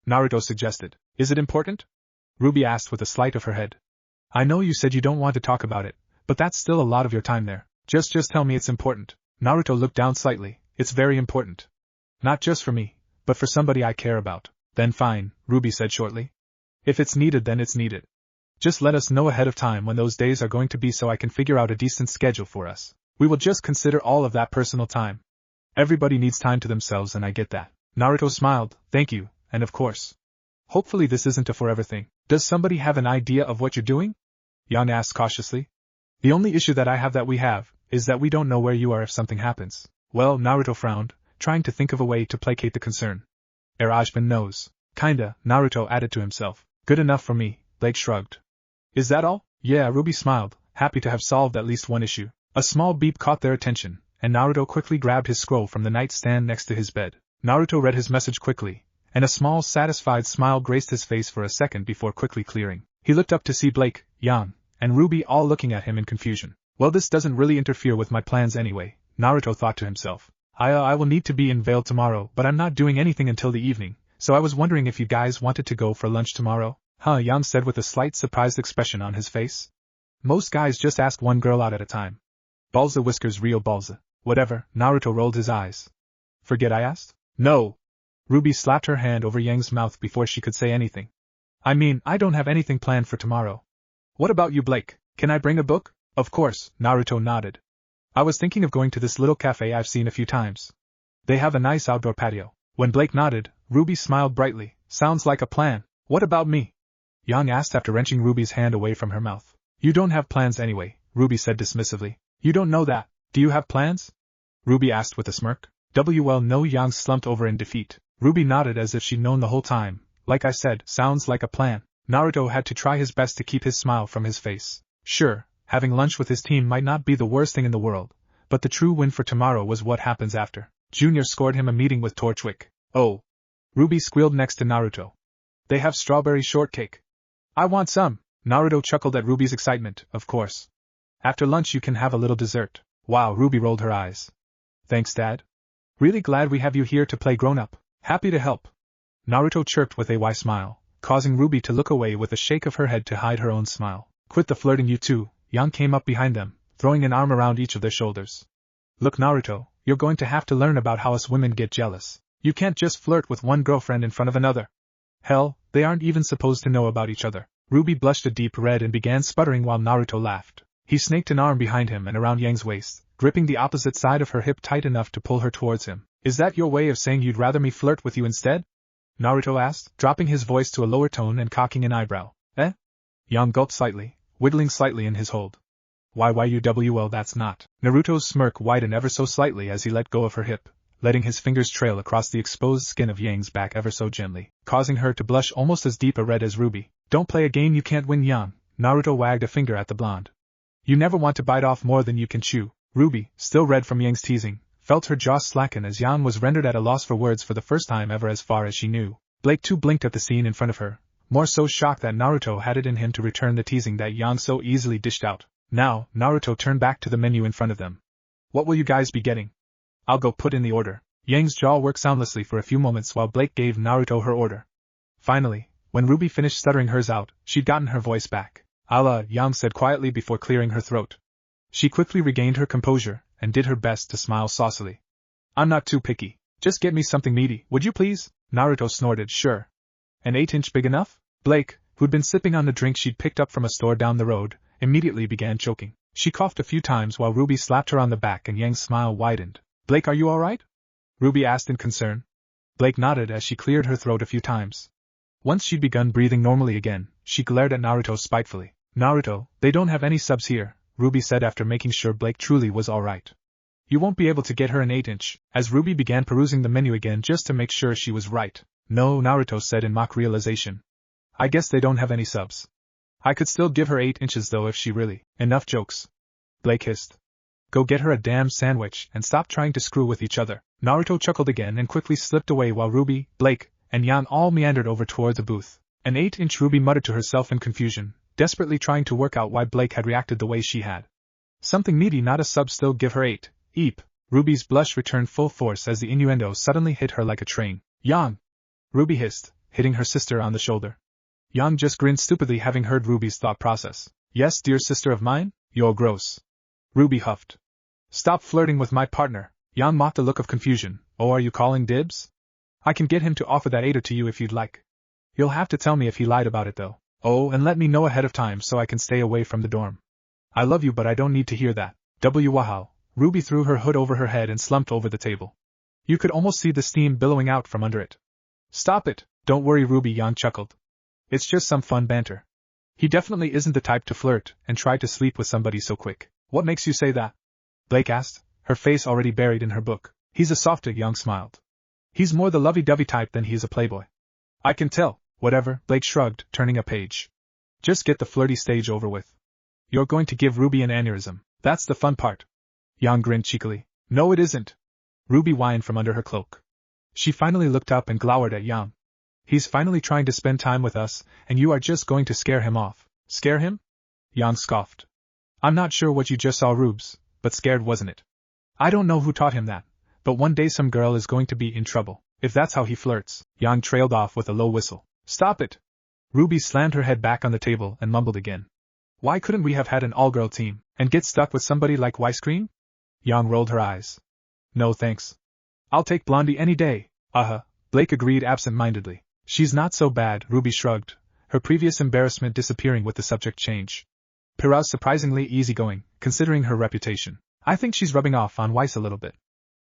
[SPEAKER 1] Naruto suggested. Is it important? Ruby asked with a slight of her head. I know you said you don't want to talk about it, but that's still a lot of your time there. Just tell me it's important. Naruto looked down slightly. It's very important. Not just for me, but for somebody I care about. Then fine, Ruby said shortly. If it's needed, then it's needed. Just let us know ahead of time when those days are going to be so I can figure out a decent schedule for us. We will just consider all of that personal time. Everybody needs time to themselves, and I get that. Naruto smiled. Thank you, and of course. Hopefully this isn't a forever thing. Does somebody have an idea of what you're doing? Yang asked cautiously. The only issue that I have that we have, is that we don't know where you are if something happens. Well, Naruto frowned, trying to think of a way to placate the concern. Ozpin knows. Kinda, Naruto added to himself. Good enough for me, Blake shrugged. Is that all? Yeah, Ruby smiled, happy to have solved at least one issue. A small beep caught their attention, and Naruto quickly grabbed his scroll from the nightstand next to his bed. Naruto read his message quickly, and a small satisfied smile graced his face for a second before quickly clearing. He looked up to see Blake, Yang, and Ruby all looking at him in confusion. Well, this doesn't really interfere with my plans anyway, Naruto thought to himself. I will need to be in Vale tomorrow, but I'm not doing anything until the evening, so I was wondering if you guys wanted to go for lunch tomorrow? Huh, Yang said with a slight surprised expression on his face. Most guys just ask one girl out at a time. Balza whiskers Rio Balza. Whatever, Naruto rolled his eyes. Forget I asked? No. Ruby slapped her hand over Yang's mouth before she could say anything. I mean, I don't have anything planned for tomorrow. What about you, Blake? Can I bring a book? Of course, Naruto nodded. I was thinking of going to this little cafe I've seen a few times. They have a nice outdoor patio. When Blake nodded, Ruby smiled brightly. Sounds like a plan. What about me? Yang asked after wrenching Ruby's hand away from her mouth. You don't have plans anyway, Ruby said dismissively. You don't know that. Do you have plans? Ruby asked with a smirk. Well, no, Yang slumped over in defeat. Ruby nodded as if she'd known the whole time. Like I said, sounds like a plan. Naruto had to try his best to keep his smile from his face. Sure, having lunch with his team might not be the worst thing in the world, but the true win for tomorrow was what happens after. Junior scored him a meeting with Torchwick. Oh. Ruby squealed next to Naruto. They have strawberry shortcake. I want some. Naruto chuckled at Ruby's excitement, of course. After lunch you can have a little dessert. Wow, Ruby rolled her eyes. Thanks, Dad. Really glad we have you here to play grown-up. Happy to help. Naruto chirped with a wry smile, causing Ruby to look away with a shake of her head to hide her own smile. Quit the flirting, you two. Yang came up behind them, throwing an arm around each of their shoulders. Look, Naruto, you're going to have to learn about how us women get jealous. You can't just flirt with one girlfriend in front of another. Hell, they aren't even supposed to know about each other. Ruby blushed a deep red and began sputtering while Naruto laughed. He snaked an arm behind him and around Yang's waist, gripping the opposite side of her hip tight enough to pull her towards him. Is that your way of saying you'd rather me flirt with you instead? Naruto asked, dropping his voice to a lower tone and cocking an eyebrow. Eh? Yang gulped slightly, wiggling slightly in his hold. Well, that's not. Naruto's smirk widened ever so slightly as he let go of her hip, letting his fingers trail across the exposed skin of Yang's back ever so gently, causing her to blush almost as deep a red as Ruby. Don't play a game you can't win, Yang. Naruto wagged a finger at the blonde. You never want to bite off more than you can chew. Ruby, still red from Yang's teasing, felt her jaw slacken as Yang was rendered at a loss for words for the first time ever as far as she knew. Blake too blinked at the scene in front of her, more so shocked that Naruto had it in him to return the teasing that Yang so easily dished out. Now, Naruto turned back to the menu in front of them. What will you guys be getting? I'll go put in the order. Yang's jaw worked soundlessly for a few moments while Blake gave Naruto her order. Finally, when Ruby finished stuttering hers out, she'd gotten her voice back. Yang said quietly before clearing her throat. She quickly regained her composure, and did her best to smile saucily. I'm not too picky. Just get me something meaty, would you please? Naruto snorted. Sure. An 8-inch big enough? Blake, who'd been sipping on the drink she'd picked up from a store down the road, immediately began choking. She coughed a few times while Ruby slapped her on the back and Yang's smile widened. Blake, are you alright? Ruby asked in concern. Blake nodded as she cleared her throat a few times. Once she'd begun breathing normally again, she glared at Naruto spitefully. Naruto, they don't have any subs here, Ruby said after making sure Blake truly was alright. You won't be able to get her an 8-inch, as Ruby began perusing the menu again just to make sure she was right. No, Naruto said in mock realization. I guess they don't have any subs. I could still give her 8 inches though if she really. Enough jokes. Blake hissed. Go get her a damn sandwich and stop trying to screw with each other. Naruto chuckled again and quickly slipped away while Ruby, Blake, and Yan all meandered over toward the booth. An 8-inch Ruby muttered to herself in confusion, desperately trying to work out why Blake had reacted the way she had. Something meaty, not a sub, still give her 8. Eep. Ruby's blush returned full force as the innuendo suddenly hit her like a train. Yang! Ruby hissed, hitting her sister on the shoulder. Yang just grinned stupidly, having heard Ruby's thought process. Yes, dear sister of mine? You're gross. Ruby huffed. Stop flirting with my partner. Yang mocked a look of confusion. Oh, are you calling dibs? I can get him to offer that 8er to you if you'd like. You'll have to tell me if he lied about it though. Oh, and let me know ahead of time so I can stay away from the dorm. I love you, but I don't need to hear that. Wow. Ruby threw her hood over her head and slumped over the table. You could almost see the steam billowing out from under it. Stop it. Don't worry, Ruby, Yang chuckled. It's just some fun banter. He definitely isn't the type to flirt and try to sleep with somebody so quick. What makes you say that? Blake asked, her face already buried in her book. He's a softie, Yang smiled. He's more the lovey-dovey type than he is a playboy. I can tell. Whatever, Blake shrugged, turning a page. Just get the flirty stage over with. You're going to give Ruby an aneurysm. That's the fun part. Yang grinned cheekily. No, it isn't. Ruby whined from under her cloak. She finally looked up and glowered at Yang. He's finally trying to spend time with us, and you are just going to scare him off. Scare him? Yang scoffed. I'm not sure what you just saw, Rubes, but scared wasn't it? I don't know who taught him that, but one day some girl is going to be in trouble, if that's how he flirts. Yang trailed off with a low whistle. Stop it! Ruby slammed her head back on the table and mumbled again. Why couldn't we have had an all-girl team, and get stuck with somebody like Wisecream? Yang rolled her eyes. No thanks. I'll take Blondie any day. Blake agreed absent-mindedly. She's not so bad, Ruby shrugged, her previous embarrassment disappearing with the subject change. Pira's surprisingly easygoing, considering her reputation. I think she's rubbing off on Weiss a little bit.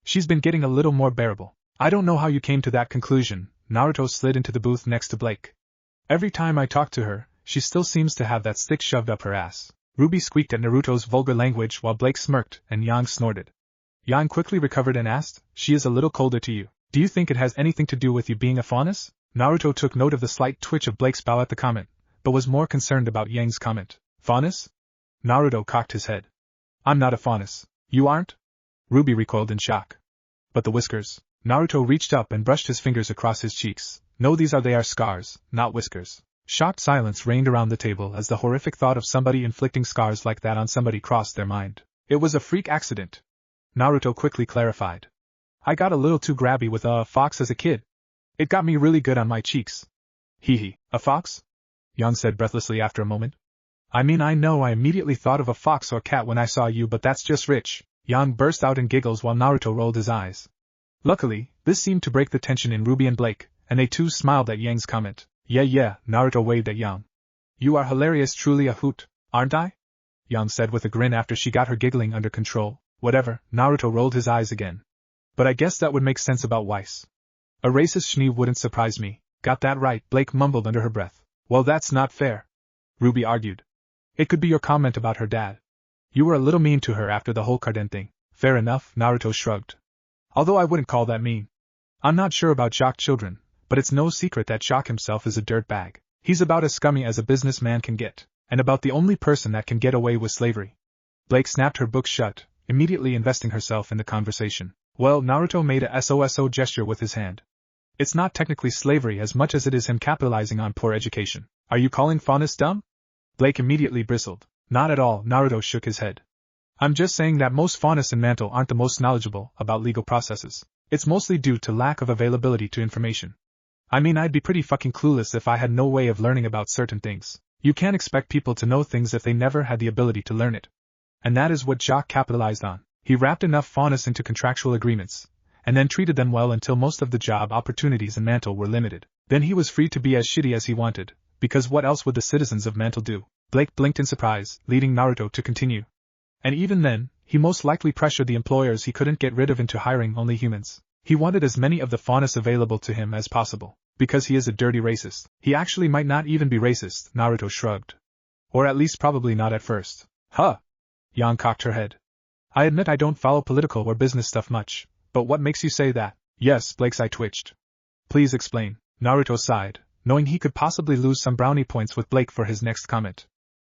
[SPEAKER 1] She's been getting a little more bearable. I don't know how you came to that conclusion. Naruto slid into the booth next to Blake. Every time I talk to her, she still seems to have that stick shoved up her ass. Ruby squeaked at Naruto's vulgar language while Blake smirked and Yang snorted. Yang quickly recovered and asked, she is a little colder to you. Do you think it has anything to do with you being a faunus? Naruto took note of the slight twitch of Blake's bow at the comment, but was more concerned about Yang's comment. Faunus? Naruto cocked his head. I'm not a faunus. You aren't? Ruby recoiled in shock. But the whiskers. Naruto reached up and brushed his fingers across his cheeks. No, they are scars, not whiskers. Shocked silence reigned around the table as the horrific thought of somebody inflicting scars like that on somebody crossed their mind. It was a freak accident. Naruto quickly clarified. I got a little too grabby with a fox as a kid. It got me really good on my cheeks. Hee, a fox? Yang said breathlessly after a moment. I mean, I know I immediately thought of a fox or cat when I saw you, but that's just rich. Yang burst out in giggles while Naruto rolled his eyes. Luckily, this seemed to break the tension in Ruby and Blake, and they too smiled at Yang's comment. Yeah, Naruto waved at Yang. You are hilarious, truly a hoot, aren't I? Yang said with a grin after she got her giggling under control. Whatever, Naruto rolled his eyes again. But I guess that would make sense about Weiss. A racist schnee wouldn't surprise me. Got that right, Blake mumbled under her breath. Well, that's not fair, Ruby argued. It could be your comment about her dad. You were a little mean to her after the whole Carden thing. Fair enough, Naruto shrugged. Although I wouldn't call that mean. I'm not sure about Jock children, but it's no secret that Jock himself is a dirtbag. He's about as scummy as a businessman can get, and about the only person that can get away with slavery. Blake snapped her book shut, immediately investing herself in the conversation. Well, Naruto made a SOSO gesture with his hand. It's not technically slavery as much as it is him capitalizing on poor education. Are you calling faunus dumb? Blake immediately bristled. Not at all, Naruto shook his head. I'm just saying that most faunus and mantle aren't the most knowledgeable about legal processes. It's mostly due to lack of availability to information. I mean, I'd be pretty fucking clueless if I had no way of learning about certain things. You can't expect people to know things if they never had the ability to learn it. And that is what Jock capitalized on. He wrapped enough faunus into contractual agreements, and then treated them well until most of the job opportunities in Mantle were limited. Then he was free to be as shitty as he wanted, because what else would the citizens of Mantle do? Blake blinked in surprise, leading Naruto to continue. And even then, he most likely pressured the employers he couldn't get rid of into hiring only humans. He wanted as many of the faunus available to him as possible. Because he is a dirty racist. He actually might not even be racist, Naruto shrugged. Or at least probably not at first. Huh? Yang cocked her head. I admit I don't follow political or business stuff much, but what makes you say that? Yes, Blake's eye twitched. Please explain. Naruto sighed, knowing he could possibly lose some brownie points with Blake for his next comment.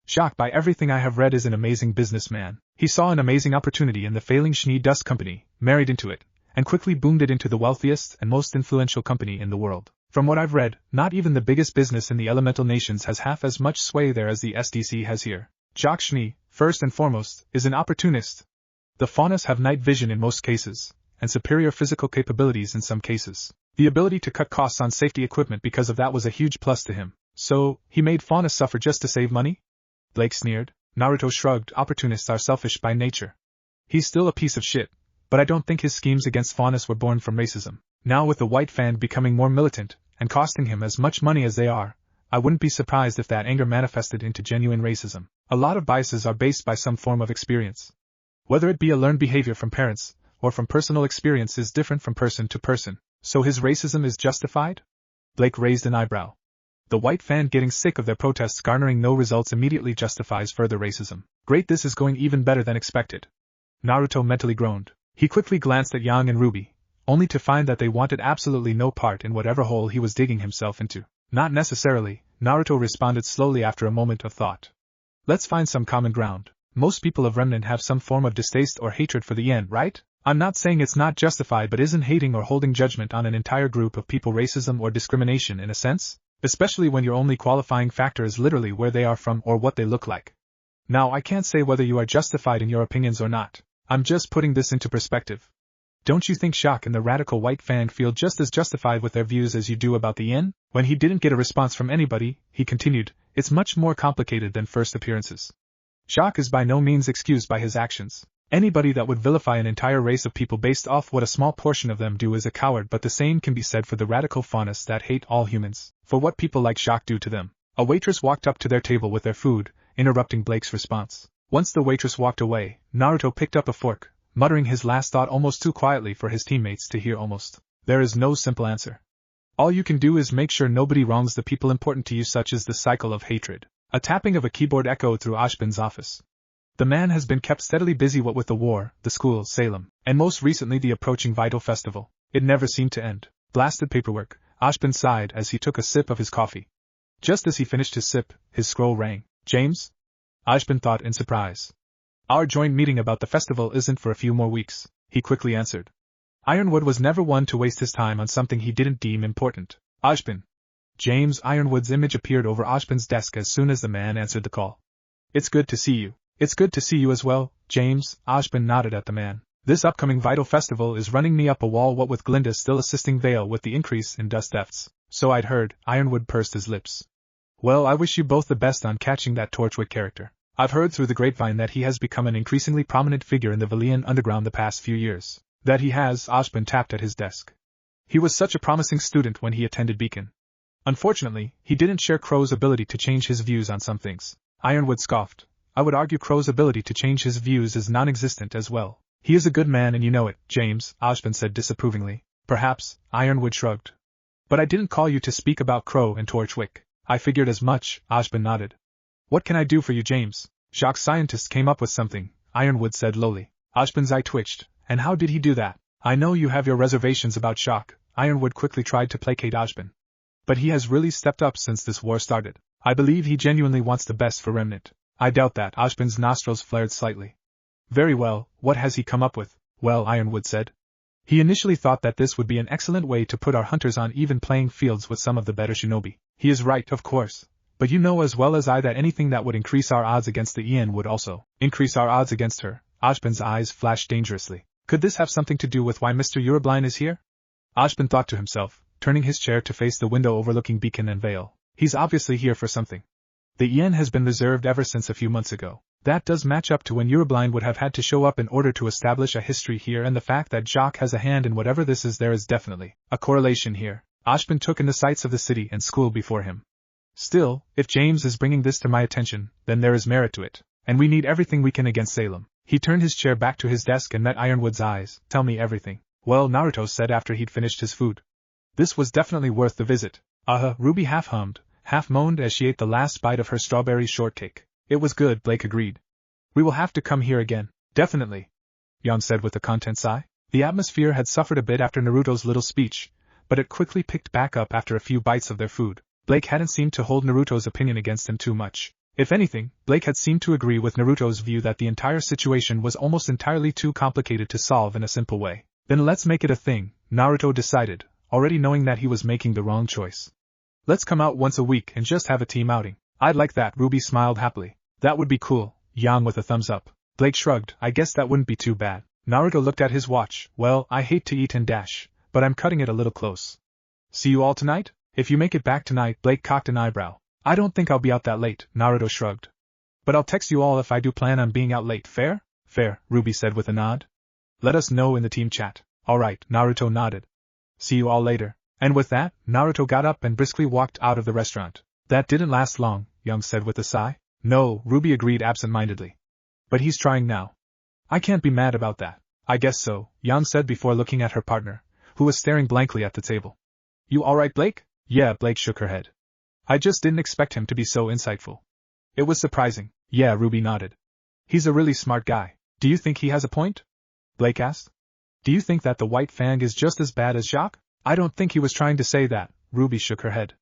[SPEAKER 1] Shocked by everything I have read is an amazing businessman. He saw an amazing opportunity in the failing Schnee Dust Company, married into it, and quickly boomed it into the wealthiest and most influential company in the world. From what I've read, not even the biggest business in the elemental nations has half as much sway there as the SDC has here. Jock Schnee, first and foremost, is an opportunist. The Faunas have night vision in most cases, and superior physical capabilities in some cases. The ability to cut costs on safety equipment because of that was a huge plus to him. So, he made Fauna suffer just to save money? Blake sneered. Naruto shrugged. Opportunists are selfish by nature. He's still a piece of shit, but I don't think his schemes against Faunas were born from racism. Now with the white fan becoming more militant, and costing him as much money as they are, I wouldn't be surprised if that anger manifested into genuine racism. A lot of biases are based by some form of experience. Whether it be a learned behavior from parents, or from personal experience is different from person to person. So his racism is justified? Blake raised an eyebrow. The white fan getting sick of their protests garnering no results immediately justifies further racism. Great, this is going even better than expected. Naruto mentally groaned. He quickly glanced at Yang and Ruby, only to find that they wanted absolutely no part in whatever hole he was digging himself into. Not necessarily, Naruto responded slowly after a moment of thought. Let's find some common ground. Most people of Remnant have some form of distaste or hatred for the Yen, right? I'm not saying it's not justified, but isn't hating or holding judgment on an entire group of people racism or discrimination in a sense? Especially when your only qualifying factor is literally where they are from or what they look like. Now I can't say whether you are justified in your opinions or not. I'm just putting this into perspective. Don't you think Shock and the radical white fan feel just as justified with their views as you do about the Yen? When he didn't get a response from anybody, he continued, it's much more complicated than first appearances. Shock is by no means excused by his actions. Anybody that would vilify an entire race of people based off what a small portion of them do is a coward, but the same can be said for the radical Faunas that hate all humans, for what people like Shock do to them. A waitress walked up to their table with their food, interrupting Blake's response. Once the waitress walked away, Naruto picked up a fork, muttering his last thought almost too quietly for his teammates to hear. There is no simple answer. All you can do is make sure nobody wrongs the people important to you, such as the cycle of hatred. A tapping of a keyboard echoed through Ozpin's office. The man has been kept steadily busy, what with the war, the school, Salem, and most recently the approaching Vital Festival. It never seemed to end. Blasted paperwork, Ozpin sighed as he took a sip of his coffee. Just as he finished his sip, his scroll rang. James? Ozpin thought in surprise. Our joint meeting about the festival isn't for a few more weeks, he quickly answered. Ironwood was never one to waste his time on something he didn't deem important. Ozpin. James Ironwood's image appeared over Ozpin's desk as soon as the man answered the call. It's good to see you. It's good to see you as well, James. Ozpin nodded at the man. This upcoming Vital Festival is running me up a wall, what with Glinda still assisting Vale with the increase in dust thefts. So I'd heard. Ironwood pursed his lips. Well, I wish you both the best on catching that Torchwick character. I've heard through the grapevine that he has become an increasingly prominent figure in the Valian underground the past few years. That he has. Ozpin tapped at his desk. He was such a promising student when he attended Beacon. Unfortunately, he didn't share Crow's ability to change his views on some things. Ironwood scoffed. I would argue Crow's ability to change his views is non-existent as well. He is a good man and you know it, James, Ozpin said disapprovingly. Perhaps, Ironwood shrugged. But I didn't call you to speak about Crow and Torchwick. I figured as much, Ozpin nodded. What can I do for you, James? Shock's scientist came up with something, Ironwood said lowly. Ozpin's eye twitched. And how did he do that? I know you have your reservations about Shock. Ironwood quickly tried to placate Ozpin. But he has really stepped up since this war started. I believe he genuinely wants the best for Remnant. I doubt that. Ozpin's nostrils flared slightly. Very well, what has he come up with? Well, Ironwood said. He initially thought that this would be an excellent way to put our hunters on even playing fields with some of the better shinobi. He is right, of course. But you know as well as I that anything that would increase our odds against the Ian would also increase our odds against her. Ozpin's eyes flashed dangerously. Could this have something to do with why Mr. Urubline is here? Ozpin thought to himself, turning his chair to face the window overlooking Beacon and Vale. He's obviously here for something. The Yen has been reserved ever since a few months ago. That does match up to when Urubline would have had to show up in order to establish a history here, and the fact that Jock has a hand in whatever this is, there is definitely a correlation here. Ozpin took in the sights of the city and school before him. Still, if James is bringing this to my attention, then there is merit to it, and we need everything we can against Salem. He turned his chair back to his desk and met Ironwood's eyes. Tell me everything. Well, Naruto said after he'd finished his food. This was definitely worth the visit. Ruby half hummed, half moaned as she ate the last bite of her strawberry shortcake. It was good, Blake agreed. We will have to come here again. Definitely, Yang said with a content sigh. The atmosphere had suffered a bit after Naruto's little speech, but it quickly picked back up after a few bites of their food. Blake hadn't seemed to hold Naruto's opinion against him too much. If anything, Blake had seemed to agree with Naruto's view that the entire situation was almost entirely too complicated to solve in a simple way. Then let's make it a thing, Naruto decided, already knowing that he was making the wrong choice. Let's come out once a week and just have a team outing. I'd like that, Ruby smiled happily. That would be cool, Yang with a thumbs up. Blake shrugged, I guess that wouldn't be too bad. Naruto looked at his watch. Well, I hate to eat and dash, but I'm cutting it a little close. See you all tonight? If you make it back tonight, Blake cocked an eyebrow. I don't think I'll be out that late, Naruto shrugged. But I'll text you all if I do plan on being out late, fair? Fair, Ruby said with a nod. Let us know in the team chat. Alright, Naruto nodded. See you all later. And with that, Naruto got up and briskly walked out of the restaurant. That didn't last long, Yang said with a sigh. No, Ruby agreed absent-mindedly. But he's trying now. I can't be mad about that. I guess so, Yang said before looking at her partner, who was staring blankly at the table. You alright, Blake? Yeah, Blake shook her head. I just didn't expect him to be so insightful. It was surprising. Yeah, Ruby nodded. He's a really smart guy. Do you think he has a point? Blake asked. Do you think that the White Fang is just as bad as Jacques? I don't think he was trying to say that, Ruby shook her head.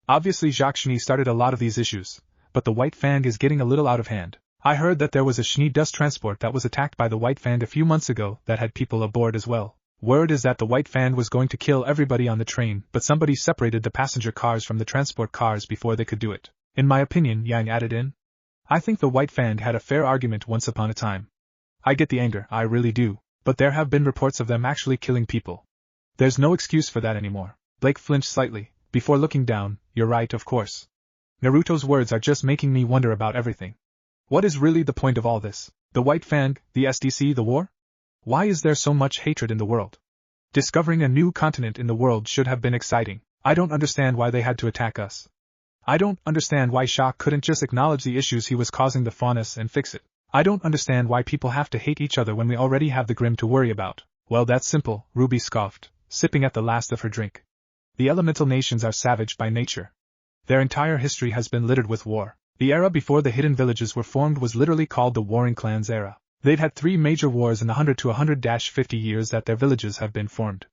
[SPEAKER 1] Obviously Jacques Schnee started a lot of these issues, but the White Fang is getting a little out of hand. I heard that there was a Schnee dust transport that was attacked by the White Fang a few months ago that had people aboard as well. Word is that the White Fang was going to kill everybody on the train, but somebody separated the passenger cars from the transport cars before they could do it. In my opinion, Yang added in. I think the White Fang had a fair argument once upon a time. I get the anger, I really do, but there have been reports of them actually killing people. There's no excuse for that anymore. Blake flinched slightly, before looking down. You're right, of course. Naruto's words are just making me wonder about everything. What is really the point of all this? The White Fang, the SDC, the war? Why is there so much hatred in the world? Discovering a new continent in the world should have been exciting. I don't understand why they had to attack us. I don't understand why Jacques couldn't just acknowledge the issues he was causing the faunus and fix it. I don't understand why people have to hate each other when we already have the Grimm to worry about. Well, that's simple, Ruby scoffed, sipping at the last of her drink. The elemental nations are savage by nature. Their entire history has been littered with war. The era before the hidden villages were formed was literally called the Warring Clans era. They've had 3 major wars in the 100 to 100-50 years that their villages have been formed.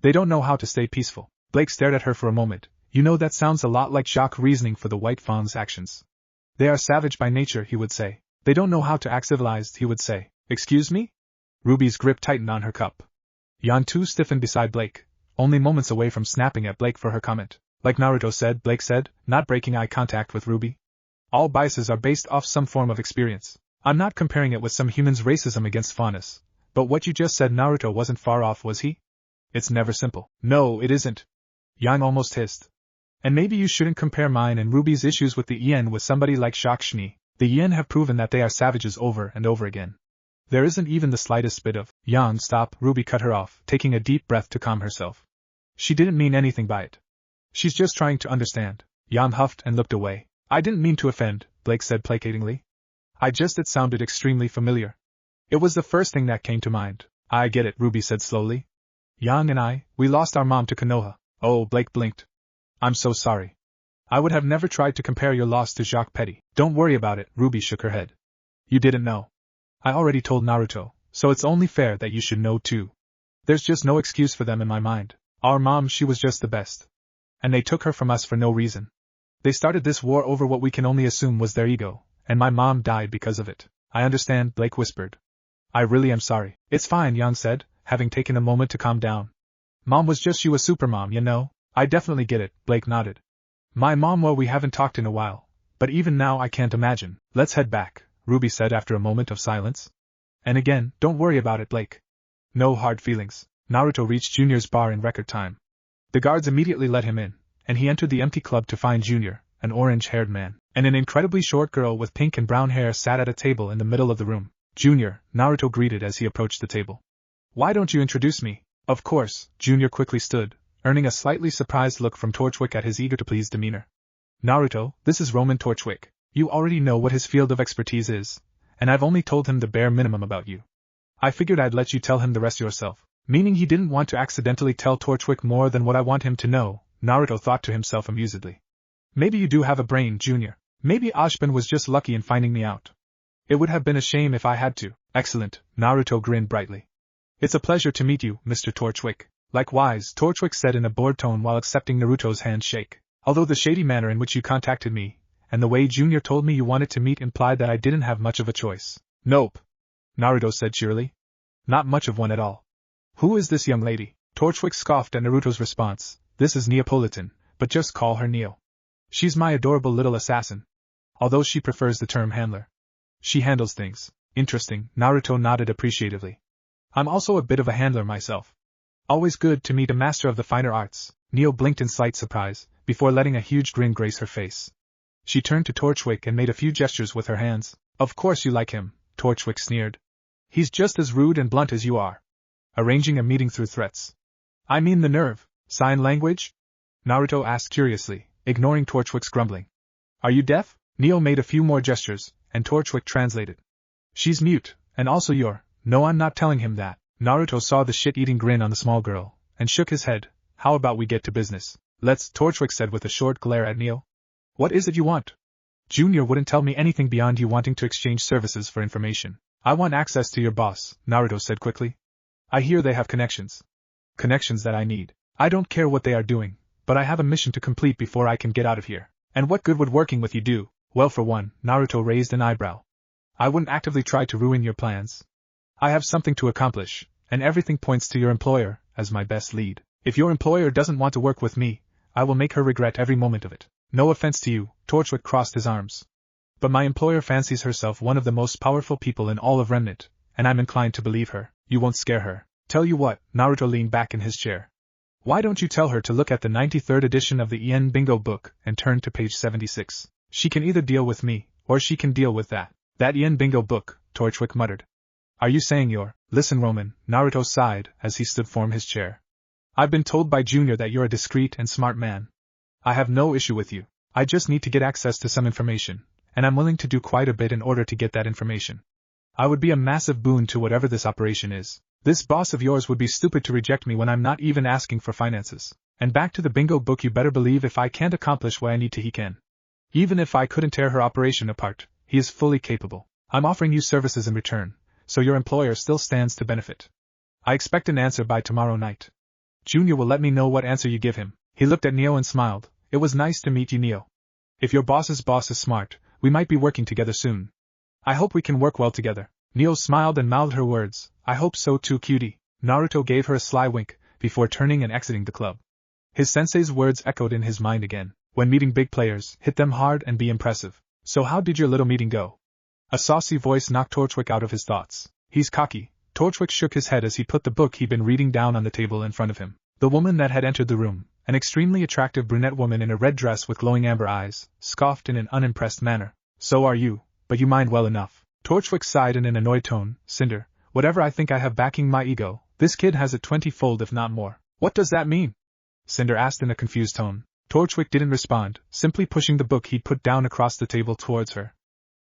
[SPEAKER 1] They don't know how to stay peaceful. Blake stared at her for a moment. You know, that sounds a lot like Jacques' reasoning for the White Fang's actions. They are savage by nature, he would say. They don't know how to act civilized, he would say. Excuse me? Ruby's grip tightened on her cup. Yang too stiffened beside Blake, only moments away from snapping at Blake for her comment. Like Naruto said, Blake said, not breaking eye contact with Ruby. All biases are based off some form of experience. I'm not comparing it with some human's racism against faunus, but what you just said, Naruto wasn't far off, was he? It's never simple. No, it isn't. Yang almost hissed. And maybe you shouldn't compare mine and Ruby's issues with the Yen with somebody like Jacques Schnee. The Yen have proven that they are savages over and over again. There isn't even the slightest bit of, Yang, stop, Ruby cut her off, taking a deep breath to calm herself. She didn't mean anything by it. She's just trying to understand. Yang huffed and looked away. I didn't mean to offend, Blake said placatingly. It sounded extremely familiar. It was the first thing that came to mind. I get it, Ruby said slowly. Yang and we lost our mom to Konoha. Oh, Blake blinked. I'm so sorry. I would have never tried to compare your loss to Jacques Petty. Don't worry about it, Ruby shook her head. You didn't know. I already told Naruto, so it's only fair that you should know too. There's just no excuse for them in my mind. Our mom, she was just the best. And they took her from us for no reason. They started this war over what we can only assume was their ego, and my mom died because of it. I understand, Blake whispered. I really am sorry. It's fine, Yang said, having taken a moment to calm down. Mom was just you, a supermom, you know. I definitely get it, Blake nodded. My mom, well, we haven't talked in a while, but even now I can't imagine. Let's head back, Ruby said after a moment of silence. And again, don't worry about it, Blake. No hard feelings. Naruto reached Junior's bar in record time. The guards immediately let him in, and he entered the empty club to find Junior, an orange-haired man, and an incredibly short girl with pink and brown hair sat at a table in the middle of the room. Junior, Naruto greeted as he approached the table. Why don't you introduce me? Of course, Junior quickly stood, earning a slightly surprised look from Torchwick at his eager-to-please demeanor. Naruto, this is Roman Torchwick. You already know what his field of expertise is, and I've only told him the bare minimum about you. I figured I'd let you tell him the rest yourself. Meaning he didn't want to accidentally tell Torchwick more than what I want him to know, Naruto thought to himself amusedly. Maybe you do have a brain, Junior. Maybe Ozpin was just lucky in finding me out. It would have been a shame if I had to. Excellent, Naruto grinned brightly. It's a pleasure to meet you, Mr. Torchwick. Likewise, Torchwick said in a bored tone while accepting Naruto's handshake. Although the shady manner in which you contacted me, and the way Junior told me you wanted to meet implied that I didn't have much of a choice. Nope, Naruto said cheerily. Not much of one at all. Who is this young lady? Torchwick scoffed at Naruto's response. This is Neapolitan, but just call her Neo. She's my adorable little assassin. Although she prefers the term handler. She handles things. Interesting, Naruto nodded appreciatively. I'm also a bit of a handler myself. Always good to meet a master of the finer arts. Neo blinked in slight surprise, before letting a huge grin grace her face. She turned to Torchwick and made a few gestures with her hands. Of course you like him, Torchwick sneered. He's just as rude and blunt as you are. Arranging a meeting through threats. I mean the nerve. Sign language? Naruto asked curiously, ignoring Torchwick's grumbling. Are you deaf? Neo made a few more gestures, and Torchwick translated. She's mute, and also you're. No, I'm not telling him that. Naruto saw the shit-eating grin on the small girl, and shook his head. How about we get to business? Let's, Torchwick said with a short glare at Neo. What is it you want? Junior wouldn't tell me anything beyond you wanting to exchange services for information. I want access to your boss, Naruto said quickly. I hear they have connections. Connections that I need. I don't care what they are doing, but I have a mission to complete before I can get out of here. And what good would working with you do? Well, for one, Naruto raised an eyebrow. I wouldn't actively try to ruin your plans. I have something to accomplish, and everything points to your employer as my best lead. If your employer doesn't want to work with me, I will make her regret every moment of it. No offense to you, Torchwick crossed his arms. But my employer fancies herself one of the most powerful people in all of Remnant, and I'm inclined to believe her. You won't scare her. Tell you what, Naruto leaned back in his chair. Why don't you tell her to look at the 93rd edition of the Ien Bingo book and turn to page 76. She can either deal with me, or she can deal with that. That Ien Bingo book, Torchwick muttered. Are you saying you're... Listen, Roman, Naruto sighed as he stood from his chair. I've been told by Junior that you're a discreet and smart man. I have no issue with you. I just need to get access to some information, and I'm willing to do quite a bit in order to get that information. I would be a massive boon to whatever this operation is. This boss of yours would be stupid to reject me when I'm not even asking for finances. And back to the bingo book, you better believe if I can't accomplish what I need to, he can. Even if I couldn't tear her operation apart, he is fully capable. I'm offering you services in return, so your employer still stands to benefit. I expect an answer by tomorrow night. Junior will let me know what answer you give him. He looked at Neo and smiled. It was nice to meet you, Neo. If your boss's boss is smart, we might be working together soon. I hope we can work well together. Neo smiled and mouthed her words. I hope so too, cutie. Naruto gave her a sly wink, before turning and exiting the club. His sensei's words echoed in his mind again. When meeting big players, hit them hard and be impressive. So how did your little meeting go? A saucy voice knocked Torchwick out of his thoughts. He's cocky. Torchwick shook his head as he put the book he'd been reading down on the table in front of him. The woman that had entered the room, an extremely attractive brunette woman in a red dress with glowing amber eyes, scoffed in an unimpressed manner. So are you, but you mind well enough. Torchwick sighed in an annoyed tone. Cinder, whatever I think I have backing my ego, this kid has it 20-fold if not more. What does that mean? Cinder asked in a confused tone. Torchwick didn't respond, simply pushing the book he'd put down across the table towards her.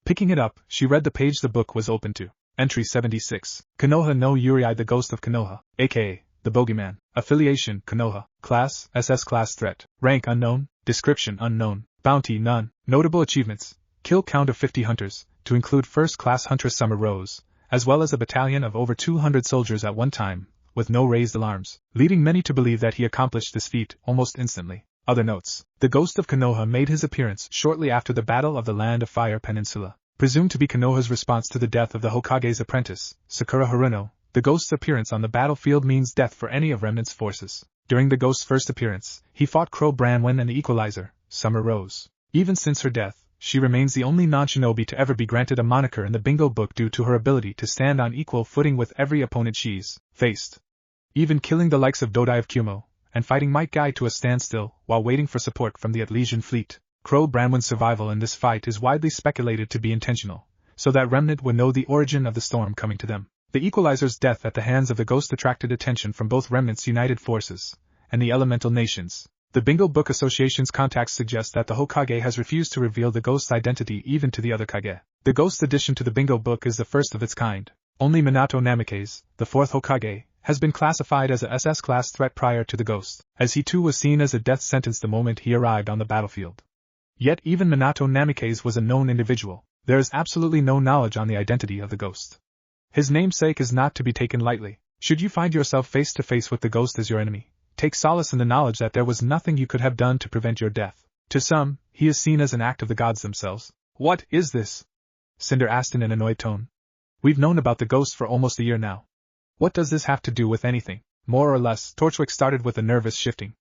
[SPEAKER 1] Picking it up, she read the page the book was open to. Entry 76. Konoha no Yurei, the ghost of Konoha, aka the Bogeyman. Affiliation, Konoha. Class, SS class threat. Rank unknown. Description unknown. Bounty none. Notable achievements. Kill count of 50 hunters, to include first-class huntress Summer Rose, as well as a battalion of over 200 soldiers at one time, with no raised alarms, leading many to believe that he accomplished this feat almost instantly. Other notes. The ghost of Konoha made his appearance shortly after the Battle of the Land of Fire Peninsula, presumed to be Konoha's response to the death of the Hokage's apprentice, Sakura Haruno. The ghost's appearance on the battlefield means death for any of Remnant's forces. During the ghost's first appearance, he fought QrowAnime and the Equalizer, Summer Rose. Even since her death, she remains the only non-shinobi to ever be granted a moniker in the bingo book due to her ability to stand on equal footing with every opponent she's faced. Even killing the likes of Dodai of Kumo, and fighting Might Guy to a standstill while waiting for support from the Atlesian fleet. QrowAnime's survival in this fight is widely speculated to be intentional, so that Remnant would know the origin of the storm coming to them. The Equalizer's death at the hands of the ghost attracted attention from both Remnant's united forces and the elemental nations. The Bingo Book Association's contacts suggest that the Hokage has refused to reveal the ghost's identity even to the other Kage. The ghost's addition to the Bingo Book is the first of its kind. Only Minato Namikaze, the fourth Hokage, has been classified as a SS-class threat prior to the ghost, as he too was seen as a death sentence the moment he arrived on the battlefield. Yet even Minato Namikaze was a known individual. There is absolutely no knowledge on the identity of the ghost. His namesake is not to be taken lightly. Should you find yourself face to face with the ghost as your enemy, take solace in the knowledge that there was nothing you could have done to prevent your death. To some, he is seen as an act of the gods themselves. What is this? Cinder asked in an annoyed tone. We've known about the ghost for almost a year now. What does this have to do with anything? More or less, Torchwick started with a nervous shifting.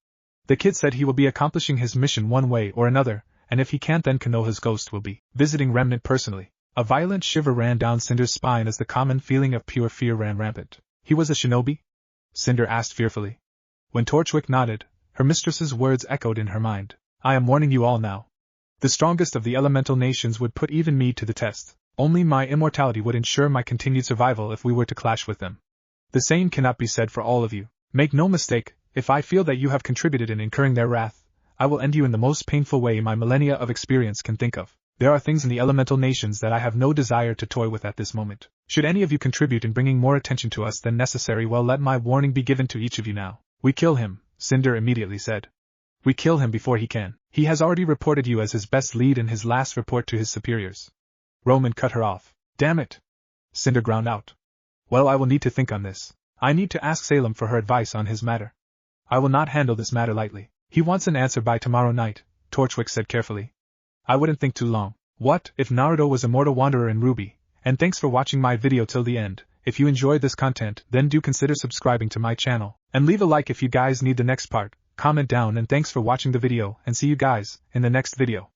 [SPEAKER 1] The kid said he will be accomplishing his mission one way or another, and if he can't then Konoha's ghost will be visiting Remnant personally. A violent shiver ran down Cinder's spine as the common feeling of pure fear ran rampant. He was a shinobi? Cinder asked fearfully. When Torchwick nodded, her mistress's words echoed in her mind. I am warning you all now. The strongest of the elemental nations would put even me to the test. Only my immortality would ensure my continued survival if we were to clash with them. The same cannot be said for all of you. Make no mistake, if I feel that you have contributed in incurring their wrath, I will end you in the most painful way my millennia of experience can think of. There are things in the elemental nations that I have no desire to toy with at this moment. Should any of you contribute in bringing more attention to us than necessary, well, let my warning be given to each of you now. We kill him, Cinder immediately said. We kill him before he can. He has already reported you as his best lead in his last report to his superiors. Roman cut her off. Damn it! Cinder ground out. Well, I will need to think on this. I need to ask Salem for her advice on his matter. I will not handle this matter lightly. He wants an answer by tomorrow night, Torchwick said carefully. I wouldn't think too long. What if Naruto was Immortal Wanderer in RWBY? And thanks for watching my video till the end. If you enjoyed this content, then do consider subscribing to my channel. And leave a like if you guys need the next part. Comment down, and thanks for watching the video, and see you guys in the next video.